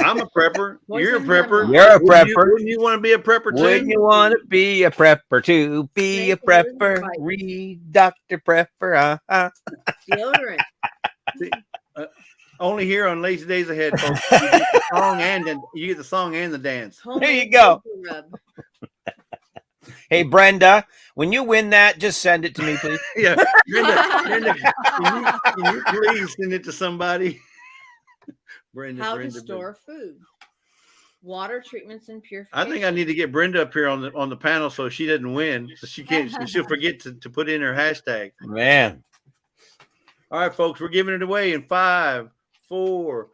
I'm a prepper. You're a prepper. You're a prepper. Wouldn't you want to be a prepper too? Wouldn't you want to be a prepper too? Be a prepper. Read Dr. Prepper. Deodorant. See, only here on Lazy Days Ahead, folks. You get the song and the dance. There you go. Rub. Hey, Brenda, when you win that, just send it to me, please. Yeah, Brenda, can you please send it to somebody? How to store food. Water treatments and purification. I think I need to get Brenda up here on the panel so she doesn't win. So she can't. She'll forget to put in her hashtag. Man. All right, folks, we're giving it away in 5, 4,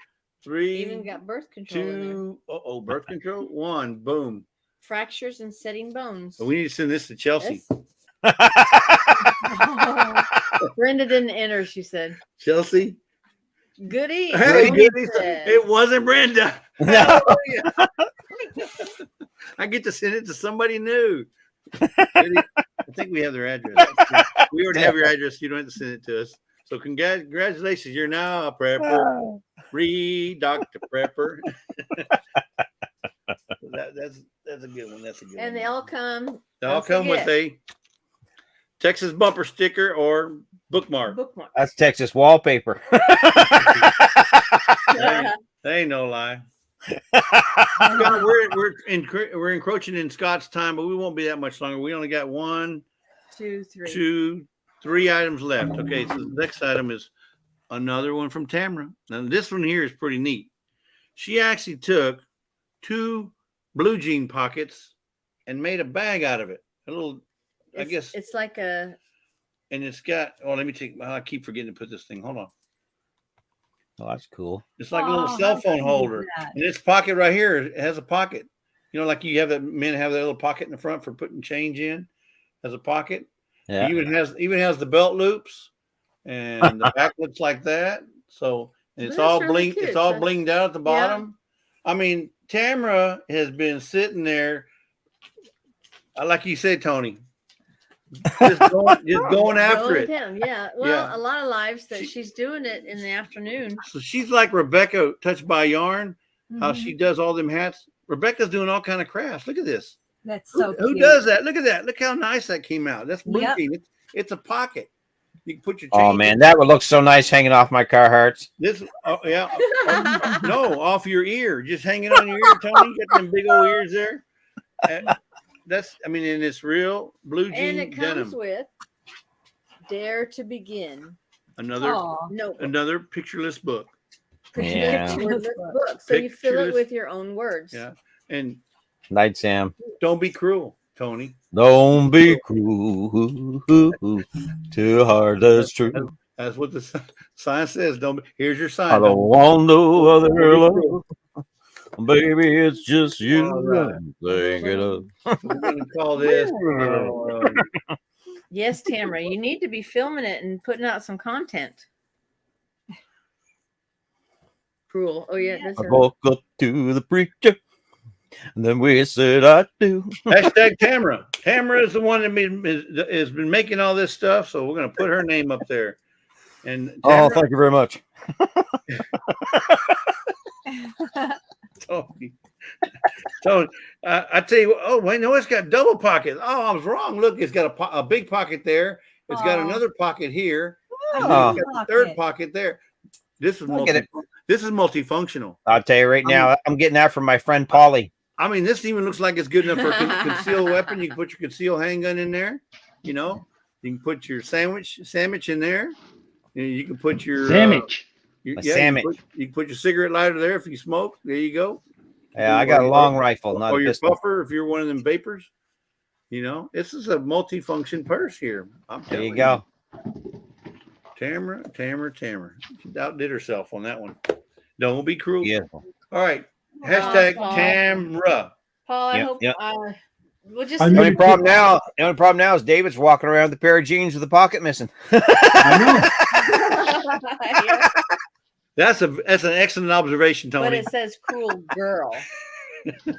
3, Even got birth control in 2. Birth control. 1. Boom. Fractures and setting bones. We need to send this to Chelsea. Brenda didn't enter, she said. Chelsea. Goody. Hey, goody. It wasn't Brenda. No. I get to send it to somebody new. I think we have their address. We already have your address. You don't have to send it to us. So congratulations. You're now a prepper. Read Dr. Prepper. That's a good one. That's a good one. And they'll come. They'll come with a Texas bumper sticker or bookmark. That's Texas wallpaper. That ain't no lie. We're encroaching in Scott's time, but we won't be that much longer. We only got 1, 2, 3. 3 items left. Okay, so the next item is another one from Tamara. Now this one here is pretty neat. She actually took 2 blue jean pockets and made a bag out of it. A little, I guess it's like a. And it's got. Oh, let me take. I keep forgetting to put this thing. Hold on. Oh, that's cool. It's like a little Oh, cell how phone cute is holder. that? And this pocket right here, it has a pocket. You know, like you have that men have that little pocket in the front for putting change in as a pocket. Yeah. It even has the belt loops, and the back looks like that. So and it's That's all really blinged. It's cute. all So- blinged out at the bottom. I mean, Tamara has been sitting there, like you said, Tony, just going after it. Down. Yeah. Well, a lot of lives that she's doing it in the afternoon. So she's like Rebecca, Touched by Yarn. How Mhm. she does all them hats. Rebecca's doing all kind of crafts. Look at this. That's so Who cute. does that? Look at that. Look how nice that came out. That's blue Yep. jean. It's a pocket. You can put your Oh chain man, in. that would look so nice hanging off my Carhartts. This, yeah. No, off your ear. Just hanging on your ear, Tony. Got them big old ears there. That's, I mean, and it's real blue jean And it comes denim. with Dare to Begin. Another Aw. Notebook. another pictureless book. Yeah. Wordless book. So you fill it Pictureless- with your own words. Yeah. And Night, Sam. don't be cruel, Tony. Don't be cruel to heart that's true. That's what the sign says. Don't be, here's your I sign. don't want no other love. Baby, it's just you. All right. I'm thinking of. We're gonna call this Yes, Tamara, you need to be filming it and putting out some content. Cruel. Oh yeah, that's I woke up to the preacher, and then we said I do. hashtag Tamara. Tamara is the one that has been making all this stuff, so we're gonna put her name up there. And Oh, Tamara, thank you very much. Tony, I tell you, oh wait, no, it's got double pockets. Oh, I was wrong. Look, it's got a big pocket there. It's got Aw. another pocket here. And I then Oh. it's got the third pocket there. This is Look at it. this is multifunctional. I'll tell you right now, I'm getting that from my friend Polly. I mean, this even looks like it's good enough for a concealed weapon. You can put your concealed handgun in there. You know, you can put your sandwich in there. You can put your Sandwich. You A can sandwich. you can put your cigarette lighter there if you smoke. There you go. Yeah, I got a long rifle, not Or a your pistol. puffer if you're one of them vapors. You know, this is a multi-function purse here. I'm There telling you go. Tamara. She outdid herself on that one. Don't be cruel. Beautiful. All right. Hashtag Paul. Tamara. Paul, I Yep, hope yep. we'll just I'm The gonna only problem now, is David's walking around with a pair of jeans with a pocket missing. I Yeah, That's an excellent observation, but Tony. it says cruel girl. know.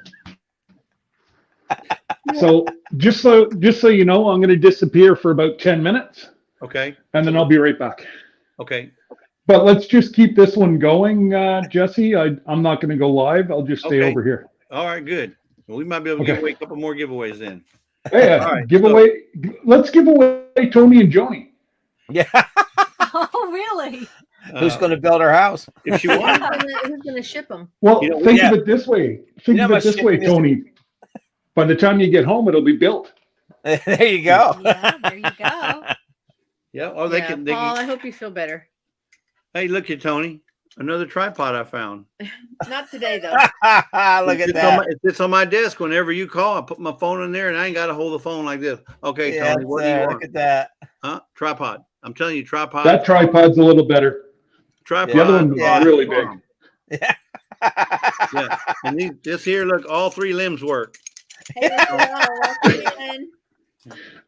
So just so you know, I'm going to disappear for about 10 minutes, Okay. and then I'll be right back. Okay. But let's just keep this one going, Jesse. I'm not going to go live. I'll just stay Okay. over here. All right. Good. Well, we might be able to give Okay. away a couple more giveaways then. Hey, All right, giveaway. Let's give away Tony and Joni. Yeah. Oh, really? Who's going to build our house? If she wants, Who's gonna ship them? Well, You know, think yeah. of it this way. Think You know of it how this way, much shipping is- Tony. By the time you get home, it'll be built. There you go. Yeah, there you go. yeah. Oh, they Yeah, can. Paul, I hope you feel better. Hey, look at Tony. Another tripod I found. Not today though. Look It at sits on that. it sits on my desk whenever you call. I put my phone in there and I ain't got to hold the phone like this. Okay, Yeah, Tony, what do you look want? at that. Huh? Tripod. I'm telling you, tripod. That tripod's a little better. tripod. The other one's Yeah. really big. Yeah. And this here, look, all three limbs work. Hey, welcome in.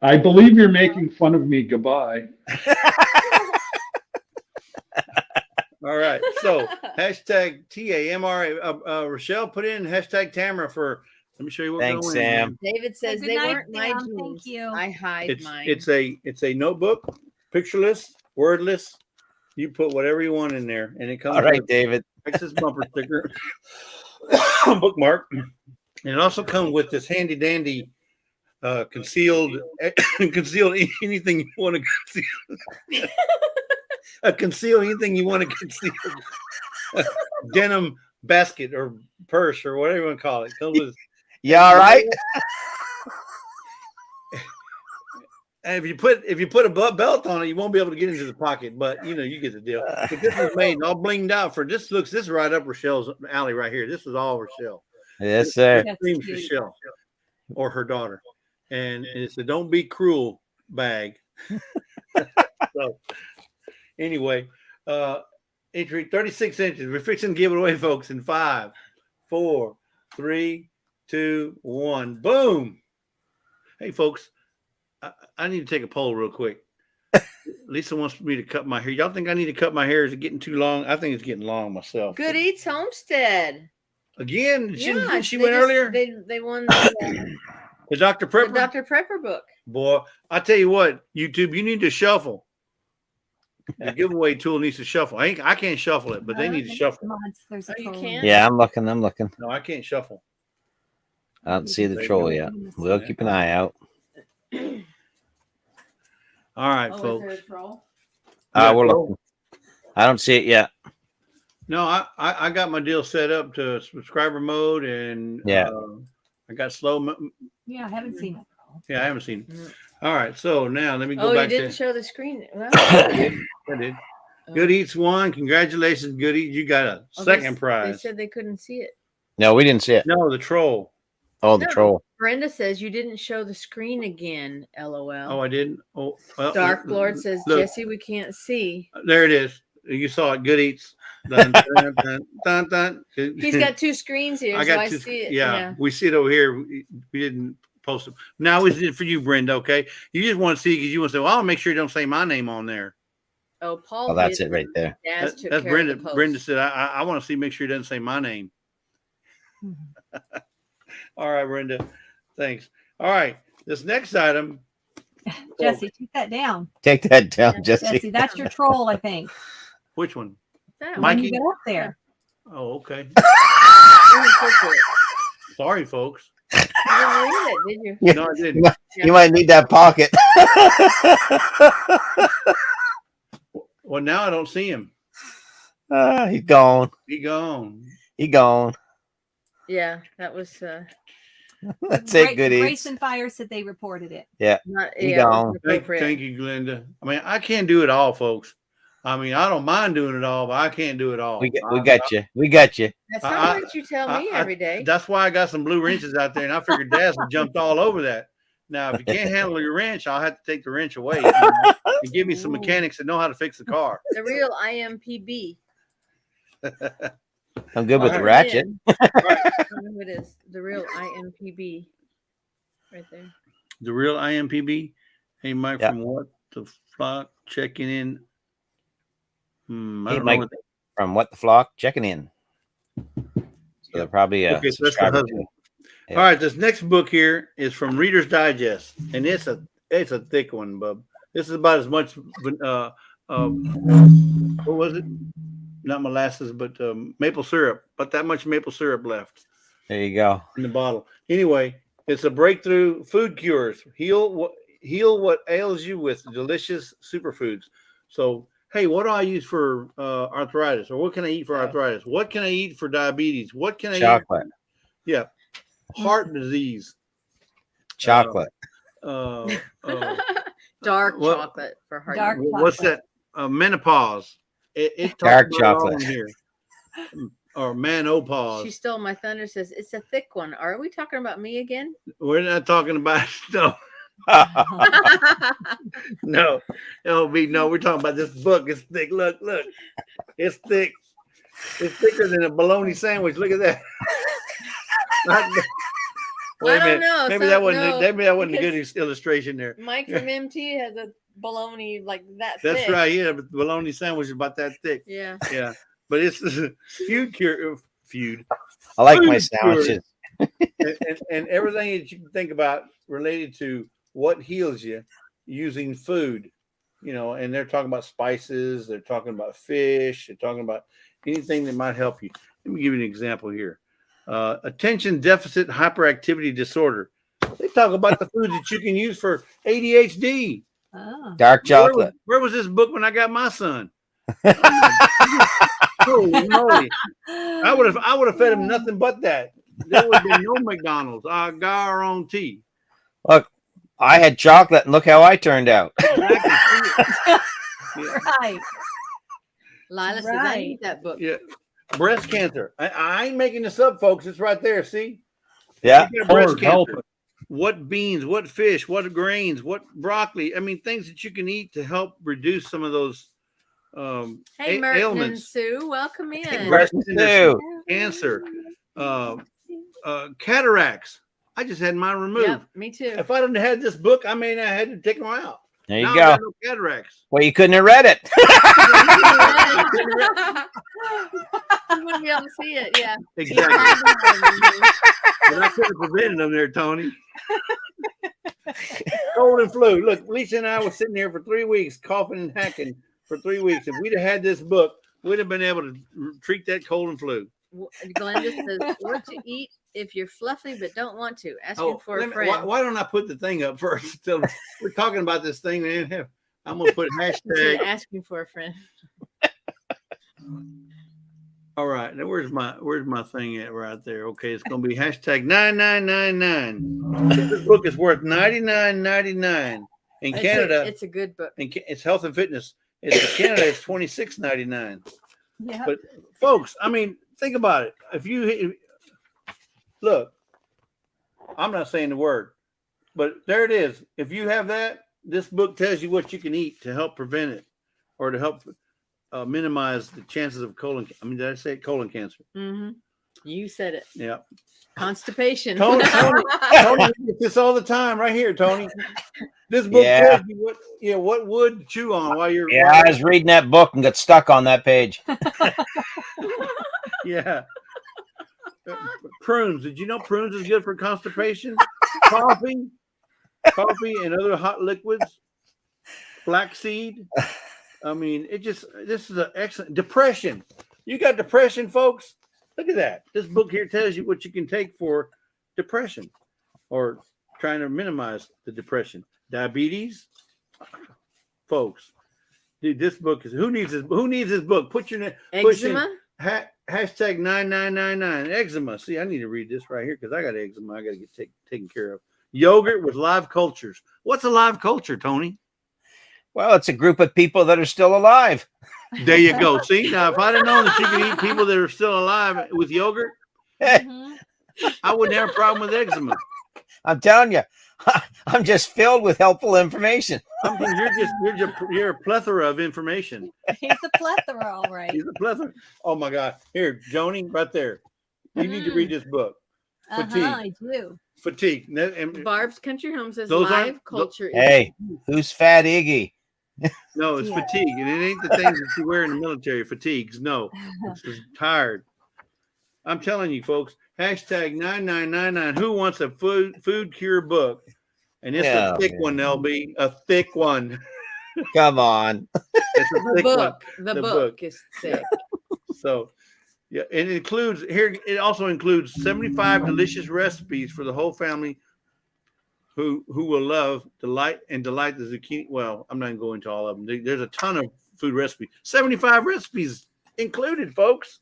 I believe you're making fun of me. Goodbye. All right. So hashtag TAMRA. Rochelle put in hashtag Tamara for. Let me show you what. Thanks, we're going Sam. David says Good they night, weren't my Sam. jeans. Thank you. I hide mine. It's a notebook, pictureless, wordless. You put whatever you want in there, and it comes All right, with David. Texas bumper sticker, bookmark, and it also comes with this handy dandy concealed anything you want to conceal. Conceal anything you want to conceal. Denim basket or purse or whatever you want to call it. Comes with, You all right? and if you put a belt on it, you won't be able to get into the pocket. But you get the deal. But this is made all blinged out for this. This is right up Rochelle's alley right here. This is all Rochelle. Yes, sir. That's Screams beautiful. Rochelle or her daughter, and it's a "Don't Be Cruel" bag. So anyway, inch reach, 36 inches. We're fixing to give it away, folks, in 5, 4, 3, 2, 1. Boom. Hey, folks, I need to take a poll real quick. Lisa wants me to cut my hair. Y'all think I need to cut my hair? Is it getting too long? I think it's getting long myself. Good Eats Homestead. Again? Yeah, She went earlier? They won the Dr. Prepper? the Dr. Prepper book. Boy, I tell you what, YouTube, you need to shuffle. The giveaway tool needs to shuffle. I can't shuffle it, but they need to shuffle. There's a Oh, you troll. can? Yeah, I'm looking. No, I can't shuffle. I don't see the troll yet. We'll keep an eye out. All right, Oh, folks. is there a troll? We're looking. I don't see it yet. No, I got my deal set up to subscriber mode, and Yeah. I got slow. Yeah, I haven't seen it. Yeah, I haven't seen it. All right, so now let me go Oh, you back didn't to. show the screen. Well, I did. Good Eats won. Congratulations, Good Eats. You got a second They prize. said they couldn't see it. No, we didn't see it. No, the troll. Oh, the No. troll. Brenda says you didn't show the screen again. LOL. Oh, I didn't. Oh, well, Dark Lord says, look, Jesse, we can't see. there it is. You saw it. Good Eats. Dun, dun, dun, dun, dun. He's got two screens here, so I see it. Yeah, we see it over here. We didn't post them. Now we did it for you, Brenda. Okay, you just want to see because you want to say, "Well, I'll make sure you don't say my name on there." Oh, Paul. Oh, that's did it right there. Daz took That's care Brenda. Of the post. Brenda said, "I want to see, make sure he doesn't say my name." All right, Brenda. Thanks. All right, this next item. Jesse, take that down. Take that down, Jesse. Jesse, that's your troll, I think. Which one? That The one. one Mikey? you get up there. Oh, okay. You didn't click it. Sorry, folks. You didn't read it, did you? Yeah. No, I didn't. You might need that pocket. Well, now I don't see him. He's gone. He gone. He gone. Yeah, that was That's it, Good Grace Eats. and Fire said they reported it. not He yeah, it gone. wasn't Thank appropriate. you, Glenda. I mean, I can't do it all, folks. I mean, I don't mind doing it all, but I can't do it all. We got you. We got you. That's I- not what you tell me every day. That's why I got some blue wrenches out there, and I figured Daz had jumped all over that. Now, if you can't handle your wrench, I'll have to take the wrench away and give me some Ooh. mechanics that know how to fix the car. The real IMPB. I'm good with the All ratchet. I don't know who it is. The real IMPB. Right there. The real IMPB. Hey, Mike, Yeah. from what the flock checking in? I Hey, don't Mike, know. from What the Flock checking in. So they're probably a Okay, so that's the subscriber husband. too. Yeah. All right, this next book here is from Reader's Digest, and it's a thick one, bub. This is about as much. What was it? Not molasses, but maple syrup. But that much maple syrup left There you go. in the bottle. Anyway, it's a breakthrough food cures. Heal what ails you with delicious superfoods. So, hey, what do I use for arthritis, or what can I eat for arthritis? What can I eat for diabetes? What can I Chocolate. eat? Yeah, heart disease. Chocolate. Dark What- chocolate for heart. Dark What's that? Menopause. It talks Dark about it all chocolate. in here. Or manopause. She stole my thunder. Says it's a thick one. Are we talking about me again? We're not talking about no. We're talking about this book. It's thick. Look. It's thick. It's thicker than a bologna sandwich. Look at that. Wait a I don't minute. know. Maybe So- that wasn't no, maybe that wasn't a good because- illustration there. Mike from MT has a bologna like that. That's thick. right. Yeah, but the bologna sandwich is about that thick. Yeah. Yeah. But it's feud. I like my Food cures. sandwiches. and everything that you can think about related to what heals you using food, and they're talking about spices, they're talking about fish, they're talking about anything that might help you. Let me give you an example here. Attention deficit hyperactivity disorder. They talk about the foods that you can use for ADHD. Oh. Dark chocolate. Where was this book when I got my son? Holy moly. I would have fed him nothing but that. There would be no McDonald's. I got our own tea. Look, I had chocolate and look how I turned out. Yeah. Right. Lila says I Right. need that book. Yeah. Breast cancer. I ain't making this up, folks. It's right there. See? Yeah. You got breast Lord, help cancer. What beans, what fish, what grains, what broccoli. I mean, things that you can eat to help reduce some of those Hey, Merton and ailments, Sue, welcome in. Breast too. cancer, cataracts. I just had mine removed. Yep, me too. If I didn't have had this book, I may not have had to take them out. There you now go. I got no cataracts. Well, you couldn't have read it. You wouldn't be able to see it. Yeah. Exactly. But I could have prevented them there, Tony. Cold and flu. Look, Lisa and I were sitting here for 3 weeks, coughing and hacking for 3 weeks. If we'd have had this book, we'd have been able to treat that cold and flu. Glenda says, what to eat if you're fluffy but don't want to. Asking for a friend. Why don't I put the thing up first? We're talking about this thing. I'm going to put hashtag. Asking for a friend. All right. Now where's my thing at right there? Okay, it's going to be hashtag 9999. This book is worth $99.99 in Canada. It's a good book. It's health and fitness. In Canada, it's $26.99. Yeah. But folks, I mean, think about it. If you look, I'm not saying the word, but there it is. If you have that, this book tells you what you can eat to help prevent it or to help minimize the chances of colon. I mean, did I say colon cancer? Mm-hmm. You said it. Yeah. Constipation. Tony gets this all the time right here, Tony. This book tells you what wood to chew on while you're. Yeah, I was reading that book and got stuck on that page. Yeah. Prunes. Did you know prunes is good for constipation? Coffee and other hot liquids. Flaxseed. I mean, this is an excellent depression. You got depression, folks? Look at that. This book here tells you what you can take for depression or trying to minimize the depression. Diabetes, folks. Dude, this book is who needs this book? Put your name. Eczema. Hashtag 9999 eczema. See, I need to read this right here because I got eczema. I got to get taken care of. Yogurt with live cultures. What's a live culture, Tony? Well, it's a group of people that are still alive. There you go. See, now if I didn't know that you could eat people that are still alive with yogurt, Mhm. I wouldn't have a problem with eczema. I'm telling you, I'm just filled with helpful information. You're a plethora of information. He's a plethora, all right. He's a plethora. Oh my God! Here, Joni, right there. You need to read this book. Fatigue. I do. Fatigue. Barb's Country Home says Those live aren't- culture. Hey, who's Fat Iggy? No, it's Yeah. fatigue, and it ain't the things that you wear in the military. Fatigues. No, it's just tired. I'm telling you, folks. Hashtag 9999. Who wants a food cure book? And it's a thick one, LB. A thick one. Come on. It's a thick one. The book is thick. So, yeah, it includes here. It also includes 75 delicious recipes for the whole family, who will love, delight the zucchini. Well, I'm not going to go into all of them. There's a ton of food recipes. 75 recipes included, folks.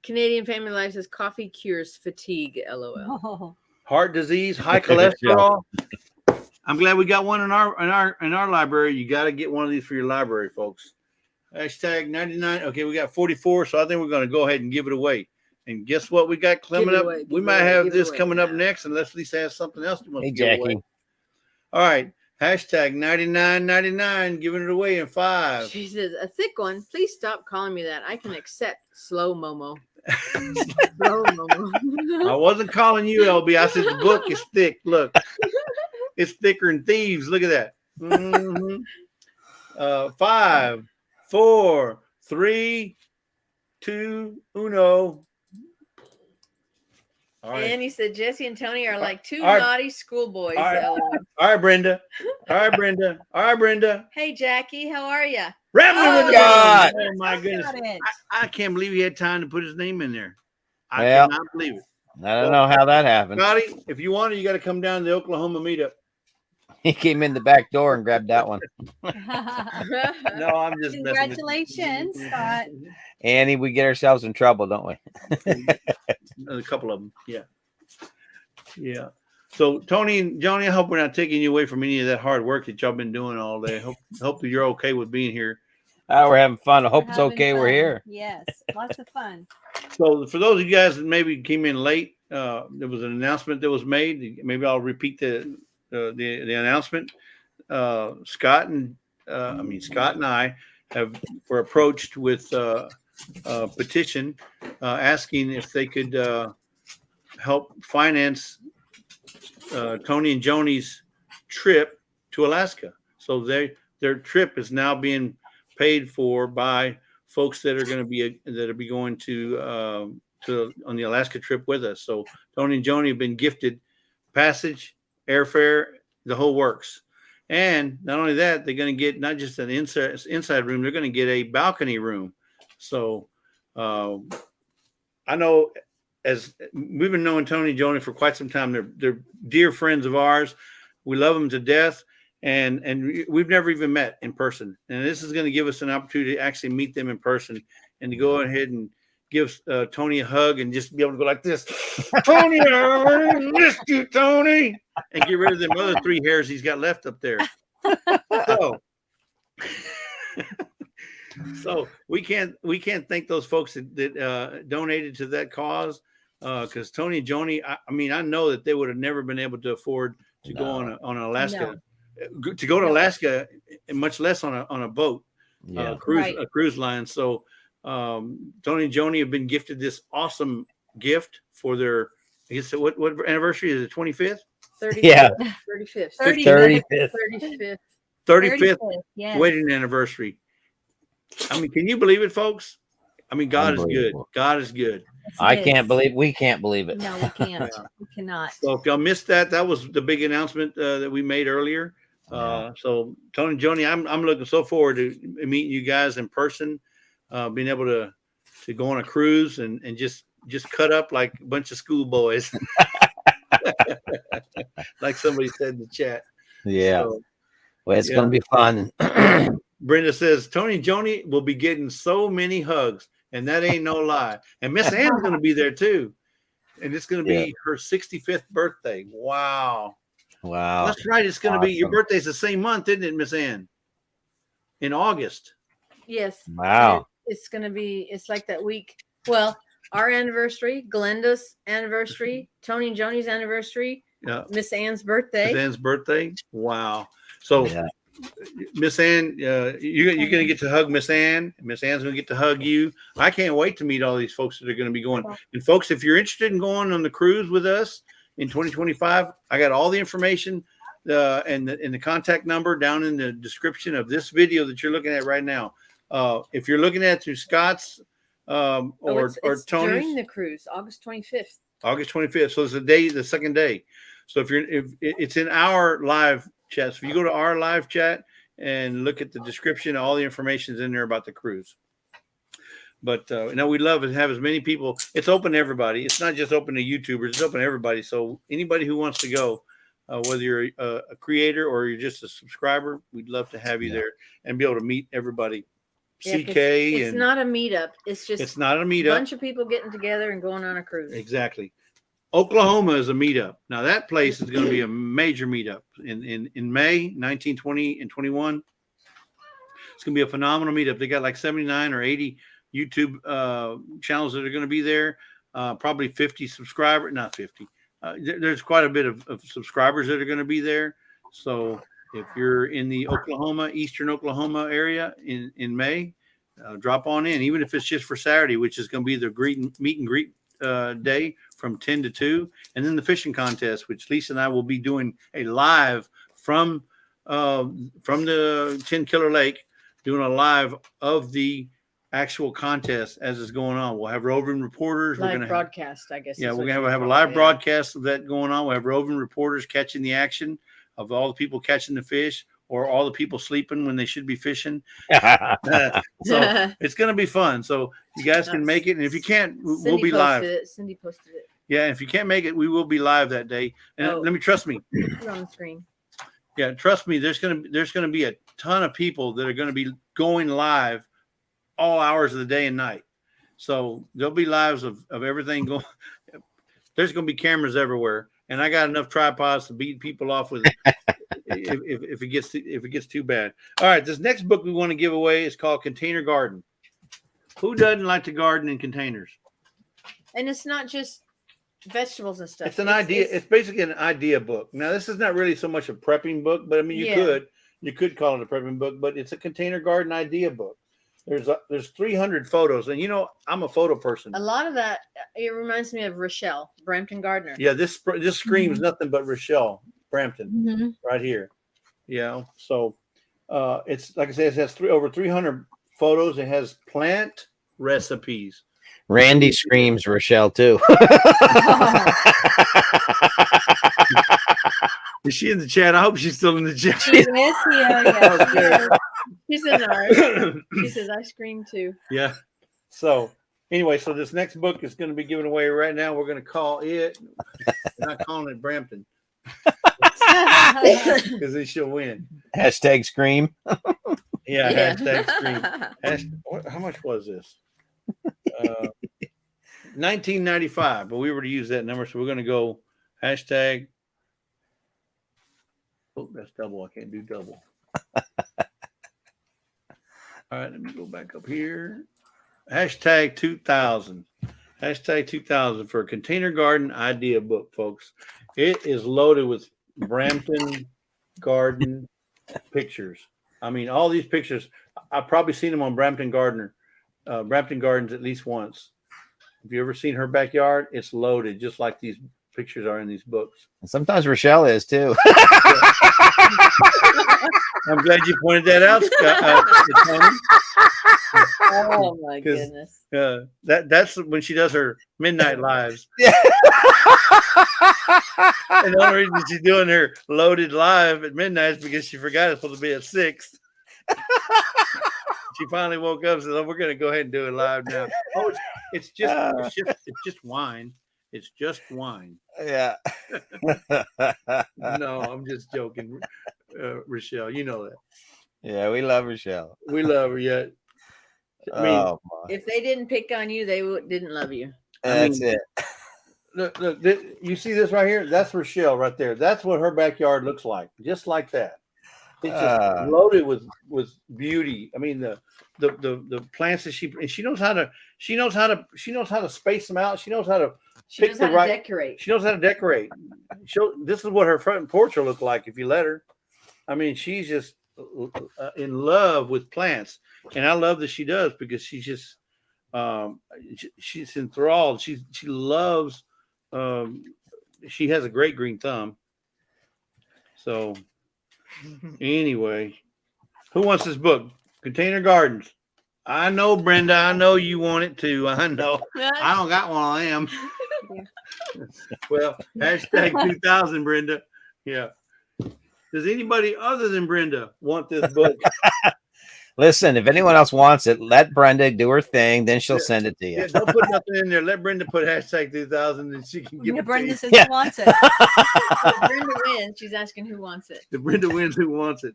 Canadian Family Life says coffee cures fatigue. LOL. Oh, Heart disease, high cholesterol. I'm glad we got one in our library. You got to get one of these for your library, folks. Hashtag 99. Okay, we got 44, so I think we're going to go ahead and give it away. And guess what we got coming up? We might have this coming up next, unless Lisa has something else she wants Hey, to give away. Jackie. All right. Hashtag 99.99, giving it away in 5. She says a thick one. Please stop calling me that. I can accept slow Momo. Slow Momo. I wasn't calling you, LB. I said the book is thick. Look, it's thicker than thieves. Look at that. Mhm. 5, 4, 3, 2, 1. All right. And he said Jesse and Tony are like two All right. naughty schoolboys. All right. LOL. All right, Brenda. All right, Brenda. All right, Brenda. Hey Jackie, how are you? Rambling Oh, with the God. Bone. Oh my goodness. got it. I can't believe he had time to put his name in there. I Well. cannot believe it. I don't know how that happened. Scotty, if you want it, you got to come down to the Oklahoma meetup. He came in the back door and grabbed that one. No, I'm just messing with you. Congratulations, Scott. Annie, we get ourselves in trouble, don't we? A couple of them, yeah. Yeah. So Tony and Johnny, I hope we're not taking you away from any of that hard work that y'all been doing all day. Hope that you're okay with being here. We're having fun. I hope it's Having okay. We're fun. here. Yes, lots of fun. So for those of you guys that maybe came in late, there was an announcement that was made. Maybe I'll repeat the announcement. Scott and I were approached with a petition asking if they could help finance Tony and Joni's trip to Alaska. So their trip is now being paid for by folks that are going to be going to on the Alaska trip with us. So Tony and Joni have been gifted passage, airfare, the whole works. And not only that, they're going to get not just an inside room, they're going to get a balcony room. So I know, as we've been knowing Tony and Joni for quite some time, they're dear friends of ours. We love them to death, and we've never even met in person. And this is going to give us an opportunity to actually meet them in person and to go ahead and give Tony a hug and just be able to go like this, Tony, I missed you, Tony, and get rid of them other 3 hairs he's got left up there. So we can't thank those folks that donated to that cause, because Tony and Joni, I mean, I know that they would have never been able to afford to go on Alaska, to go to Alaska, and much less on a boat, a cruise line. So Tony and Joni have been gifted this awesome gift for their, I guess, what anniversary is it? 25th? 35th. Yeah. 35th. 35th Yes. wedding anniversary. I mean, can you believe it, folks? I mean, God is good. God is good. We can't believe it. No, we can't. We cannot. So if y'all missed that was the big announcement that we made earlier. So Tony and Joni, I'm looking so forward to meeting you guys in person, being able to go on a cruise and just cut up like a bunch of schoolboys, like somebody said in the chat. Yeah. So, well, it's going to be fun. Brenda says Tony and Joni will be getting so many hugs, and that ain't no lie. And Miss Ann's going to be there too, and it's going to be her 65th birthday. Wow. That's right. It's going to be your birthday's the same month, isn't it, Miss Ann? In August. Yes. Wow. It's going to be. It's like that week. Well, our anniversary, Glenda's anniversary, Tony and Joni's anniversary, Miss Ann's birthday. Miss Ann's birthday. Wow. So. Yeah. Miss Ann, you're going to get to hug Miss Ann. Miss Ann's going to get to hug you. I can't wait to meet all these folks that are going to be going. And folks, if you're interested in going on the cruise with us in 2025, I got all the information and the contact number down in the description of this video that you're looking at right now. If you're looking at through Scott's or Tony's during the cruise, August 25th. August 25th. So it's the second day. So if it's in our live chat. So if you go to our live chat and look at the description, all the information is in there about the cruise. But we'd love to have as many people. It's open to everybody. It's not just open to YouTubers. It's open to everybody. So anybody who wants to go, whether you're a creator or you're just a subscriber, we'd love to have you there and be able to meet everybody. CK. It's not a meetup. It's not a meetup. A bunch of people getting together and going on a cruise. Exactly. Oklahoma is a meetup. Now that place is going to be a major meetup in May 19, 20, and 21. It's going to be a phenomenal meetup. They got like 79 or 80 YouTube channels that are going to be there. Probably 50 subscribers, not 50. There's quite a bit of subscribers that are going to be there. So if you're in the Eastern Oklahoma area in May, drop on in, even if it's just for Saturday, which is going to be the meet and greet day from 10 to 2, and then the fishing contest, which Lisa and I will be doing a live from the 10 Killer Lake, doing a live of the actual contest as it's going on. We'll have roving reporters. Live broadcast, I guess. Yeah, we're gonna have a live broadcast of that going on. We'll have roving reporters catching the action of all the people catching the fish, or all the people sleeping when they should be fishing. So it's going to be fun. So you guys can make it. And if you can't, we'll be live. Cindy posted it. Yeah. If you can't make it, we will be live that day. And trust me. Put on the screen. Yeah. Trust me. There's going to be a ton of people that are going to be going live all hours of the day and night. So there'll be lives of everything going. There's going to be cameras everywhere. And I got enough tripods to beat people off with if it gets too bad. All right, this next book we want to give away is called Container Garden. Who doesn't like to garden in containers? And it's not just vegetables and stuff. It's an idea. It's basically an idea book. Now, this is not really so much a prepping book, but I mean, you could call it a prepping book, but it's a container garden idea book. There's 300 photos, and you know I'm a photo person. A lot of that, it reminds me of Rochelle, Brampton Gardner. Yeah, this screams nothing but Rochelle Brampton Mm-hmm. right here. Yeah, so it's like I said, it has over 300 photos. It has plant recipes. Randy screams Rochelle too. Is she in the chat? I hope she's still in the chat. She is here. Yes, she is. She's in ours. She says, I scream too. Yeah. So anyway, so this next book is going to be given away right now. We're going to call it. We're not calling it Brampton because then she'll win. Hashtag scream. Yeah. Hashtag scream. How much was this? 1995, but we were to use that number, so we're going to go hashtag. Oh, that's double. I can't do double. All right, let me go back up here. Hashtag 2000. Hashtag 2000 for a container garden idea book, folks. It is loaded with Brampton garden pictures. I mean, all these pictures, I've probably seen them on Brampton Gardens at least once. Have you ever seen her backyard? It's loaded just like these pictures are in these books. Sometimes Rochelle is too. I'm glad you pointed that out, Tony. Oh my goodness. That's when she does her midnight lives. Yeah. And the only reason she's doing her loaded live at midnight is because she forgot it's supposed to be at 6. She finally woke up and said, "Oh, we're going to go ahead and do it live now." Oh, it's just wine. It's just wine. Yeah. No, I'm just joking, Rochelle. You know that. Yeah, we love Rochelle. We love her. Yeah. I mean, If they didn't pick on you, they didn't love you. that's it. Look, you see this right here? That's Rochelle right there. That's what her backyard looks like, just like that. It's just loaded with beauty. I mean, the plants that she knows how to space them out. She knows how to decorate. She knows how to decorate. This is what her front porch will look like if you let her. I mean, she's just in love with plants, and I love that she does because she's just she's enthralled. She loves. She has a great green thumb. So anyway, who wants this book? Container Gardens. I know, Brenda. I know you want it too. I know. I don't got one of them. Well, hashtag 2000, Brenda. Yeah. Does anybody other than Brenda want this book? Listen, if anyone else wants it, let Brenda do her thing. Then she'll send it to you. Yeah, don't put nothing in there. Let Brenda put hashtag 2000 and she can give it Brenda to you. says who wants it. If Brenda wins, she's asking who wants it. If Brenda wins, who wants it?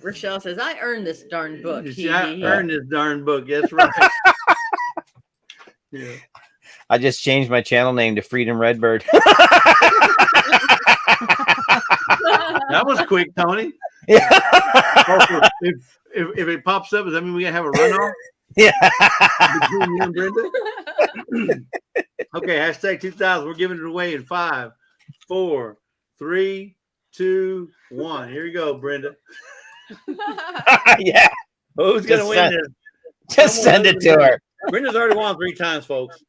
Rochelle says, I earned this darn book. I earned this darn book. That's right. Yeah. I just changed my channel name to Freedom Redbird. That was quick, Tony. Yeah. Also, if it pops up, does that mean we gotta have a runoff? Yeah. Between you and Brenda? Okay, hashtag 2000. We're giving it away in 5, 4, 3, 2, 1. Here you go, Brenda. Yeah. Who's gonna win this? Just send it to her. Brenda's already won 3 times, folks.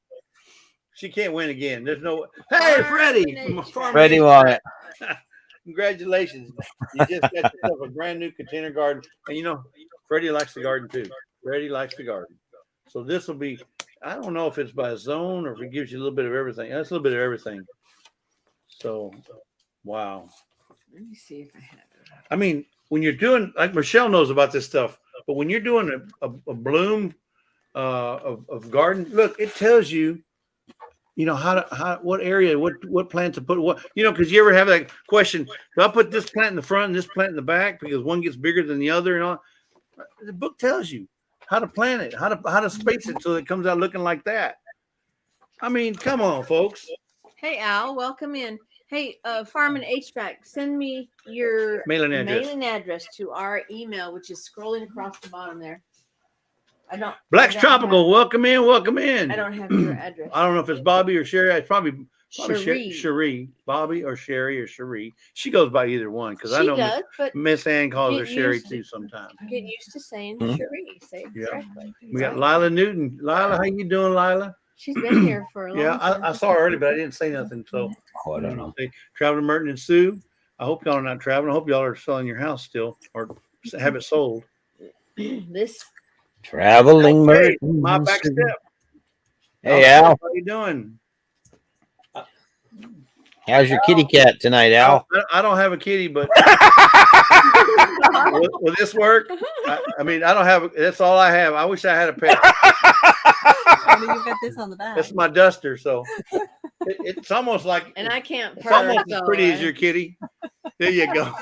She can't win again. There's no. Hey, Freddie. Freddie won it. Congratulations. You just got yourself a brand new container garden. And you know, Freddie likes the garden too. Freddie likes the garden. So this will be, I don't know if it's by zone or if it gives you a little bit of everything. That's a little bit of everything. So, wow. Let me see if I have it. I mean, when you're doing, like Michelle knows about this stuff, but when you're doing a bloom of garden, look, it tells you, you know, what area, what plant to put, what, you know, because you ever have that question, do I put this plant in the front and this plant in the back because one gets bigger than the other and all? The book tells you how to plant it, how to space it so it comes out looking like that. I mean, come on, folks. Hey, Al, welcome in. Hey, Farm and HVAC, send me your Mailing address to our email, which is scrolling across the bottom there. Black's Tropical, welcome in. I don't have your address. I don't know if it's Bobby or Sherry. It's probably Cherie. Cherie, Bobby or Sherry or Cherie. She goes by either one because I She know does, but Miss Ann calls her get Sherry used to- too sometimes. get used to saying Hmm? Cherie. Say it Yeah. correctly. We got Right? Lila Newton. Lila, how you doing, Lila? She's been here for a long Yeah, time. I saw her earlier, but I didn't say nothing. So Oh, I don't know. say, Traveling Merton and Sue. I hope y'all are not traveling. I hope y'all are selling your house still or have it sold. This Traveling Hey, Merton. my back step. Hey, Al. How you doing? How's your kitty cat tonight, Al? I don't have a kitty, but will this work? I mean, I don't have. That's all I have. I wish I had a pet. You got this on the back. That's my duster. So it's almost like and I can't it's purr. almost as so, pretty as your kitty. There you go.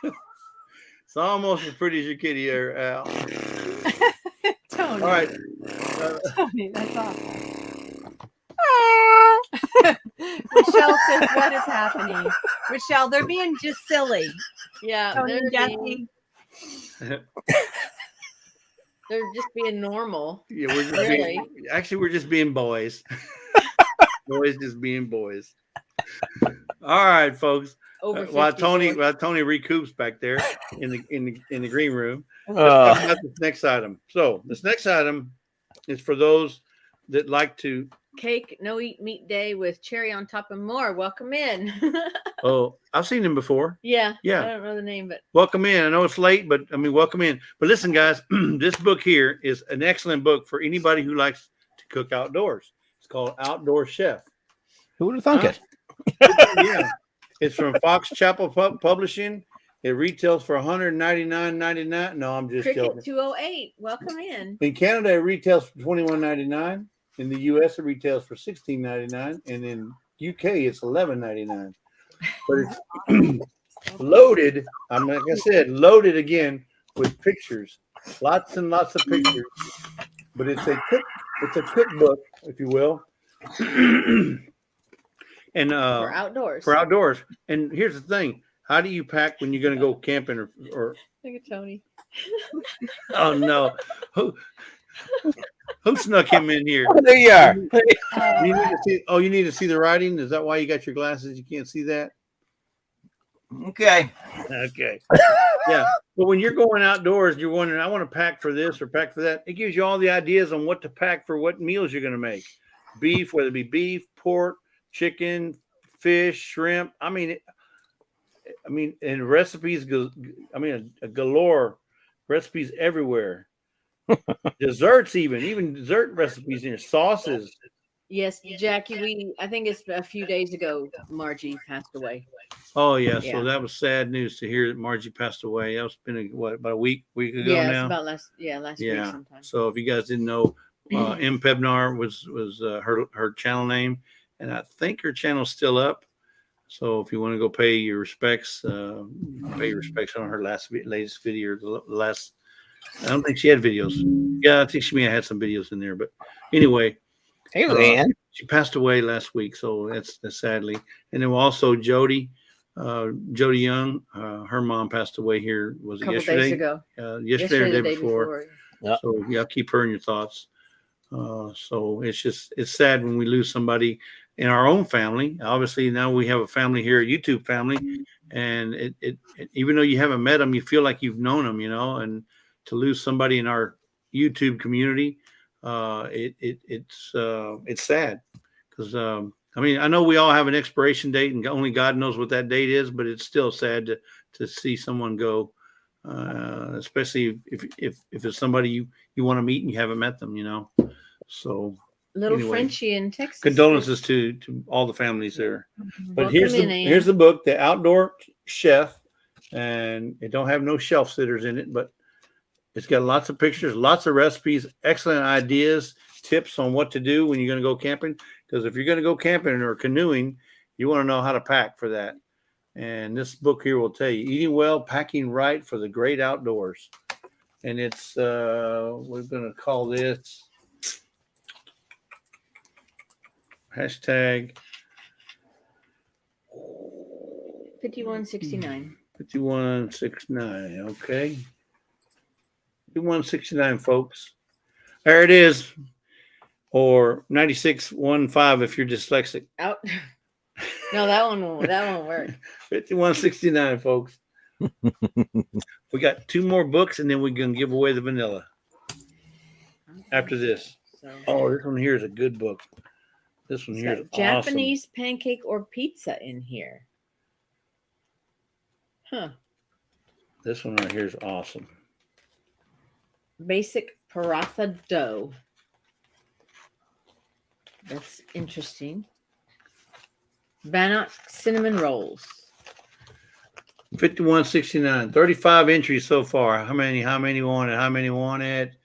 It's almost as pretty as your kitty there, Al. Tony. All right. Tony, that's awesome. Michelle says, "What is happening?" Michelle, they're being just silly. Yeah, Tony and they're just being normal. Yeah, we're just Really? we're just being boys. Boys just being boys. All right, folks. Over While 50 Tony boys. recoups back there in the green room. Let's Uh, talk about this next item. So this next item is for those that like to. Cake, no eat meat day with cherry on top and more. Welcome in. Oh, I've seen them before. Yeah. Yeah. I don't know the name, but Welcome in. I know it's late, but I mean, welcome in. But listen, guys, this book here is an excellent book for anybody who likes to cook outdoors. It's called Outdoor Chef. who would have thunk it? Yeah, it's from Fox Chapel Publishing. It retails for $199.99. No, I'm just Cricket joking. 208. Welcome in. In Canada, it retails for $21.99. In the US, it retails for $16.99, and in UK, it's $11.99. But it's loaded. Like I said, loaded again with pictures, lots and lots of pictures. But it's a cookbook, if you will, and For outdoors. for outdoors. And here's the thing: how do you pack when you're going to go camping or? Look at Tony. Oh no, who snuck him in here? Oh, there you are. You need to see. Oh, you need to see the writing. Is that why you got your glasses? You can't see that. Okay. Okay. Yeah. But when you're going outdoors, you're wondering, I want to pack for this or pack for that. It gives you all the ideas on what to pack for what meals you're going to make. Beef, whether it be beef, pork, chicken, fish, shrimp. I mean, and recipes. A galore recipes everywhere. Desserts, even dessert recipes in sauces. Yes, Jackie, I think it's a few days ago Margie passed away. Oh yeah, Yeah. so that was sad news to hear that Margie passed away. That was been about a week ago Yeah, it's now. about last week sometime. So if you guys didn't know, M Pebnar was her channel name, and I think her channel's still up. So if you want to go pay your respects, on her latest video. Or the last, I don't think she had videos. Yeah, I think she may have had some videos in there, but anyway. Hey, Leanne. She passed away last week, so that's sadly. And then also Jody Young, her mom passed away here. Was A it couple yesterday? days ago. Yesterday or the day before. Yeah. So yeah, keep her in your thoughts. So it's sad when we lose somebody in our own family. Obviously now we have a family here, a YouTube family, and it even though you haven't met them, you feel like you've known them, and to lose somebody in our YouTube community. It's sad because I know we all have an expiration date and only God knows what that date is, but it's still sad to see someone go, especially if it's somebody you want to meet and you haven't met them, So Little anyway, Frenchie in Texas. condolences to all the families there. But Welcome here's the book, The Outdoor Chef, and it don't have no shelf sitters in it, but it's got lots of pictures, lots of recipes, excellent ideas, tips on what to do when you're going to go camping. Because if you're going to go camping or canoeing, you want to know how to pack for that. And this book here will tell you, eating well, packing right for the great outdoors. And it's, we're going to call this hashtag 5169. 5169. Okay. 5169, folks. There it is. Or 9615 if you're dyslexic. No, that won't work. 51.69, folks. We got 2 more books, and then we're gonna give away the vanilla after this. So Oh, this one here is a good book. This one it's here got is awesome. Japanese pancake or pizza in here. Huh. This one right here is awesome. Basic paratha dough. That's interesting. Bannock cinnamon rolls. 51.69. 35 entries so far. How many wanted? How many wanted?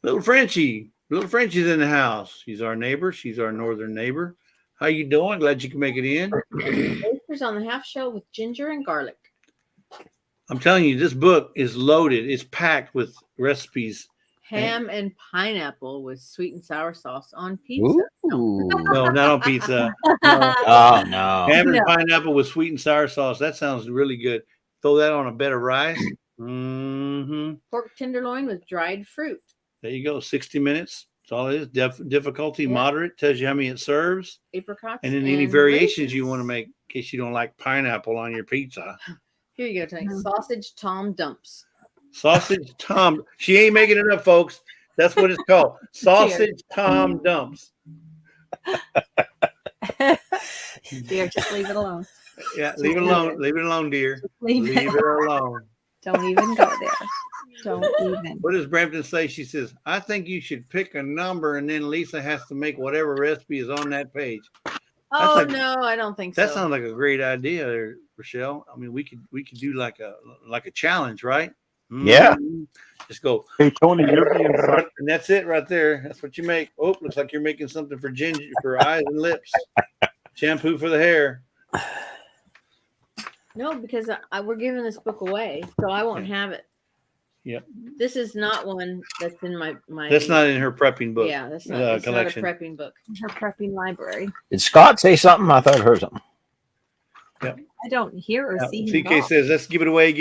Little Frenchie. Little Frenchie's in the house. She's our neighbor. She's our northern neighbor. How you doing? Glad you can make it in. Oysters on the half shell with ginger and garlic. I'm telling you, this book is loaded. It's packed with recipes. Ham and pineapple with sweet and sour sauce on pizza. Ooh. No, not on pizza. No. Oh no. Ham and No. pineapple with sweet and sour sauce. That sounds really good. Throw that on a bed of rice. Mm-hmm. Pork tenderloin with dried fruit. There you go. 60 minutes. That's all it is. Difficulty, Yeah. moderate. Tells you how many it serves. Apricots. And then any variations you raisins. want to make in case you don't like pineapple on your pizza. Here you go, Tony. Mhm. Sausage Tom dumps. Sausage Tom. She ain't making it up, folks. That's what it's called. Sausage Tom dumps. Dear, just leave it alone. Yeah, leave it alone. Leave it alone, dear. Leave Leave it. it alone. Don't even go there. Don't even. What does Brampton say? She says, I think you should pick a number and then Lisa has to make whatever recipe is on that page. Oh like- no, I don't think That so. sounds like a great idea there, Rochelle. I mean, we could do like a challenge, right? Yeah. Mhm. Just go. Hey, Tony, you're being And that's it right there. That's what you make. Oh, looks like you're making something for ginger, for eyes and lips. Shampoo for the hair. No, because we're giving this book away, so I won't have it. Yep. This is not one that's in my. That's not in her prepping book. Yeah, that's not. It's collection. not a prepping book. Her prepping library. Did Scott say something? I thought I heard something. I don't hear or see him. CK says, let's give it away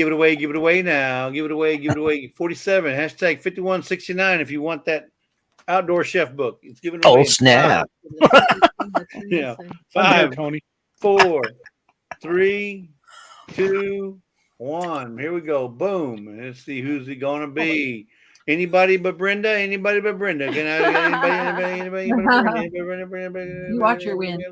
now. Give it away. 47, hashtag 5169 if you want that outdoor chef book. It's given away. Oh in snap! Yeah. I'm here, 5, Tony. 4, 3, 2, 1. Here we go. Boom. Let's see who's it gonna be. Anybody but Brenda? Anybody but Brenda? Can I anybody but Brenda? You watch her win.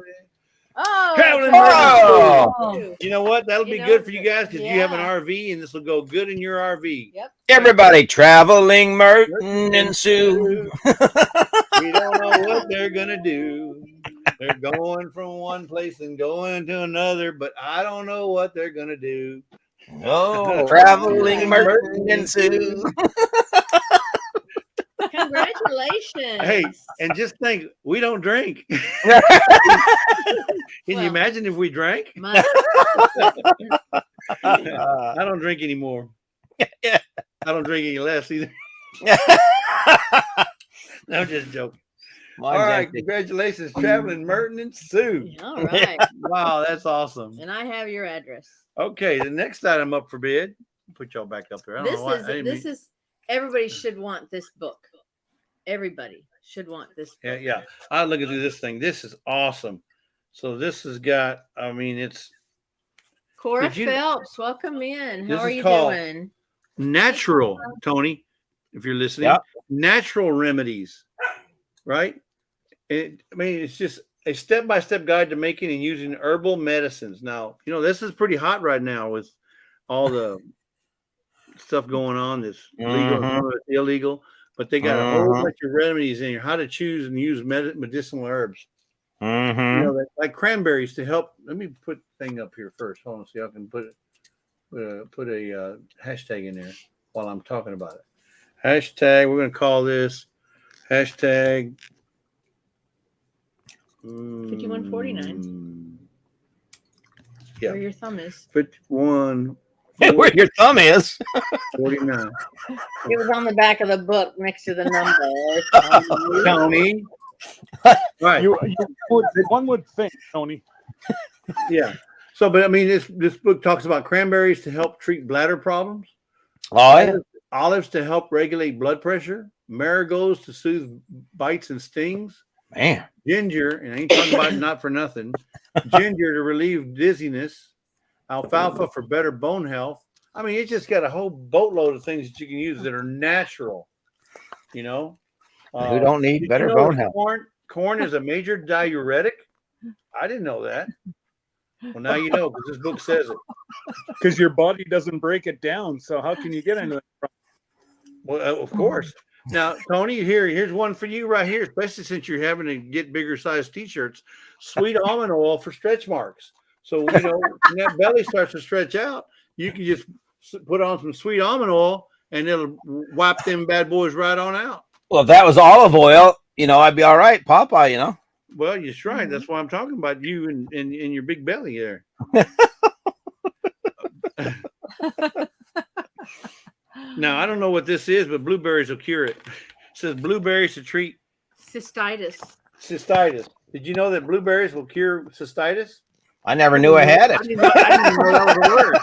Oh, Traveling Oh. Oh. You know what? That'll You be know, good for you guys because you have an yeah. RV and this will go good in your RV. Yep. Everybody traveling, Merton and Sue. We don't know what they're gonna do. They're going from one place and going to another, but I don't know what they're gonna do. Oh, traveling, Merton and Sue. Congratulations. Hey, and just think, we don't drink. Can you Well. imagine if we drank? My- I don't drink anymore. Yeah. I don't drink any less either. I'm just joking. All Mine's right, empty. congratulations, traveling Merton and Sue. All right. Wow, that's awesome. And I have your address. Okay, the next item up for bid. Put y'all back up there. I don't know why. I didn't mean- Everybody should want this book. Everybody should want this book. Yeah. I look at this thing. This is awesome. So this has got, I mean, it's Cora Did you- Phelps, welcome in. This How are is you called- doing? natural, Tony, if you're listening. Yeah. Natural remedies, right? I mean, it's just a step-by-step guide to making and using herbal medicines. Now, you know, this is pretty hot right now with all the stuff going on that's legal, Mhm. illegal, but they got a whole Mhm. bunch of remedies in here, how to choose and use medicinal herbs. You Mm-hmm. know, like cranberries to help. Let me put the thing up here first. Hold on, see, I can put a hashtag in there while I'm talking about it. Hashtag. We're going to call this hashtag 5149. Yeah. Where your thumb is. 5149. Where your thumb is. It was on the back of the book next to the number. Tony. Right. One would think, Tony. Yeah. So, but I mean, this book talks about cranberries to help treat bladder problems. Oh yeah. Olives to help regulate blood pressure. Marigolds to soothe bites and stings. Man. Ginger, and I ain't talking about not for nothing. ginger to relieve dizziness, alfalfa for better bone health. I mean, it's just got a whole boatload of things that you can use that are natural. You know, Who don't need did better you know bone that health? corn is a major diuretic? I didn't know that. Well, now you know because this book says it. Because your body doesn't break it down. So how can you get anything from Well, of course. Now, Tony, here's one for you right here, especially since you're having to get bigger size T-shirts. Sweet almond oil for stretch marks. So, you know, when that belly starts to stretch out, you can just put on some sweet almond oil and it'll wipe them bad boys right on out. Well, if that was olive oil, you know, I'd be all right, Popeye, you know. Well, you're right. That's why I'm talking about you and your big belly there. Now, I don't know what this is, but blueberries will cure it. It says blueberries to treat Cystitis. Did you know that blueberries will cure cystitis? I never knew I had I it. didn't know that was a word.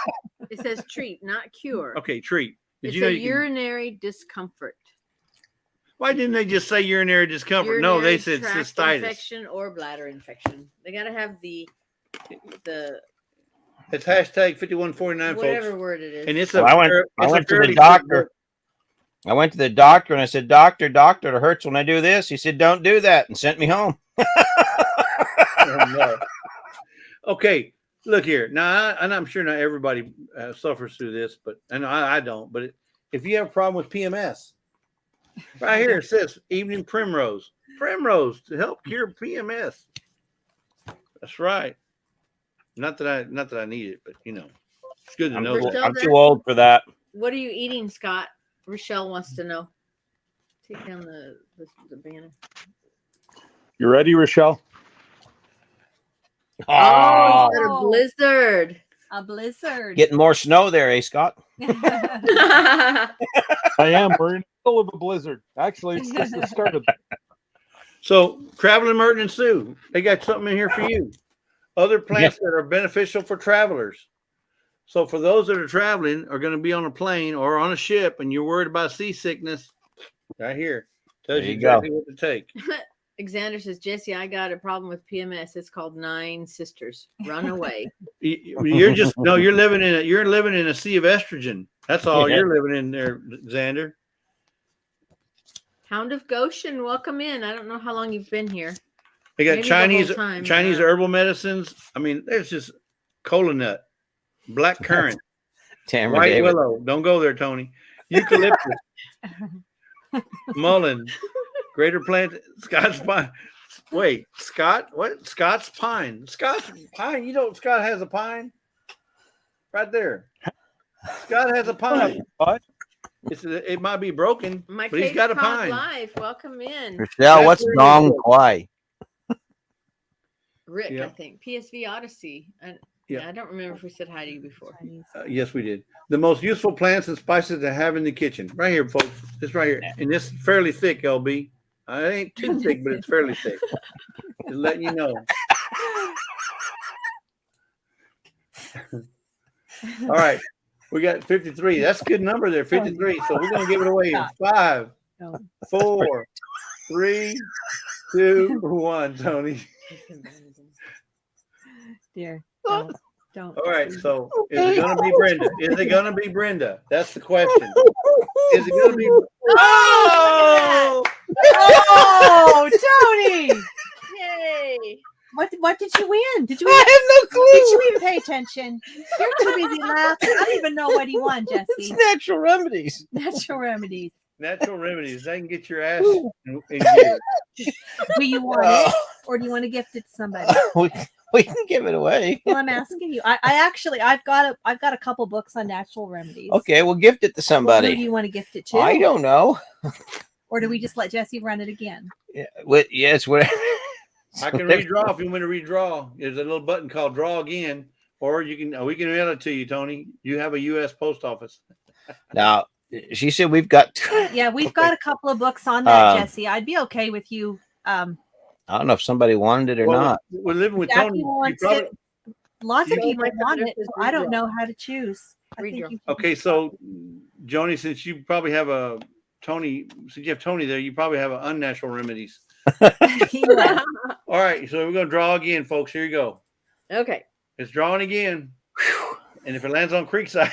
It says treat, not cure. Okay, treat. Did It's you know a you can, urinary discomfort. why didn't they just say urinary discomfort? No, they said tract cystitis. infection or bladder infection. They got to have the It's hashtag 5149, whatever folks. word it is. And it's Well, I went to the doctor. I went to the doctor and I said, Doctor, it hurts when I do this. He said, don't do that, and sent me home. Oh, no. Okay, look here. Now, and I'm sure not everybody suffers through this, but and I don't. But if you have a problem with PMS, right here it says evening primrose to help cure PMS. That's right. Not that I need it, but you know, it's good to know that. Rochelle, I'm too old for that. What are you eating, Scott? Rochelle wants to know. Take down the banner. You ready, Rochelle? Oh, you got a Oh. blizzard. A blizzard. Getting more snow there, eh, Scott? I am. We're in the middle of a blizzard. Actually, it's just the start of it. So, traveling Merton and Sue, they got something in here for you. Other plants that are beneficial for travelers. So, for those that are traveling, are going to be on a plane or on a ship, and you're worried about seasickness, right here tells you exactly what to take. Alexander says, Jesse, I got a problem with PMS. It's called 9 Sisters. Run away. You're just you're living in a sea of estrogen. That's all you're living in there, Xander. Hound of Goshen, welcome in. I don't know how long you've been here. They got Maybe the Chinese whole time, Chinese herbal medicines. I mean, there's just cola nut, black currant, Tamara white David. willow. Don't go there, Tony. Eucalyptus, mullein, greater plant, Scott's pine. Wait, Scott? What? Scott's pine. Scott's pine. You know, Scott has a pine right there. Scott has a pine. What? It might be broken, My but he's Cape got a Cod pine. Live, welcome in. Rochelle, what's That's Dong really Quai? Rick, Yeah. I think. PSV Odyssey. And Yeah. I don't remember if we said hi to you before. Yes, we did. The most useful plants and spices to have in the kitchen. Right here, folks. This right here. And this is fairly thick, LB. It ain't too thick, but it's fairly thick. Just letting you know. All right. We got 53. That's a good number there, 53. So we're going to give it away in 5, 4, 3, 2, 1, Tony. Dear. Don't. All right. So is it going to be Brenda? Is it going to be Brenda? That's the question. Is it going to be? Oh! Oh, Tony! Yay! What did you win? Did you? I have no clue. Did you even pay attention? You're too busy laughing. I don't even know what he won, Jesse. It's natural remedies. Natural remedies. Natural remedies. They can get your ass in gear. Do you want it, or do you want to gift it to somebody? We can give it away. Well, I'm asking you. I've got a couple books on natural remedies. Okay, we'll gift it to Well, somebody. who do you want to gift it to? I don't know. Or do we just let Jesse run it again? Yeah, yes, whatever. I can redraw if you want me to redraw. There's a little button called draw again, or we can mail it to you, Tony. You have a U.S. post office. Now, she said we've got. Yeah, we've got a couple of books on that, Um, Jesse. I'd be okay with you. I don't know if somebody wanted it or not. We're living with Jackie Tony. wants You probably- it. Lots of You people might have want to it. just So I don't redraw. know how to choose. I think Redraw. you Okay, so Joni, since you probably have a Tony, since you have Tony there, you probably have an unnatural remedies. Yeah. All right, so we're gonna draw again, folks. Here you go. Okay. It's drawing again. And if it lands on Creekside,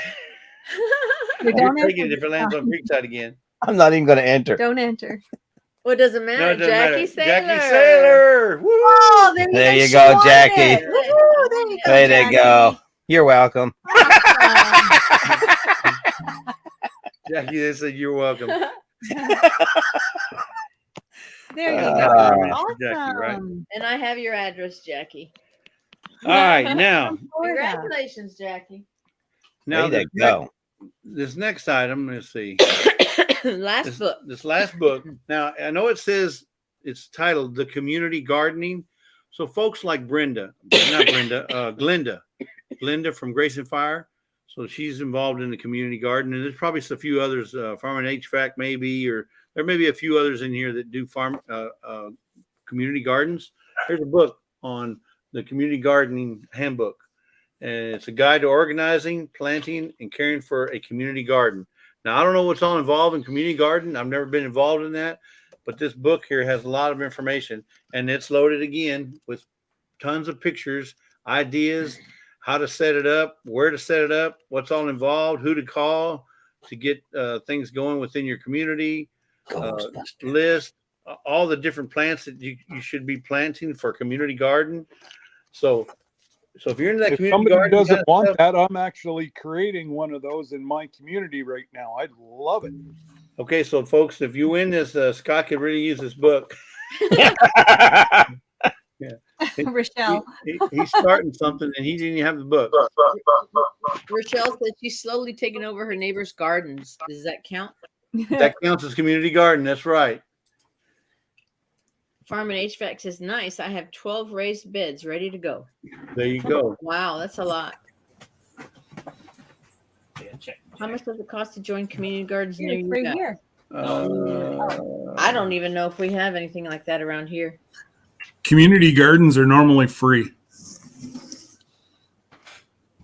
You you're don't taking it enter. if it lands on Creekside again. I'm not even going to enter. Don't enter. Well, it doesn't matter. No, it doesn't Jackie matter. Sailor. Jackie Sailor. Woo! Oh, There you she go, won Jackie. it. Woo-hoo, there you go, Way to go. Jackie. You're welcome. Awesome. Jackie, they said you're welcome. There you Uh, go. for Jackie, right? Awesome. And I have your address, Jackie. All right, now Florida. Congratulations, Jackie. Now Way to go. this next item, let's see. Last book. This last book. Now I know it says it's titled "The Community Gardening." So folks like Glenda from Grace and Fire. So she's involved in the community garden, and there's probably a few others, Farm and HVAC maybe, or there may be a few others in here that do farm community gardens. There's a book on the Community Gardening Handbook, and it's a guide to organizing, planting, and caring for a community garden. Now, I don't know what's all involved in community garden. I've never been involved in that, but this book here has a lot of information, and it's loaded again with tons of pictures, ideas, how to set it up, where to set it up, what's all involved, who to call to get things going within your community, list, all the different plants that you should be planting for a community garden. So if you're in that If community somebody garden doesn't kind of want stuff, that, I'm actually creating one of those in my community right now. I'd love it. okay, so folks, if you win this, Scott could really use this book. Rochelle. He's starting something, and he didn't even have the book. Rochelle said she's slowly taking over her neighbor's gardens. Does that count? That counts as community garden. That's right. Farm and HVAC says, nice. I have 12 raised beds ready to go. There you go. Wow, that's a lot. How much does it cost to join community gardens near you Right guys? here. I don't even know if we have anything like that around here. Community gardens are normally free.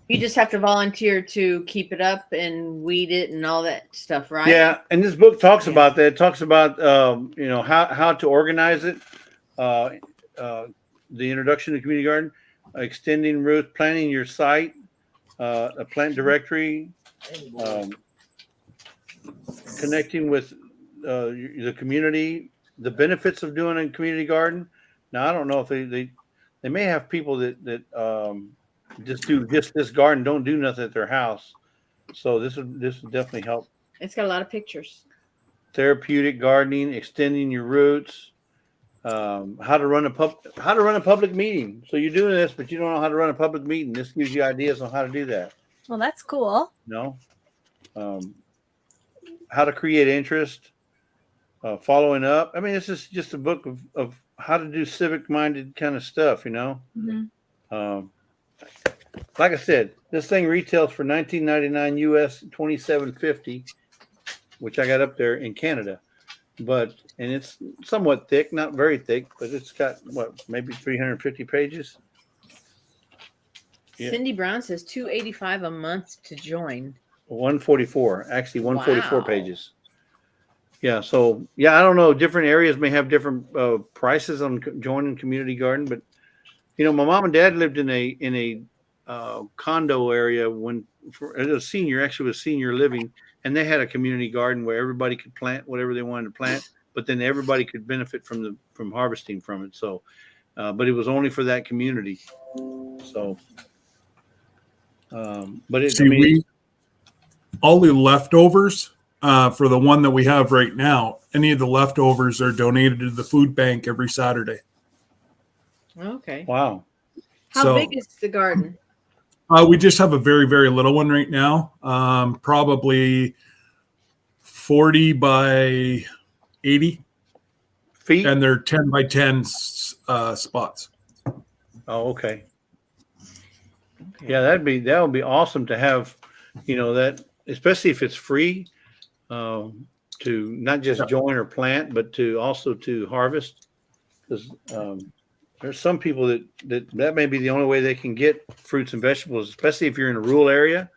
You just have to volunteer to keep it up and weed it and all that stuff, right? Yeah, and this book talks about that. It talks about how to organize it, the introduction to community garden, extending roots, planning your site, a plant directory, connecting with the community, the benefits of doing a community garden. Now I don't know if they may have people that just do this garden, don't do nothing at their house. So this would definitely help. It's got a lot of pictures. Therapeutic gardening, extending your roots, how to run a public meeting. So you're doing this, but you don't know how to run a public meeting. This gives you ideas on how to do that. Well, that's cool. No, how to create interest, following up. I mean, this is just a book of how to do civic-minded kind of stuff. Mm-hmm. Like I said, this thing retails for $19.99 US, $27.50, which I got up there in Canada. And it's somewhat thick, not very thick, but it's got maybe 350 pages. Yeah. Cindy Brown says $285 a month to join. 144, actually 144 Wow. pages. Yeah, so I don't know. Different areas may have different prices on joining community garden, but my mom and dad lived in a condo area when it was senior living, and they had a community garden where everybody could plant whatever they wanted to plant, but then everybody could benefit from harvesting from it. So, but it was only for that community. So, but all the leftovers for the one that we have right now, any of the leftovers are donated to the food bank every Saturday. Okay. Wow. How big is the garden? We just have a very, very little one right now, probably 40 by 80 feet, and they're 10 by 10 spots. Oh, okay. Yeah, that would be awesome to have, that, especially if it's free, to not just join or plant, but to also to harvest, because there's some people that may be the only way they can get fruits and vegetables, especially if you're in a rural area.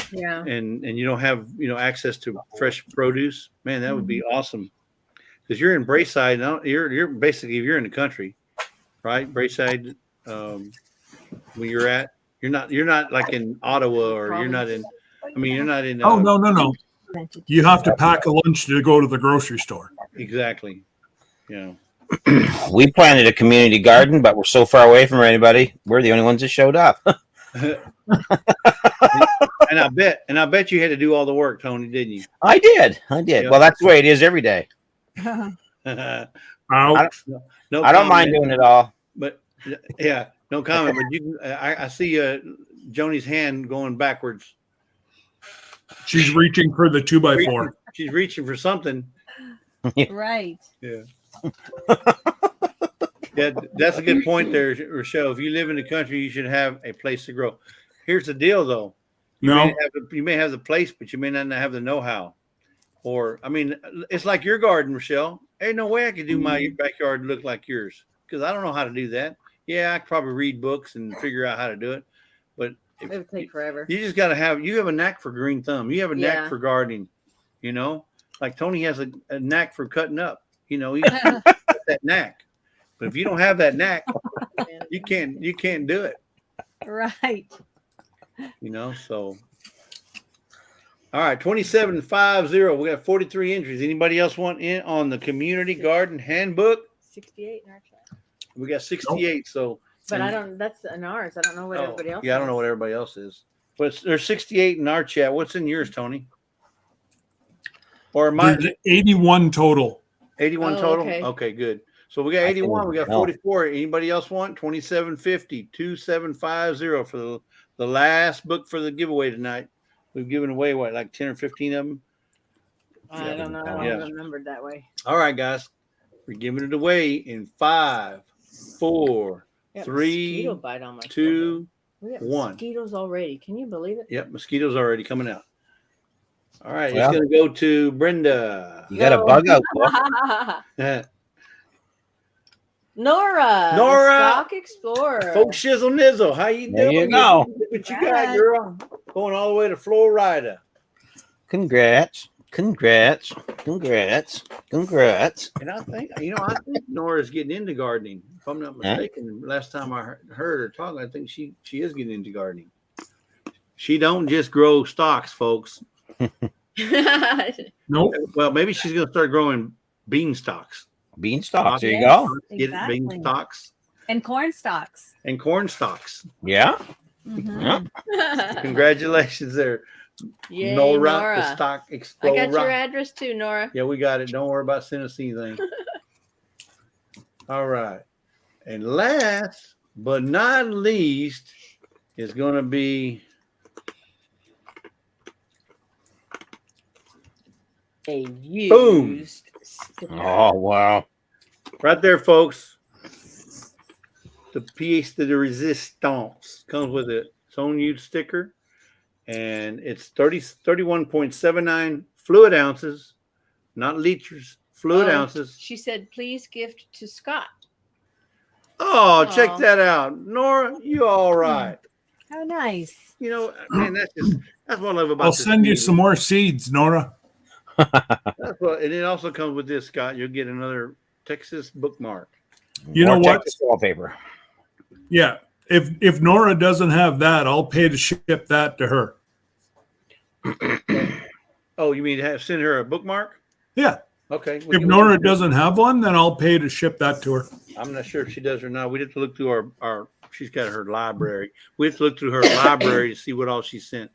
Yeah. And you don't have access to fresh produce. Man, that would be awesome. Because you're in Brayside now, you're basically, if you're in the country, right? Brayside, where you're at? You're not like in Ottawa, or you're not in. I mean, you're not in. Oh, no. You have to pack a lunch to go to the grocery store. Exactly. Yeah. We planted a community garden, but we're so far away from anybody. We're the only ones that showed up. And I bet you had to do all the work, Tony, didn't you? I did. Yeah. Well, that's the way it is every day. Ouch. I don't comment, mind doing it all. But yeah, no comment. But you, I see Joni's hand going backwards. She's reaching for the 2x4. She's reaching for something. Right. Yeah. Yeah, that's a good point there, Rochelle. If you live in the country, you should have a place to grow. Here's the deal, though. You may have the place, but you may not have the know-how. Or, I mean, it's like your garden, Rochelle. Ain't no way I could do my backyard look like yours, because I don't know how to do that. Yeah, I could probably read books and figure out how to do it, but It would take forever. you just got to have. You have a knack for green thumb. You have a knack for gardening. You know, like Tony has a knack for cutting up. You know, he's got that knack. But if you don't have that knack, you can't do it. Right. You know, so all right, 2750. We got 43 entries. Anybody else want in on the community garden handbook? 68 in our chat. We got 68. So, But I don't. That's in ours. I don't know what everybody else. Yeah, I don't know what everybody else is. But there's 68 in our chat. What's in yours, Tony? Or mine? There's 81 total. 81 total. Okay, good. So we got 81. We got 44. Anybody else want? 2750, 2750 for the last book for the giveaway tonight. We've given away what, like 10 or 15 of them? I don't know. I don't remember that way. All right, guys. We're giving it away in 5, 4, 3, 2, 1. Mosquitoes already. Can you believe it? Yep, mosquitoes already coming out. All right, it's going to go to Brenda. You got a bug out, Nora, Stock Explorer. Folks Shizzle Nizzle, how you doing? There you go. What you got, girl? Going all the way to Florida. Congrats. And I think, I think Nora's getting into gardening. If I'm not mistaken, last time I heard her talk, I think she is getting into gardening. She don't just grow stalks, folks. Nope. Well, maybe she's going to start growing bean stalks. Beanstalks. There you go. Get it, bean stalks. And corn stalks. And corn stalks. Yeah. Mm-hmm. Yeah. Congratulations there. Yay, Nora, the Stock Explorer. I got your address too, Nora. Yeah, we got it. Don't worry about sending us anything. All right. And last but not least is going to be a used. Boom. Oh, wow. Right there, folks. The pièce de resistance comes with its own used sticker. And it's 31.79 fluid ounces, not liters, fluid ounces. She said, please gift to Scott. Oh, check that out. Nora, you all right. How nice. You know, man, that's what I love about I'll this send you community. some more seeds, Nora. That's what, and it also comes with this, Scott. You'll get another Texas bookmark. You know what? Texas wallpaper. Yeah. If Nora doesn't have that, I'll pay to ship that to her. Oh, you mean send her a bookmark? Yeah. Okay. If Nora doesn't have one, then I'll pay to ship that to her. I'm not sure if she does or not. We'd have to look through our she's got her library. We have to look through her library to see what all she sent.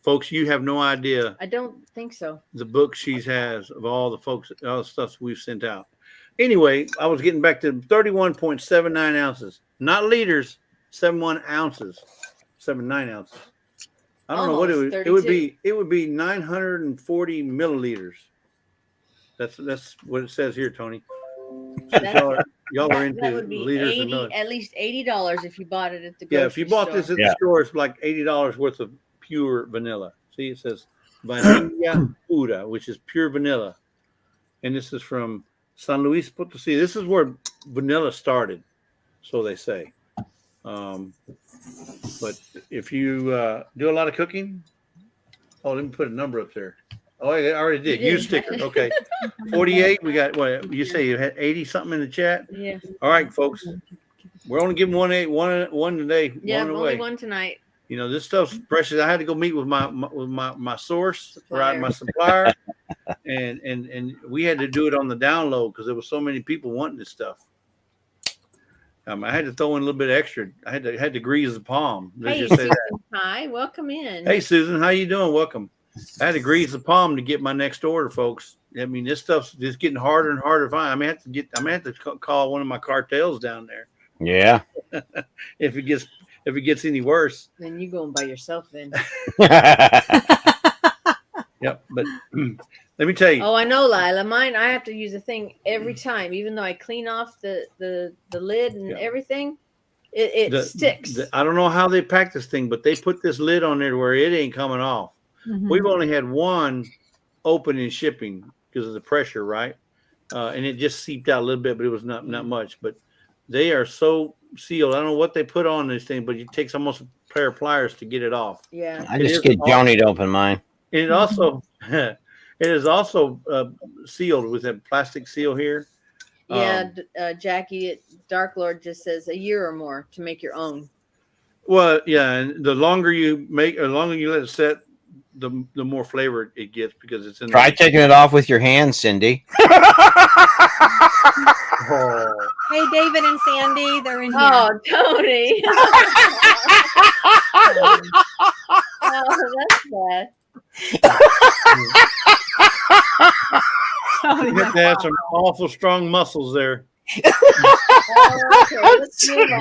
Folks, you have no idea I don't think so. the book she has of all the stuff we've sent out. Anyway, I was getting back to 31.79 ounces, not liters, 71 ounces, 79 ounces. I don't know what it would be. It would be 940 milliliters. That's what it says here, Tony. Y'all are into That would be liters and milliliters. at least $80 if you bought it at the grocery Yeah, if you bought this at the store, it's like $80 worth of pure vanilla. See, it says vanilla pura, which is pure vanilla. And this is from San Luis Potosí. This is where vanilla started, so they say. But if you do a lot of cooking, let me put a number up there. Oh, I already did. Use sticker. Okay. 48. We got what you say you had 80 something in the chat? Yeah. All right, folks. We're only giving one today. Yeah, one only away. one tonight. You know, this stuff's precious. I had to go meet with my source, right, Supplier. my supplier, and we had to do it on the download because there was so many people wanting this stuff. I had to throw in a little bit extra. I had to grease the palm. Let's Hey, just say Susan, that. hi, welcome in. Hey, Susan, how you doing? Welcome. I had to grease the palm to get my next order, folks. I mean, this stuff's just getting harder and harder to find. I'm gonna have to call one of my cartels down there. Yeah. if it gets any worse. Then you go by yourself then. Yep. But let me tell you. Oh, I know, Lila. Mine, I have to use a thing every time, even though I clean off the lid and everything. It sticks. I don't know how they pack this thing, but they put this lid on there where it ain't coming off. Mhm. We've only had one open in shipping because of the pressure, right? And it just seeped out a little bit, but it was not much. But they are so sealed. I don't know what they put on this thing, but it takes almost a pair of pliers to get it off. Yeah. I just get Joni to open mine. And it also it is also sealed with a plastic seal here. Yeah, Jackie at Dark Lord just says a year or more to make your own. Well, yeah, and the longer you let it set, the more flavor it gets because it's in. Try taking it off with your hands, Cindy. Oh. Hey, David and Sandy, they're in here. Oh, Tony. Oh, that's bad. You have to have some awful strong muscles there. Oh, okay, let's move on.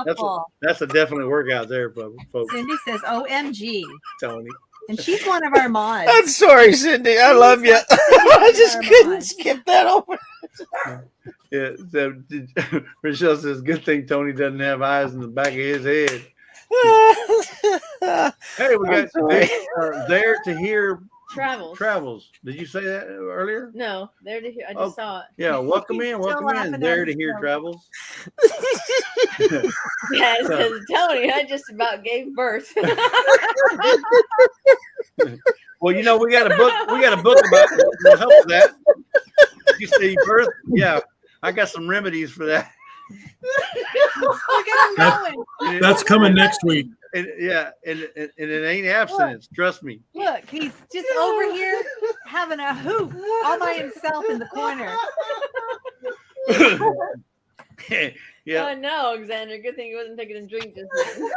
That's awful. that's a definite workout there, folks. Cindy says, OMG. Tony. And she's one of our mods. I'm sorry, Cindy. I love you. I just couldn't skip that over. Yeah, Michelle says, "Good thing Tony doesn't have eyes in the back of his head." Hey, we got there to hear travels. Did you say that earlier? No, there to hear. I just saw it. Yeah, welcome in. There to hear travels. Yeah, it says Tony. I just about gave birth. Well, you know, we got a book about the help with that. You say birth? Yeah, I got some remedies for that. Look at him going. That's coming next week. And it ain't abstinence. Trust me. Look, he's just over here having a hoop all by himself in the corner. Yeah. Oh no, Alexander. Good thing he wasn't taking a drink just then.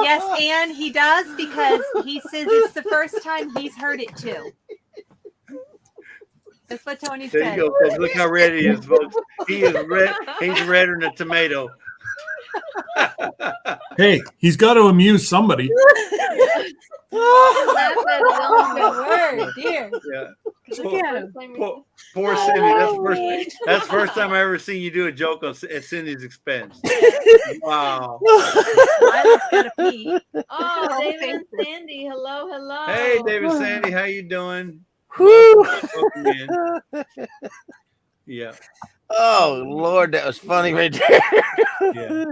Yes, and he does because he says it's the first time he's heard it too. That's what Tony There said. you go, folks. Look how red he is, folks. He is red. He's redder than a tomato. Hey, he's got to amuse somebody. That's his own good word, dear. Yeah. Look at him. Poor Cindy. That's the first time I ever seen you do a joke at Cindy's expense. Wow. Lila's got a pee. Oh, David and Sandy. Hello, hello. Hey, David, Sandy, how you doing? Whew. Welcome in. Yeah. Oh, Lord, that was funny right there. Yeah.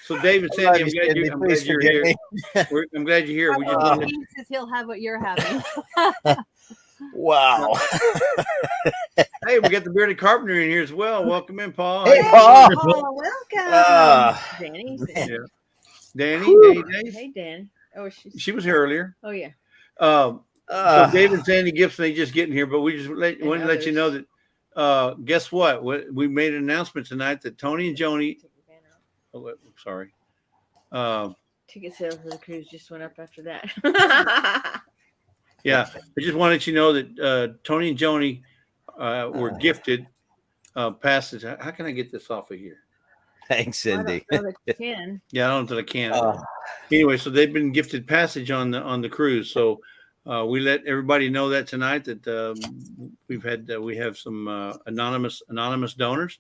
So, David, Sandy, I'm glad you're here. I'm glad you're here. We just wanted He says he'll have what you're having. Wow. Hey, we got the bearded carpenter in here as well. Welcome in, Paul. Hey, Paul. Oh, welcome. Danny. Yeah. Danny. Hey, Dan. Oh, She was here earlier. Oh, yeah. So David, Sandy Gibson, they just getting here, but we just wanted to let you know that guess what? We made an announcement tonight that Tony and Joni. Oh, sorry. Ticket sales for the cruise just went up after that. Yeah, I just wanted you to know that Tony and Joni were gifted passes. How can I get this off of here? Thanks, Cindy. I don't know that you can. Yeah, I don't know that I can. Anyway, so they've been gifted passage on the cruise. So we let everybody know that tonight that we have some anonymous donors,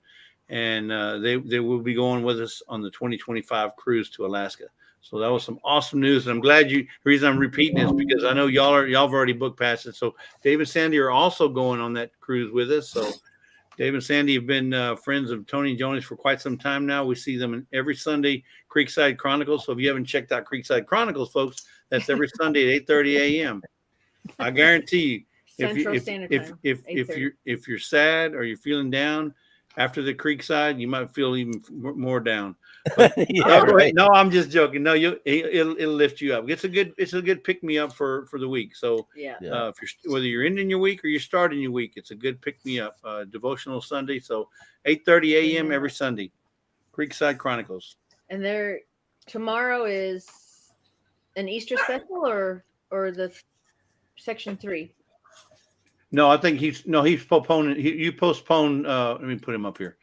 and they will be going with us on the 2025 cruise to Alaska. So that was some awesome news, and I'm glad the reason I'm repeating is because I know y'all have already booked passes. So Dave and Sandy are also going on that cruise with us. So Dave and Sandy have been friends of Tony and Joni's for quite some time now. We see them every Sunday, Creekside Chronicles. So if you haven't checked out Creekside Chronicles, folks, that's every Sunday at 8:30 a.m. I guarantee you, if you're sad or you're feeling down, after the Creekside, you might feel even more down. But, Yeah, right. no, I'm just joking. No, it'll lift you up. It's a good pick me up for the week. So Yeah. Yeah. if you're whether you're ending your week or you're starting your week, it's a good pick me up. Devotional Sunday, so 8:30 a.m. every Sunday. Creekside Chronicles. And tomorrow is an Easter special or the section 3. No, I think he's postponing. You postpone. Let me put him up here.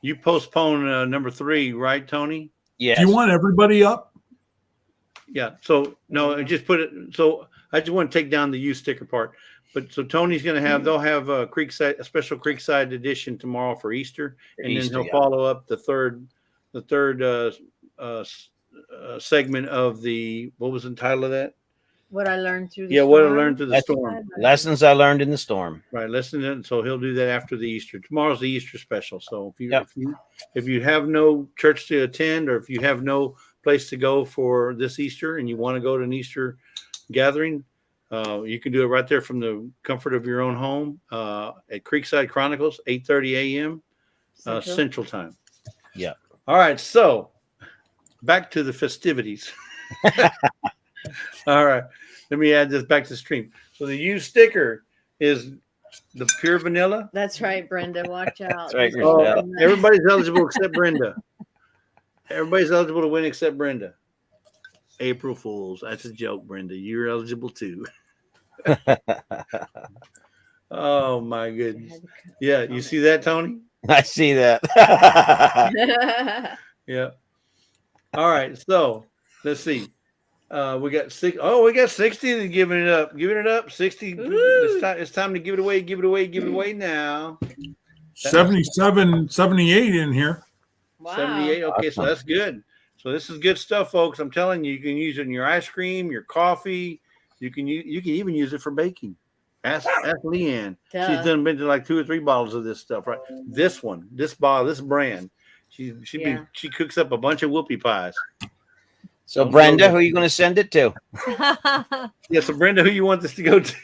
You postpone number 3, right, Tony? Yes. Do you want everybody up? Yeah. So no, just put it. So I just want to take down the U sticker part. But so Tony's going to have. They'll have a special Creekside edition tomorrow for Easter, and Easter, then he'll yeah. follow up the third segment of the. What was the title of that? What I learned through the Yeah, storm. what I learned through the That's- storm. Lessons I learned in the storm. Right, listen to it. So he'll do that after the Easter. Tomorrow's the Easter special. So Yep. if you have no church to attend, or if you have no place to go for this Easter and you want to go to an Easter gathering, you can do it right there from the comfort of your own home at Creekside Chronicles, 8:30 a.m. Central Time. Yeah. All right, so back to the festivities. All right, let me add this back to the stream. So the U sticker is the pure vanilla. That's right, Brenda. Watch out. That's right, Oh, Michelle. everybody's eligible except Brenda. Everybody's eligible to win except Brenda. April Fools. That's a joke, Brenda. You're eligible too. Oh my goodness. Yeah, you see that, Tony? I see that. Yeah. All right, so let's see. We got 6. Oh, we got 60 and giving it up. Giving it up. 60. It's time to give it away. Give it away. Give it away now. 77, 78 in here. Wow. 78. Okay, so that's good. So this is good stuff, folks. I'm telling you, you can use it in your ice cream, your coffee. You can even use it for baking. Ask Leanne. Duh. She's been to like 2 or 3 bottles of this stuff, right? This brand. She cooks up a bunch of whoopie pies. So, Brenda, who are you going to send it to? Yeah, so Brenda, who you want this to go to?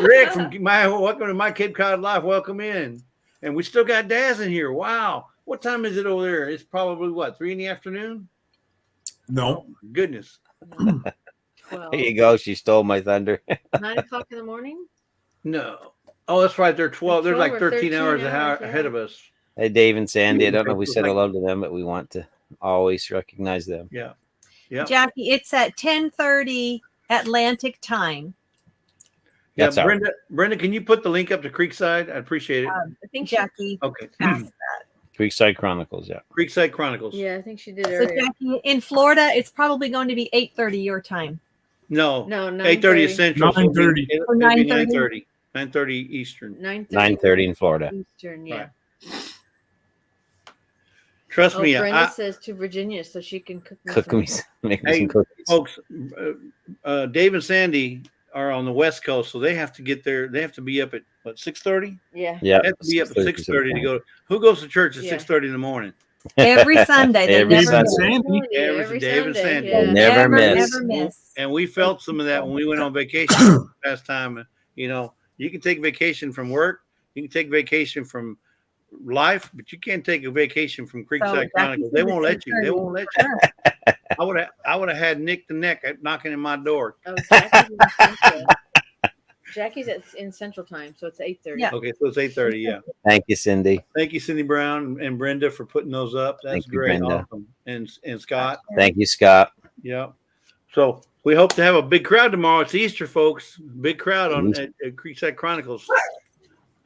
Rick from welcome to my Cape Cod Life. Welcome in. And we still got Daz in here. Wow. What time is it over there? It's probably what, 3 in the afternoon? No. Goodness. 12. There you go. She stole my thunder. 9 o'clock in the morning? No. Oh, that's right. They're 12. They're 12 like or 13 hours 13 hours, ahead of us. Hey, Dave and Sandy. I don't know if we It's said like- hello to them, but we want to always recognize them. Yeah. Yeah. Jackie, it's at 10:30 Atlantic time. Yeah, That's all right. Brenda, can you put the link up to Creekside? I appreciate it. I think Jackie Okay. asked. Creekside Chronicles, yeah. Creekside Chronicles. Yeah, I think she did So earlier. Jackie, in Florida, it's probably going to be 8:30 your time. No. No, 8:30 is 9:30. Central. 9:30. Or 9:30? 9:30. 9:30 Eastern. 9:30 in Florida. Eastern, yeah. Right. Trust me, Brenda says to Virginia so she can cook me Cook some. me, make me Hey, some cookies. folks, Dave and Sandy are on the West Coast, so they have to get there. They have to be up at what, 6:30? Yeah. Yeah. They have to be up at 6:30 6:30 to go. Who goes to church at Yeah. 6:30 in the morning? Every Sunday. They Every never Sunday. miss. Sandy. Every Dave and Sandy. Yeah. Never miss. Never miss. And we felt some of that when we went on vacation last time. You know, you can take vacation from work, you can take vacation from life, but you can't take a vacation from Creekside Chronicles. They won't let you. They won't let you. I would have had Nick the Neck knocking in my door. Oh, Jackie's in Central. Jackie's in Central Time, so it's 8:30. Yeah. Okay, so it's 8:30. Yeah. Thank you, Cindy. Thank you, Cindy Brown and Brenda, for putting those up. That's Thank you, great. Brenda. Awesome. And Scott. Thank you, Scott. Yeah. So we hope to have a big crowd tomorrow. It's Easter, folks. Big crowd at Creekside Chronicles.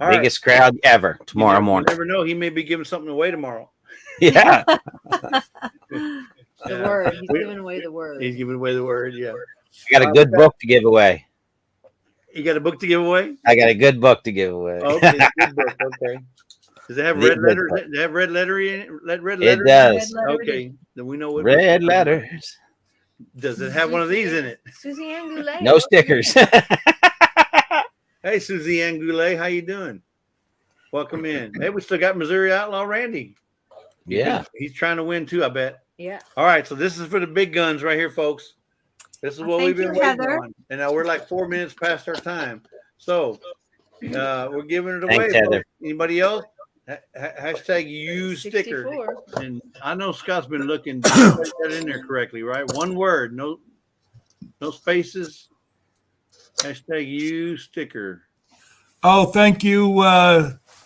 All right. Biggest crowd ever tomorrow morning. You never know. He may be giving something away tomorrow. Yeah. The word. He's giving away the word. He's giving away the word. Yeah. I got a good book to give away. You got a book to give away? I got a good book to give away. Okay. Good book. Okay. Does it have The red good letters? book. Does it have red lettering in it? Red It letters? does. Okay. Then we know what Red letters. Does it have one of these in it? Susie Ann Goulet. No stickers. Hey, Susie Ann Goulet, how you doing? Welcome in. Hey, we still got Missouri Outlaw Randy. Yeah. He's trying to win too, I bet. Yeah. All right, so this is for the big guns right here, folks. This is what Thank we've been you, waiting Heather. on. And now we're like 4 minutes past our time. So We're giving it away. Thanks, Heather. Folks. Anybody else? Hashtag use sticker. 64. And I know Scott's been looking. Did you put that in there correctly, right? One word, no spaces. Hashtag use sticker. Oh, thank you,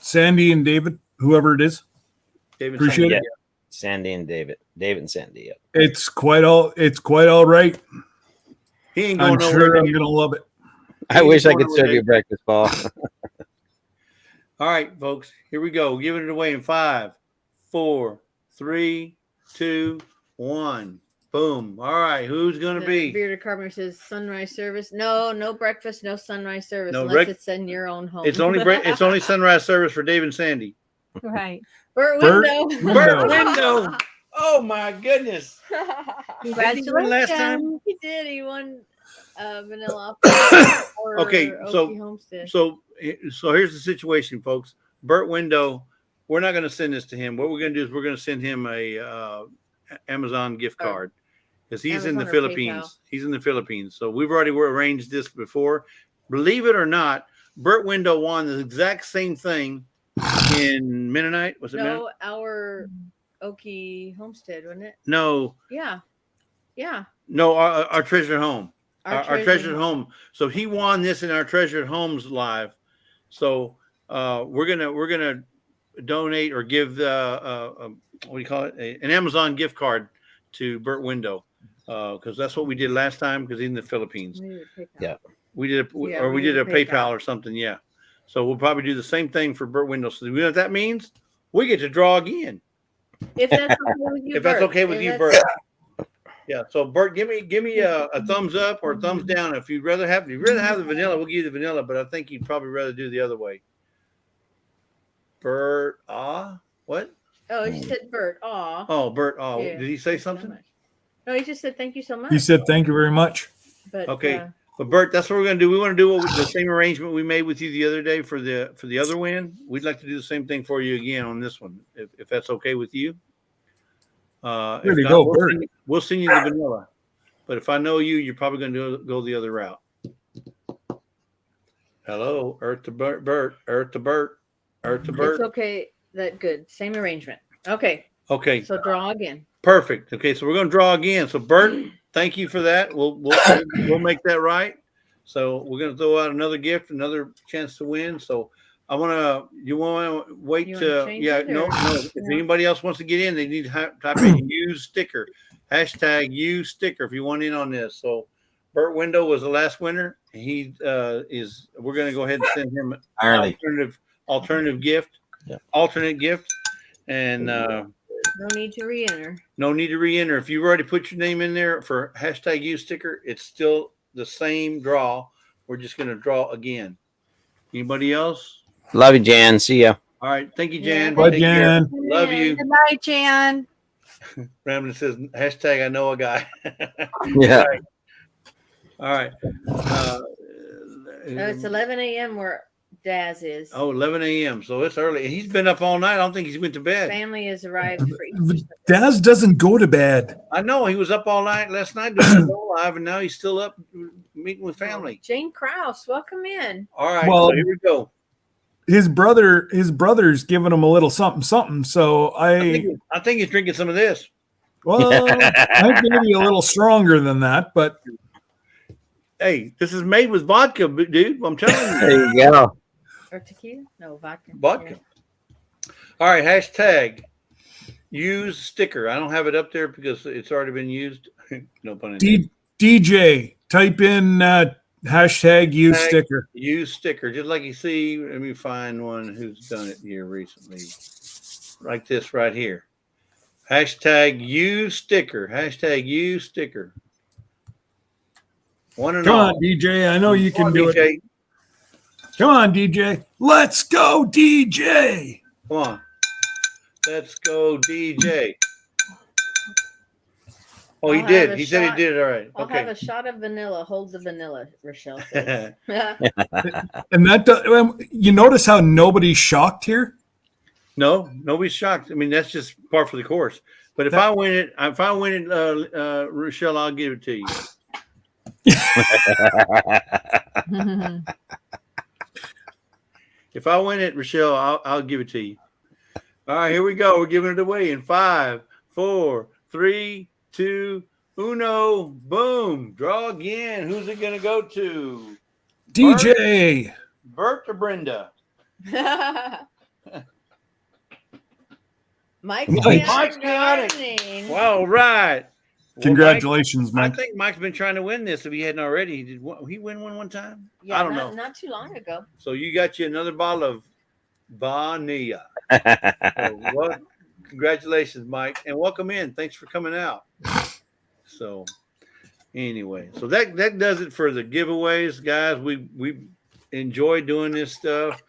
Sandy and David, whoever it is. David, Appreciate it. Sandy and David and Sandy. Yeah. It's quite all right. he ain't I'm going sure nowhere. I'm gonna love it. I wish I could serve you breakfast, Paul. All right, folks, here we go. Giving it away in 5, 4, 3, 2, 1. Boom. All right, who's gonna be? Bearded Carpenter says sunrise service. No breakfast, no sunrise service No unless it's in your own home. It's only sunrise service for Dave and Sandy. Right. Burt Burt window. Burt window. Oh my goodness. Congratulations. last time? He did. He won vanilla. Okay, so- Okie Homestead. So here's the situation, folks. Burt Window, we're not going to send this to him. What we're going to do is we're going to send him a Amazon gift card because he's in the Amazon or Philippines. PayPal. He's in the Philippines. So we've already arranged this before. Believe it or not, Burt Window won the exact same thing in Mennonite. Was it Mennonite? No, our Okie Homestead, wasn't it? No, Yeah. our treasured home. Our treasured home. home. So he won this in our treasured homes live. So we're gonna donate or give the what do you call it, an Amazon gift card to Burt Window because that's what we did last time because he's in the Philippines. Yeah. We did a PayPal or something. Yeah. So we'll probably do the same thing for Burt Window. So you know what that means? We get to draw again. If that's okay with you, If that's Bert. okay with you, Bert. Yeah. So Bert, give me a thumbs up or a thumbs down. If you'd rather have the vanilla, we'll give you the vanilla, but I think you'd probably rather do the other way. Bert, what? Oh, he said Bert. Aw. Oh, Bert, Yeah. Did he say something? No, he just said thank you so much. He said, "Thank you very much." But, Okay. But Bert, that's what we're gonna do. We want to do the same arrangement we made with you the other day for the other win. We'd like to do the same thing for you again on this one, if that's okay with you. There If you not, go, Bert. we'll send you the vanilla. But if I know you, you're probably gonna go the other route. Hello, Earth to Bert, Earth to Bert, Earth to Bert. It's okay. That good. Same arrangement. Okay. Okay, So draw again. perfect. Okay, so we're gonna draw again. So Bert, thank you for that. We'll make that right. So we're gonna throw out another gift, another chance to win. So you want to wait You wanna change it, no. or- If anybody else wants to get in, they need to type in use sticker, hashtag use sticker if you want in on this. So Burt Window was the last winner. He we're gonna go ahead and send him an alternative gift, alternate gift, and No need to re-enter. no need to re-enter. If you've already put your name in there for hashtag use sticker, it's still the same draw. We're just going to draw again. Anybody else? Love you, Jan. See ya. All right. Thank you, Jan. Bye, Take care. Jan. Love you. Good night, Jan. Ramlin says hashtag I know a guy. Yeah. All right. It's 11 a.m. where Daz is. 11 a.m. So it's early. He's been up all night. I don't think he's went to bed. Family has arrived for Daz doesn't go to bed. I know he was up all night last night doing the go live, and now he's still up meeting with family. Jane Krause, welcome in. All right. Well, so here we go. His brother's giving him a little something. So I think he's drinking some of this. I maybe a little stronger than that, but Hey, this is made with vodka, dude. I'm telling you. There you go. Or tequila? No, vodka. Vodka. All right, hashtag use sticker. I don't have it up there because it's already been used. No pun intended. DJ, type in hashtag use sticker. Use sticker. Just like you see, let me find one who's done it here recently. Like this right here. Hashtag use sticker. Hashtag use sticker. One and Come all. on, DJ. I know you Come can on, do DJ. it. Come on, DJ. Let's go, DJ. Come on. Let's go, DJ. Oh, he I'll did. have a He said he shot. did it all right. I'll Okay. have a shot of vanilla. Hold the vanilla, Rochelle says. And you notice how nobody's shocked here? No, nobody's shocked. I mean, that's just par for the course. But if I win it, Rochelle, I'll give it to you. If I win it, Rochelle, I'll give it to you. All right, here we go. We're giving it away in 5, 4, 3, 2, 1. Boom. Draw again. Who's it going to go to? DJ. Bert or Brenda? Mike's Mike's got it. Wow, right. Congratulations, Mike. Mike. I think Mike's been trying to win this if he hadn't already. Did he win one time? Yeah, I don't know. Not too long ago. So you got you another bottle of Vanilla. So, congratulations, Mike, and welcome in. Thanks for coming out. So anyway, so that does it for the giveaways, guys. We enjoy doing this stuff.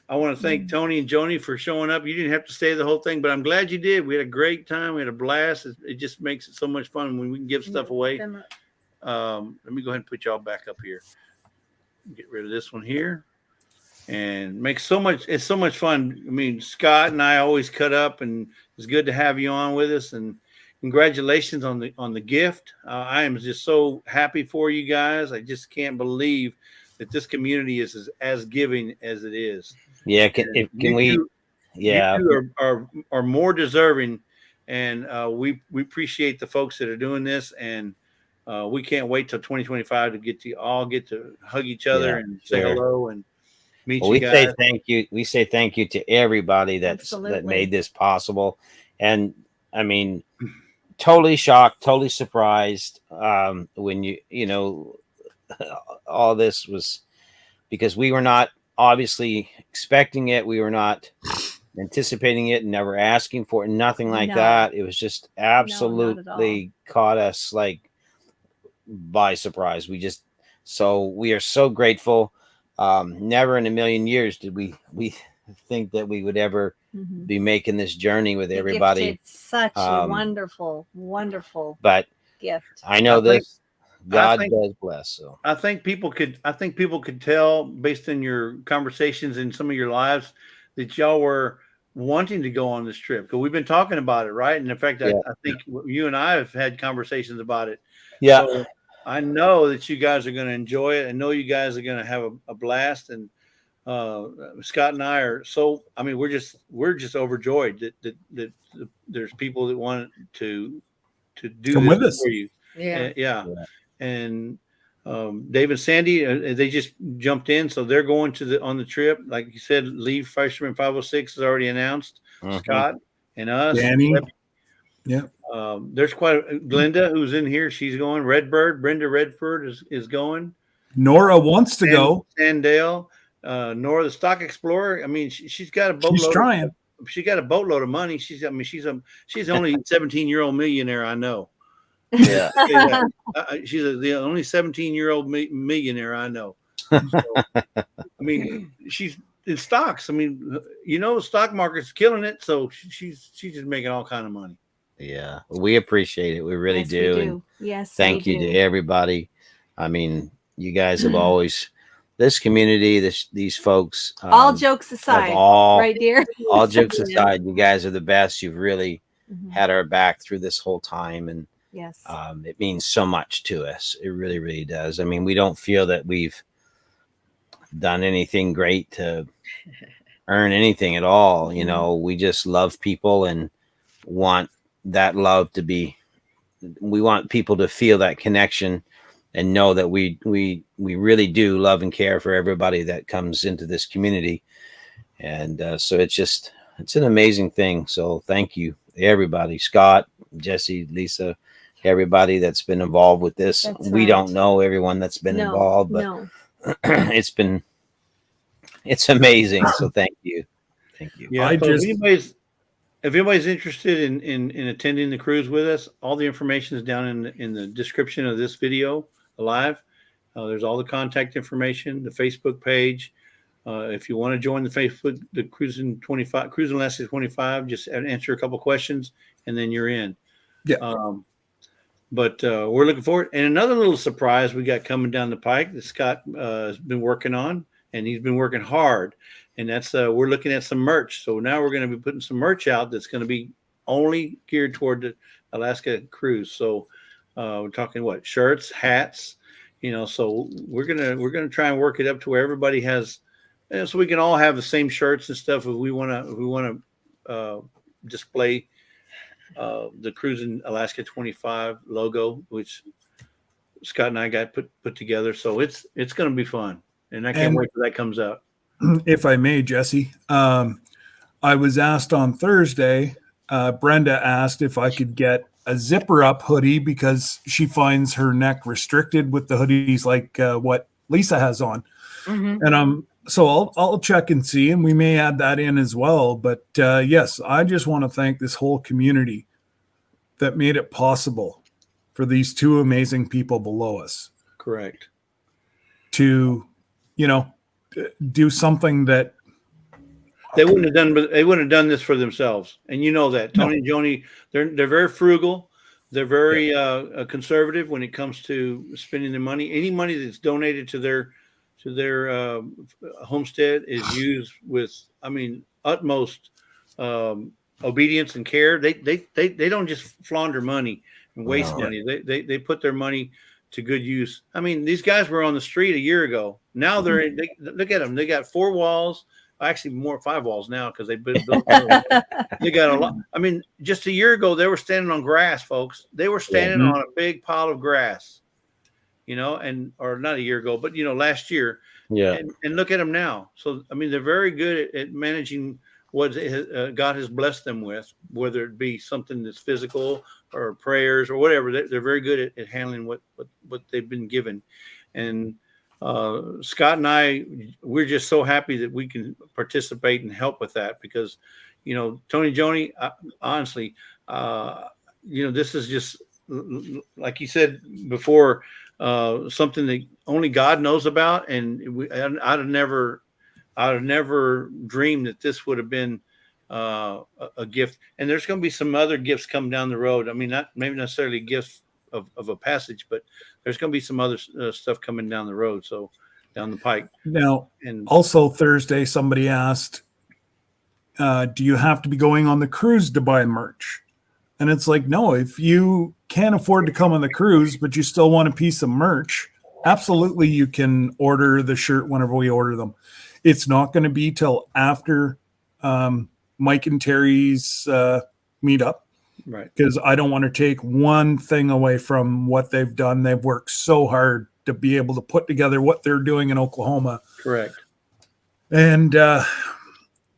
I want to thank Tony and Joni for showing up. You didn't have to stay the whole thing, but I'm glad you did. We had a great time. We had a blast. It just makes it so much fun when we can give stuff away. Let me go ahead and put y'all back up here. Get rid of this one here. And it's so much fun. I mean, Scott and I always cut up, and it's good to have you on with us. And congratulations on the gift. I am just so happy for you guys. I just can't believe that this community is as giving as it is. Yeah, can we? Yeah, you are more deserving, and we appreciate the folks that are doing this, and we can't wait till 2025 to get to hug each other and say hello and meet you guys. Say thank you. We say thank you to everybody that made this possible, and I mean, totally shocked, totally surprised when you know all this was, because we were not obviously expecting it. We were not anticipating it, never asking for it, nothing like that. It was just absolutely caught us like by surprise. We are so grateful. Never in a million years did we think that we would ever be making this journey with everybody. Such a wonderful but gift. I know God does bless. So I think people could tell based on your conversations and some of your lives that y'all were wanting to go on this trip, because we've been talking about it, right? And in fact, I think you and I have had conversations about it. Yeah. So I know that you guys are going to enjoy it. I know you guys are going to have a blast. And Scott and I are we're just overjoyed that there's people that want to do come this with us for you. Yeah. And Dave and Sandy, they just jumped in, so they're going on the trip. Like you said, Leave Fisherman 506 is already announced. Scott and us, Danny. Yeah. There's Glenda who's in here. She's going. Brenda Redford is going. Nora wants to go. Sandale, Nora, the Stock Explorer. I mean, she's got a boatload. She's trying. She got a boatload of money. She's only a 17-year-old millionaire I know. Yeah. She's the only 17-year-old millionaire I know. So, I mean, she's in stocks. I mean, the stock market's killing it. So she's just making all kind of money. Yeah, we appreciate it. We really do. And yes, thank you to everybody. I mean, you guys have always, this community, these folks. All jokes aside, right, dear? All jokes aside, you guys are the best. You've really had our back through this whole time, and yes, it means so much to us. It really, really does. I mean, we don't feel that we've done anything great to earn anything at all. We just love people and want that love to be. We want people to feel that connection and know that we really do love and care for everybody that comes into this community. And so it's an amazing thing. So thank you, everybody, Scott, Jesse, Lisa, everybody that's been involved with this. We don't know everyone that's been involved, but it's amazing. So thank you. Yeah. If anybody's interested in attending the cruise with us, all the information is down in the description of this video live. There's all the contact information, the Facebook page. If you want to join the Facebook, the Cruising Lessons 25, just answer a couple questions and then you're in. Yeah. But we're looking forward. And another little surprise we got coming down the pike that Scott has been working on, and he's been working hard. And that's we're looking at some merch. So now we're going to be putting some merch out that's going to be only geared toward the Alaska cruise. So we're talking shirts, hats, so we're gonna try and work it up to where everybody has and so we can all have the same shirts and stuff if we want to display the Cruising Alaska 25 logo, which Scott and I got put together. So it's going to be fun, and I can't wait till that comes out. If I may, Jesse, I was asked on Thursday. Brenda asked if I could get a zipper up hoodie because she finds her neck restricted with the hoodies like what Lisa has on. Mm-hmm. And so I'll check and see, and we may add that in as well. But yes, I just want to thank this whole community that made it possible for these two amazing people below us. Correct. To, do something that they wouldn't have done, but they wouldn't have done this for themselves. And you know that Tony and Joni, they're very frugal. They're very conservative when it comes to spending their money. Any money that's donated to their homestead is used with, utmost obedience and care. They don't just launder money and waste money. They put their money to good use. These guys were on the street a year ago. Now they look at them. They got 4 walls. Actually, 5 walls now because they built. They got a lot. Just a year ago, they were standing on grass, folks. They were standing on a big pile of grass, or not a year ago, but last year. Yeah. And look at them now. So they're very good at managing what God has blessed them with, whether it be something that's physical or prayers or whatever. They're very good at handling what they've been given, and. Scott and I, we're just so happy that we can participate and help with that because, Tony, Joni, honestly, this is just like you said before, something that only God knows about. And I'd have never dreamed that this would have been a gift. And there's going to be some other gifts come down the road. Not maybe necessarily gifts of a passage, but there's going to be some other stuff coming down the road. So down the pike. Now, and also Thursday, somebody asked, do you have to be going on the cruise to buy merch? And it's like, no, if you can't afford to come on the cruise, but you still want a piece of merch, absolutely. You can order the shirt whenever we order them. It's not going to be till after Mike and Terry's meetup. Right. Because I don't want to take one thing away from what they've done. They've worked so hard to be able to put together what they're doing in Oklahoma. Correct. And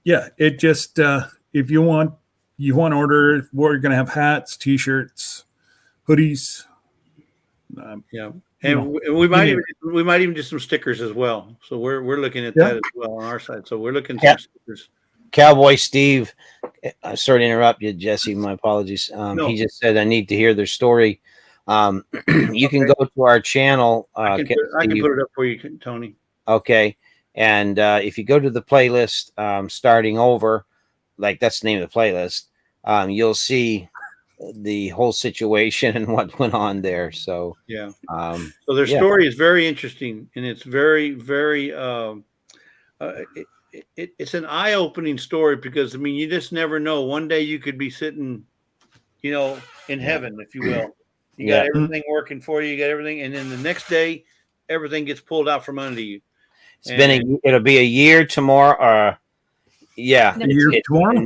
it just if you want to order, we're going to have hats, t-shirts, hoodies. And we might even do some stickers as well. So we're looking at that as well on our side. So we're looking at some stickers. Cowboy Steve, sorry to interrupt you, Jesse. My apologies. No. He just said I need to hear their story. You can go to our channel. I can put it up for you, Tony. Okay. And if you go to the playlist, starting over, like that's the name of the playlist, you'll see the whole situation and what went on there. So yeah. So their story is very interesting, and it's very, very. It's an eye-opening story because you just never know. One day you could be sitting, in heaven, if you will. You got everything working for you. You got everything, and then the next day, everything gets pulled out from under you. It'll be a year tomorrow. Tomorrow.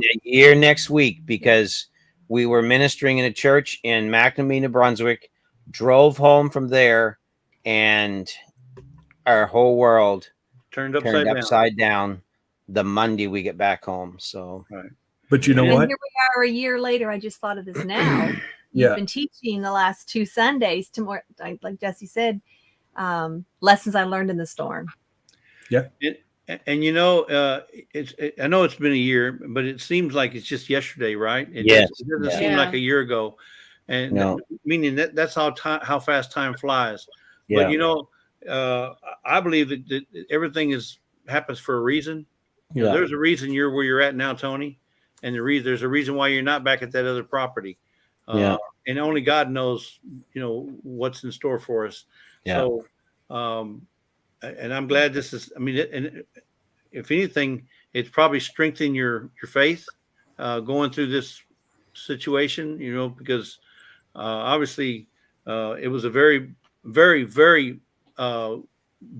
A year next week because we were ministering in a church in McNamee, New Brunswick. Drove home from there, and our whole world turned upside down. The Monday we get back home. So, right. But you know what? Here we are a year later. I just thought of this now. You've been teaching the last 2 Sundays to more, like Jesse said, lessons I learned in the storm. Yeah. And I know it's been a year, but it seems like it's just yesterday, right? It doesn't seem like a year ago. And meaning that's how fast time flies. Yeah. But I believe that everything happens for a reason. There's a reason you're where you're at now, Tony, and there's a reason why you're not back at that other property. And only God knows, what's in store for us. Yeah. So, and I'm glad this is. And if anything, it's probably strengthened your faith going through this situation. Because obviously it was a very, very, very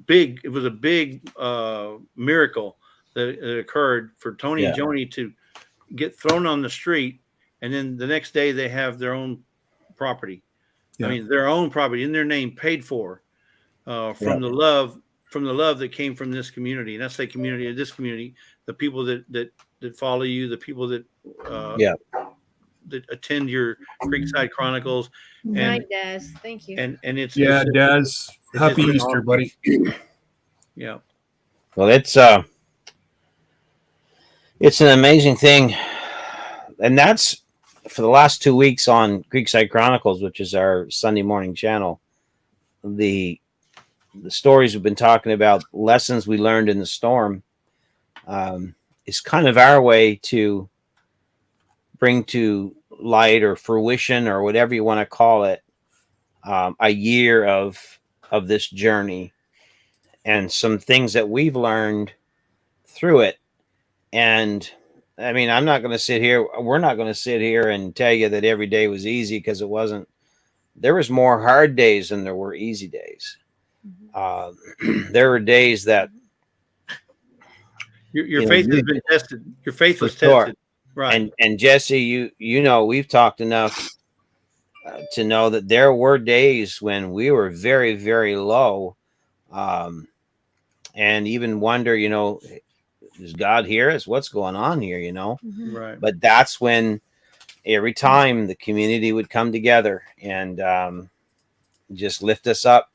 big. It was a big miracle that occurred for Tony and Yeah. Joni to get thrown on the street, and then the next day they have their own property. Yeah. I mean, their own property in their name, paid for, from Yeah. the love that came from this community. And that's the community of this community, the people that follow you, the people that Yeah. that attend your Creekside Chronicles. Night, Daz. Thank you. And it's Yeah, it's, Daz. it's Happy been Easter, awesome. buddy. Yeah. Well, it's an amazing thing, and that's for the last 2 weeks on Creekside Chronicles, which is our Sunday morning channel. The stories we've been talking about, lessons we learned in the storm, is kind of our way to bring to light or fruition or whatever you want to call it, a year of this journey and some things that we've learned through it. And I mean, we're not going to sit here and tell you that every day was easy, because it wasn't. There was more hard days than there were easy days. There were days that your faith has been tested. Your faith was sure. tested. Right. And Jesse, you know, we've talked enough to know that there were days when we were very, very low, and even wonder, you know, does God hear us? What's going on here? You know, Right. but that's when every time the community would come together and just lift us up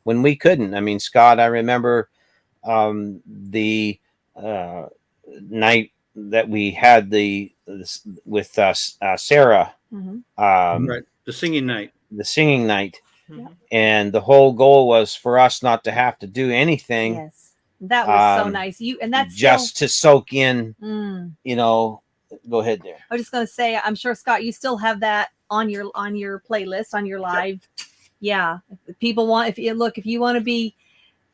when we couldn't. I mean, Scott, I remember the night that we had with Sarah, Right. The singing night. the singing night, Yeah. and the whole goal was for us not to have to do anything. Yes. That was so nice. That's just to soak in, Mm. you know. Go ahead there. I was just going to say, I'm sure, Scott, you still have that on your playlist, on your live. Yeah. If people want, if you want to be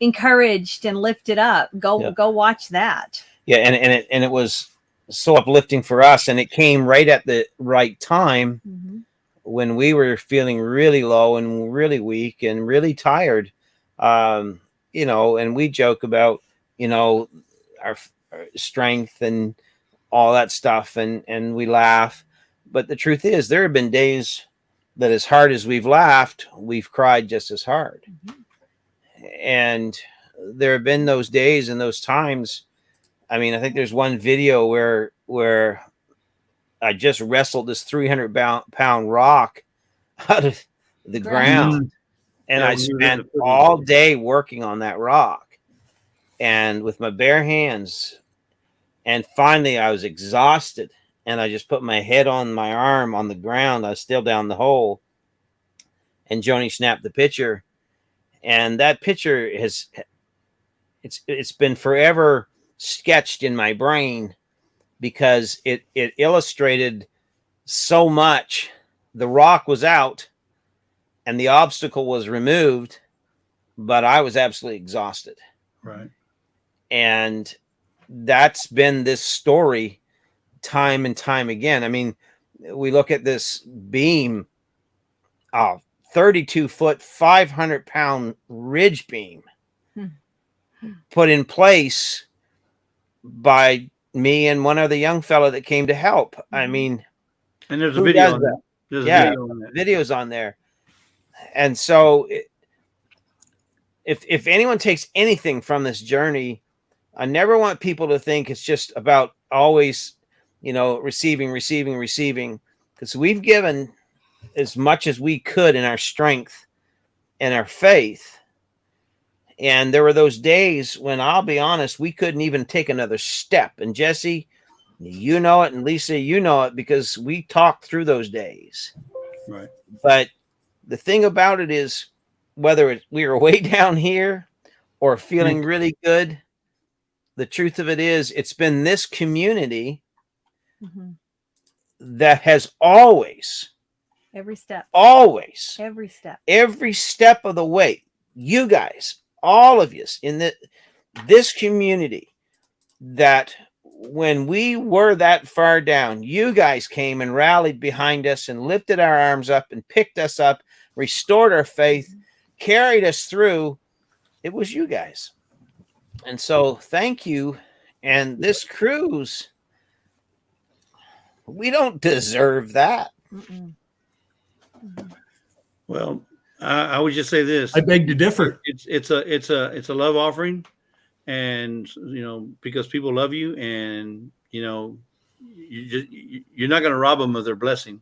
encouraged and lifted up, go watch that. Yeah. And it was so uplifting for us. And it came right at the right time when we were feeling really low and really weak and really tired. You know, and we joke about, you know, our strength and all that stuff, and we laugh. But the truth is, there have been days that, as hard as we've laughed, we've cried just as hard. And there have been those days and those times. I mean, I think there's one video where I just wrestled this 300-pound rock out of the ground. And I spent all day working on that rock, and with my bare hands. And finally I was exhausted, and I just put my head on my arm on the ground. I was still down the hole, and Joni snapped the picture. And that picture it's been forever sketched in my brain, because it illustrated so much. The rock was out and the obstacle was removed, but I was absolutely exhausted. Right. And that's been this story time and time again. I mean, we look at this beam, 32-foot, 500-pound ridge beam put in place by me and one other young fellow that came to help. I mean, and there's a who video does on that? that. There's a Yeah, video on that. videos on there. And so if anyone takes anything from this journey, I never want people to think it's just about always, you know, receiving, because we've given as much as we could in our strength and our faith. And there were those days when, I'll be honest, we couldn't even take another step. And Jesse, you know it, and Lisa, you know it, because we talked through those days. Right. But the thing about it is, whether we were way down here or feeling really good, the truth of it is, it's been this community that has always, every step of the way, you guys, all of you in this community, that when we were that far down, you guys came and rallied behind us and lifted our arms up and picked us up, restored our faith, carried us through. it was you guys. And so thank you. And this cruise, we don't deserve that. Mm-mm. Well, I would just say this. I beg to differ. It's a love offering, and because people love you, and you're not going to rob them of their blessing.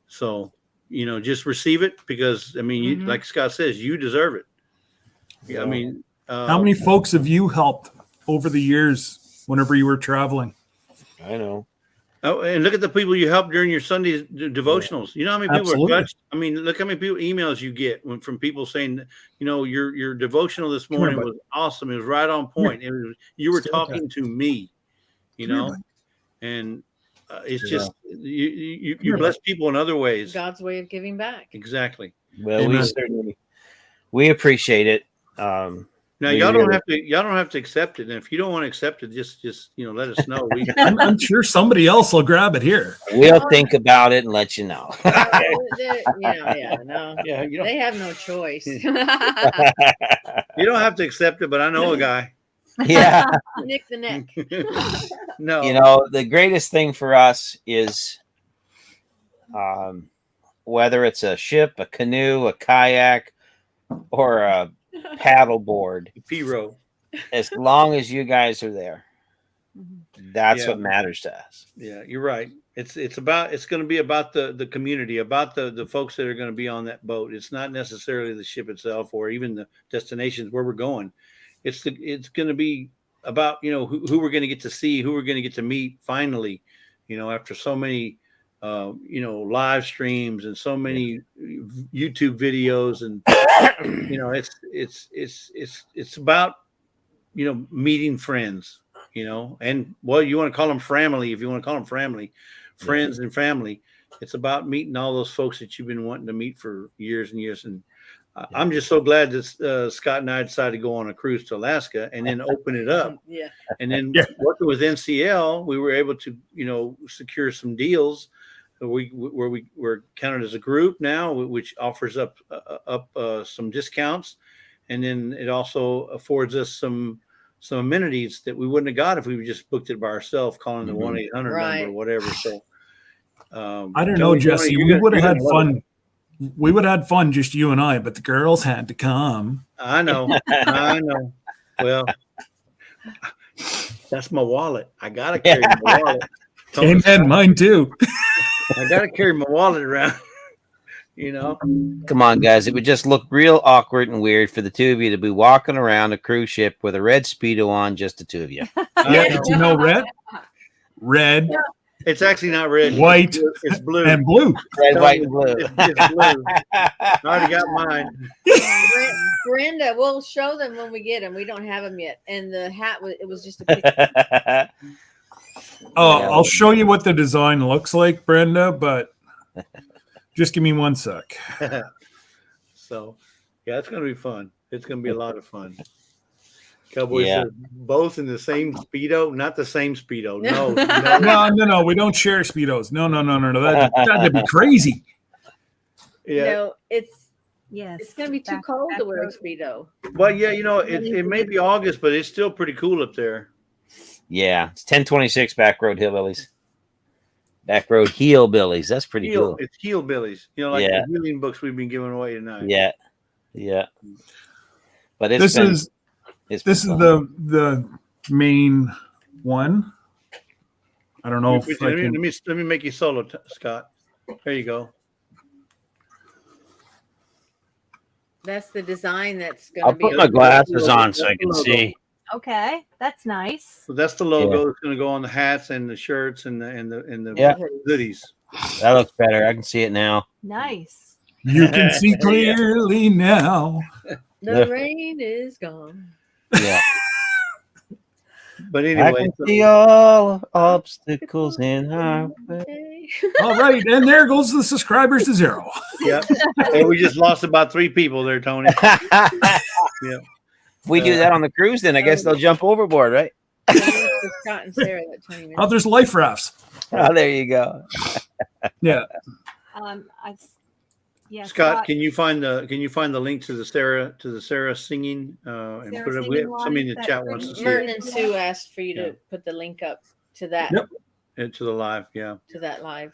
So just receive it, because I mean, like Scott says, you deserve it. Yeah, I mean, How many folks have you helped over the years whenever you were traveling? I know. Oh, and look at the people you help during your Sunday devotionals. You know how many people Absolutely. are touched? I mean, look how many people emails you get from people saying, your devotional this morning was awesome. It was right on point. It was, you were talking to me, and it's just you bless people in other ways. God's way of giving back. Exactly. Well, we appreciate it. Now y'all don't have to accept it, and if you don't want to accept it, just let us know. I'm sure somebody else will grab it here. We'll think about it and let you know. They have no choice. You don't have to accept it, but I know a guy. Yeah. Nick the neck. No. The greatest thing for us is whether it's a ship, a canoe, a kayak, or a paddle board, P-row. as long as you guys are there, that's what matters to us. Yeah, you're right. It's going to be about the community, about the folks that are going to be on that boat. It's not necessarily the ship itself or even the destinations where we're going. It's going to be about who we're going to get to see, who we're going to get to meet finally, after so many live streams and so many YouTube videos, and it's about meeting friends, and you want to call them family, if you want to call them family, friends and family. It's about meeting all those folks that you've been wanting to meet for years and years. And I'm just so glad that Scott and I decided to go on a cruise to Alaska and then open it up. And then working with NCL, we were able to secure some deals. Where we're counted as a group now, which offers up some discounts, and then it also affords us some amenities that we wouldn't have got if we just booked it by ourselves, calling the 1-800 number or whatever. So I don't know, Jesse. We would have had fun. We would have had fun, just you and I, but the girls had to come. I know. Well, that's my wallet. I gotta carry my wallet. Amen. Mine too. I gotta carry my wallet around. Come on, guys. It would just look real awkward and weird for the two of you to be walking around a cruise ship with a red Speedo on, just the two of you. Yeah, red. It's actually not red. White. It's blue. And blue. Red, white, and blue. It's blue. I already got mine. Brenda, we'll show them when we get them. We don't have them yet. And the hat, it was just a picture. I'll show you what the design looks like, Brenda, but just give me one sec. So, it's going to be fun. It's going to be a lot of fun. Cowboys are both in the same Speedo, not the same Speedo. No. We don't share Speedos. No. That'd be crazy. Yeah. It's It's going to be too cold to wear a Speedo. Well, it may be August, but it's still pretty cool up there. Yeah, it's 1026 Back Road Hillbillies. Back Road Hillbillies. That's pretty cool. It's Hillbillies. The healing books we've been giving away tonight. Yeah. But this is the main one. I don't know if let me make you solo, Scott. There you go. That's the design that's going I'll to be. put my glasses on so I can see. Okay, that's nice. So that's the logo. It's going to go on the hats and the shirts and the hoodies. That looks better. I can see it now. Nice. You can see clearly now. The rain is gone. Yeah. But anyway, I can see all obstacles in our way. All right, and there goes the subscribers to 0. Yeah, and we just lost about 3 people there, Tony. Yeah. If we do that on the cruise, then I guess they'll jump overboard, right? Scott and Sarah, that 20 minutes. Oh, there's life rafts. Oh, there you go. Yeah. Yeah, Scott, can you find the link to the Sarah singing and Sarah put it? singing Somebody in the live, chat that wants to see Merton it. and Sue asked for you Yeah. to put the link up to that Yep. To the live, yeah. to that live.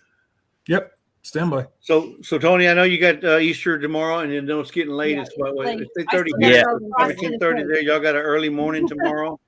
Yep. Stand by. So Tony, I know you got Easter tomorrow, and you know it's getting late. Yeah, it's about it's late. 10:30 I here. Yeah. still So gotta probably go 10:30 there. Y'all got an early morning tomorrow.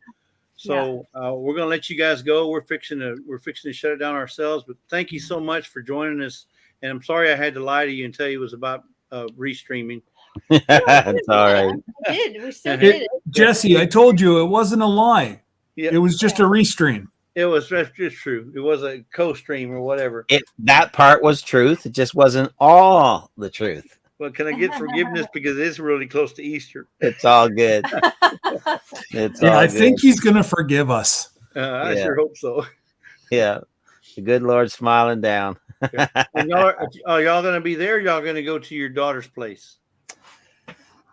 Yeah. So we're gonna let you guys go. We're fixing to shut it down ourselves. But thank you so much for joining us. And I'm sorry I had to lie to you and tell you it was about restreaming. It's all right. We did. We still did it. Jesse, I told you it wasn't a lie. Yeah, It was just a restream. that's just true. It was a co-stream or whatever. That part was truth. It just wasn't all the truth. But can I get forgiveness because it is really close to Easter? It's all good. It's Yeah, all I good. think he's going to forgive us. I Yeah. sure hope so. Yeah. The good Lord smiling down. And are y'all going to be there? Y'all going to go to your daughter's place?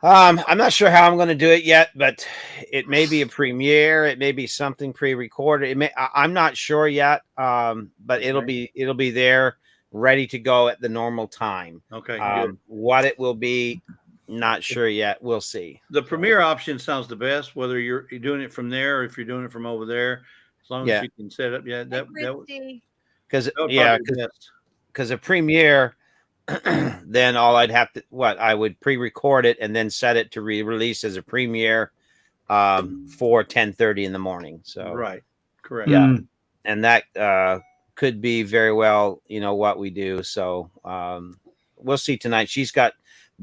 I'm not sure how I'm going to do it yet, but it may be a premiere. It may be something pre-recorded. I'm not sure yet. But it'll be there, ready to go at the normal time. Okay, good. What it will be, not sure yet. We'll see. The premiere option sounds the best, whether you're doing it from there or if you're doing it from over there. As long as you can set up, that would Because probably be best. because a premiere, then all I'd have to I would pre-record it and then set it to release as a premiere for 10:30 in the morning. So Right, correct. Yeah. And that could be very well, what we do. So we'll see tonight. She's got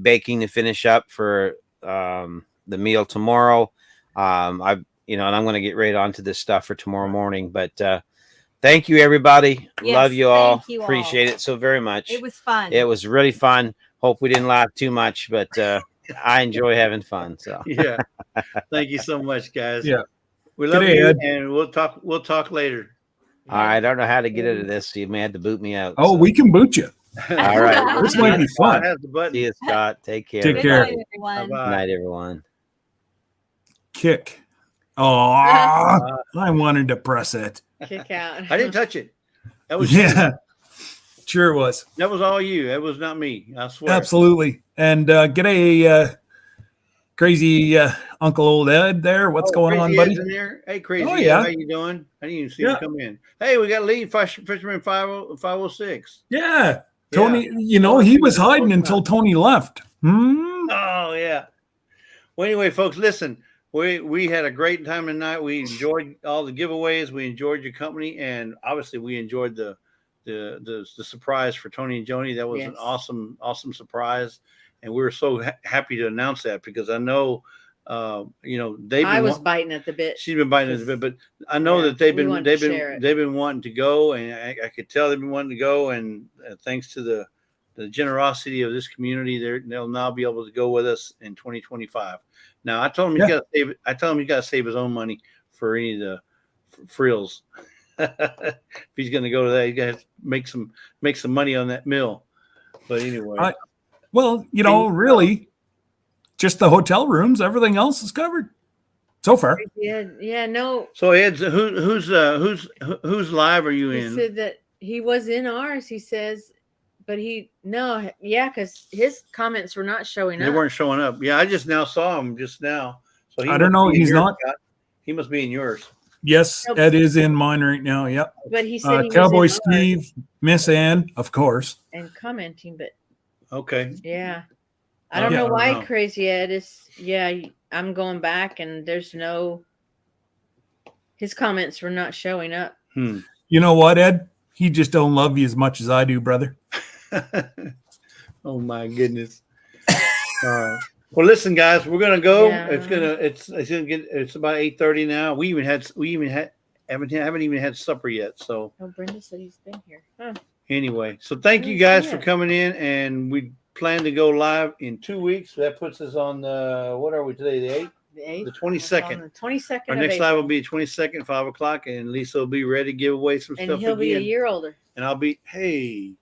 baking to finish up for the meal tomorrow. And I'm going to get right onto this stuff for tomorrow morning. But thank you, everybody. Yes, love you all. thank you all. Appreciate it so very much. It was fun. It was really fun. Hope we didn't laugh too much, but I enjoy having fun. So Yeah. Thank you so much, guys. Yeah. We love Good you, Ed. and we'll talk later. all right, I don't know how to get out of this. So you may have to boot me out. Oh, so. we can boot you. All right. This might be fun. Has the button. See you, Scott. Take care. Take Good care. night, everyone. Bye-bye. Good night, everyone. Kick. Oh, I wanted to press it. Kick out. I didn't touch it. That was Yeah, sure it was. That was all you. That was not me. I swear. Absolutely. And g'day, crazy Uncle Old Ed there. What's going on, Crazy buddy? Ed's in there. Hey, Crazy Oh, Ed, yeah. how you doing? I didn't even see Yeah. you come in. Hey, we got lead fisherman 506. Yeah. Tony, he was hiding until Tony left. Oh yeah. Well, anyway, folks, listen. We had a great time tonight. We enjoyed all the giveaways. We enjoyed your company, and obviously, we enjoyed the surprise for Tony and Joni. That was an awesome surprise, and we were so happy to announce that because I know, I was biting at the bit. She's been biting at the bit, but I know that they've been wanting to go, and I could tell they've been wanting to go, and thanks to the generosity of this community, they'll now be able to go with us in 2025. Now I told him he's got to save. I told him he's got to save his own money for any of the frills. If he's going to go to that, he's got to make some money on that mill. But anyway, really, just the hotel rooms. Everything else is covered so far. Yeah, no. So Ed, who's live are you He in? said that he was in ours. He says, but because his comments were not showing up. They weren't showing up. Yeah, I just now saw him just now. So I don't know. He's not. He must be in yours. Yes, Ed is in mine right now. Yep. But he said he Cowboy was in Steve, ours Miss Ann, of course. and commenting, but okay. Yeah. I don't know why Crazy Ed is. Yeah, I'm going back and there's his comments were not showing up. You know what, Ed? He just don't love you as much as I do, brother. Oh my goodness. Well, listen, guys, we're gonna go. Yeah. It's about 8:30 now. We haven't even had supper yet. So Brenda said he's been here. Huh. Anyway, so thank you guys for coming in, and we plan to go live in 2 weeks. So that puts us on what are we today? The 8th? The 22nd. The 22nd. Our next live will be 22nd, 5 o'clock, and Lisa will be ready to give away some stuff. And he'll be a year older. And I'll be a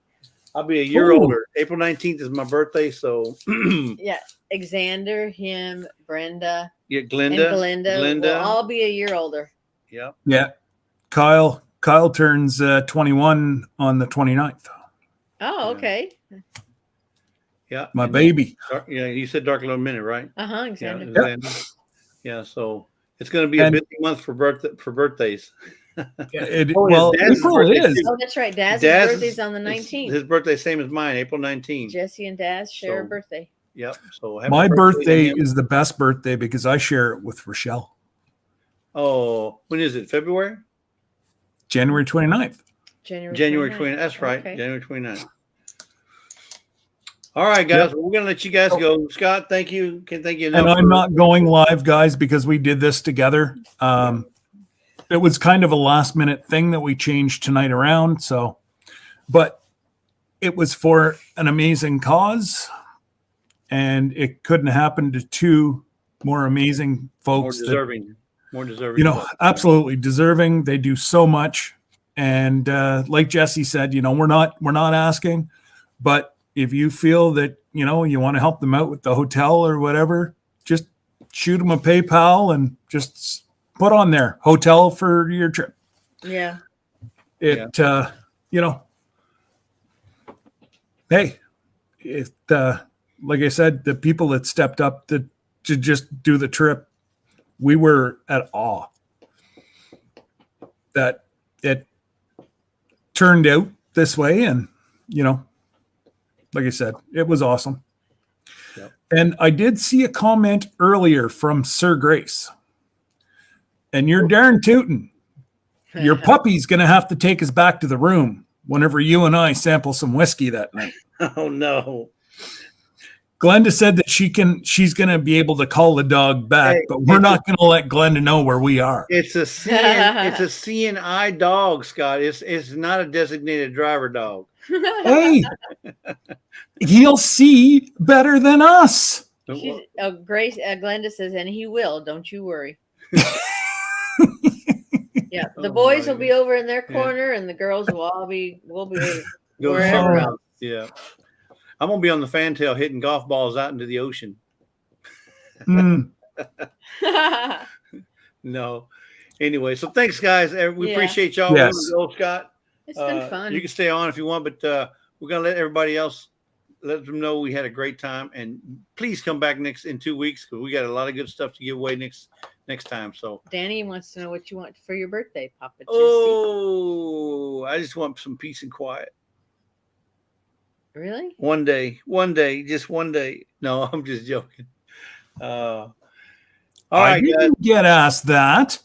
year older. April 19th is my birthday, so yeah. Xander, him, Brenda, Glenda, and Glenda will all be a year older. Yeah. Yeah. Kyle turns 21 on the 29th. Oh, okay. Yep. Yeah. My baby. Yeah, you said Dark Little Minute, right? Uh-huh, exactly. Yeah, yeah. So it's going to be a busy month for birthdays. Well, Daz's April birthday, is. too. Oh, that's right. Daz's Daz's- birthday's on the 19th. His birthday same as mine, April 19th. Jesse and Daz share a So- birthday. Yep. So happy My birthday to him. is the best birthday because I share it with Rochelle. Oh, when is it? February? January 29th. January 29th. 20th. That's right. Okay. January 29th. All right, guys. We're going to let you guys go. Scott, thank you. Can't thank you enough. And I'm not going live, guys, because we did this together. It was kind of a last minute thing that we changed tonight around. So, but it was for an amazing cause, and it couldn't happen to two more amazing folks. More deserving. You know, absolutely deserving. They do so much. And like Jesse said, you know, we're not asking, but if you feel that, you know, you want to help them out with the hotel or whatever, just shoot them a PayPal and just put on there hotel for your trip. Yeah. You know, hey, if like I said, the people that stepped up to just do the trip, we were at awe that it turned out this way. And, you know, like I said, it was awesome. Yep. And I did see a comment earlier from Sir Grace. And you're darn tootin'. Your puppy's going to have to take us back to the room whenever you and I sample some whiskey that night. Oh, no. Glenda said that she's going to be able to call the dog back, but we're not going to let Glenda know where we are. It's a CNI dog, Scott. It's not a designated driver dog. Hey, he'll see better than us. Grace Glenda says, and he will. Don't you worry. Yeah, the boys will be over in their corner, and the girls we'll be wherever else. Yeah, I'm gonna be on the fantail hitting golf balls out into the ocean. No. Anyway, so thanks, guys. We appreciate y'all. Yes. Scott. It's been fun. You can stay on if you want, but we're gonna let everybody else let them know we had a great time, and please come back in 2 weeks because we got a lot of good stuff to give away next time. So Danny wants to know what you want for your birthday, Papa Jesse. Oh, I just want some peace and quiet. Really? One day, just one day. No, I'm just joking. All right, I didn't get asked that.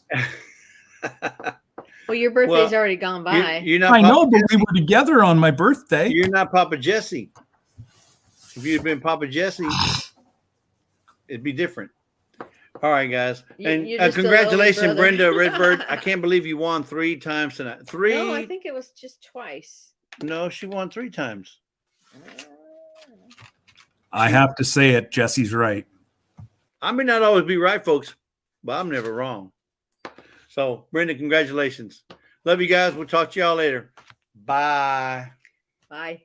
Well, your birthday's already gone by. You're not. I know, but we were together on my birthday. You're not Papa Jesse. If you'd been Papa Jesse, it'd be different. All right, guys. And congratulations, Brenda Redbird. I can't believe you won 3 times tonight. No, I think it was just twice. No, she won 3 times. I have to say it. Jesse's right. I may not always be right, folks, but I'm never wrong. So, Brenda, congratulations. Love you guys. We'll talk to y'all later. Bye. Bye.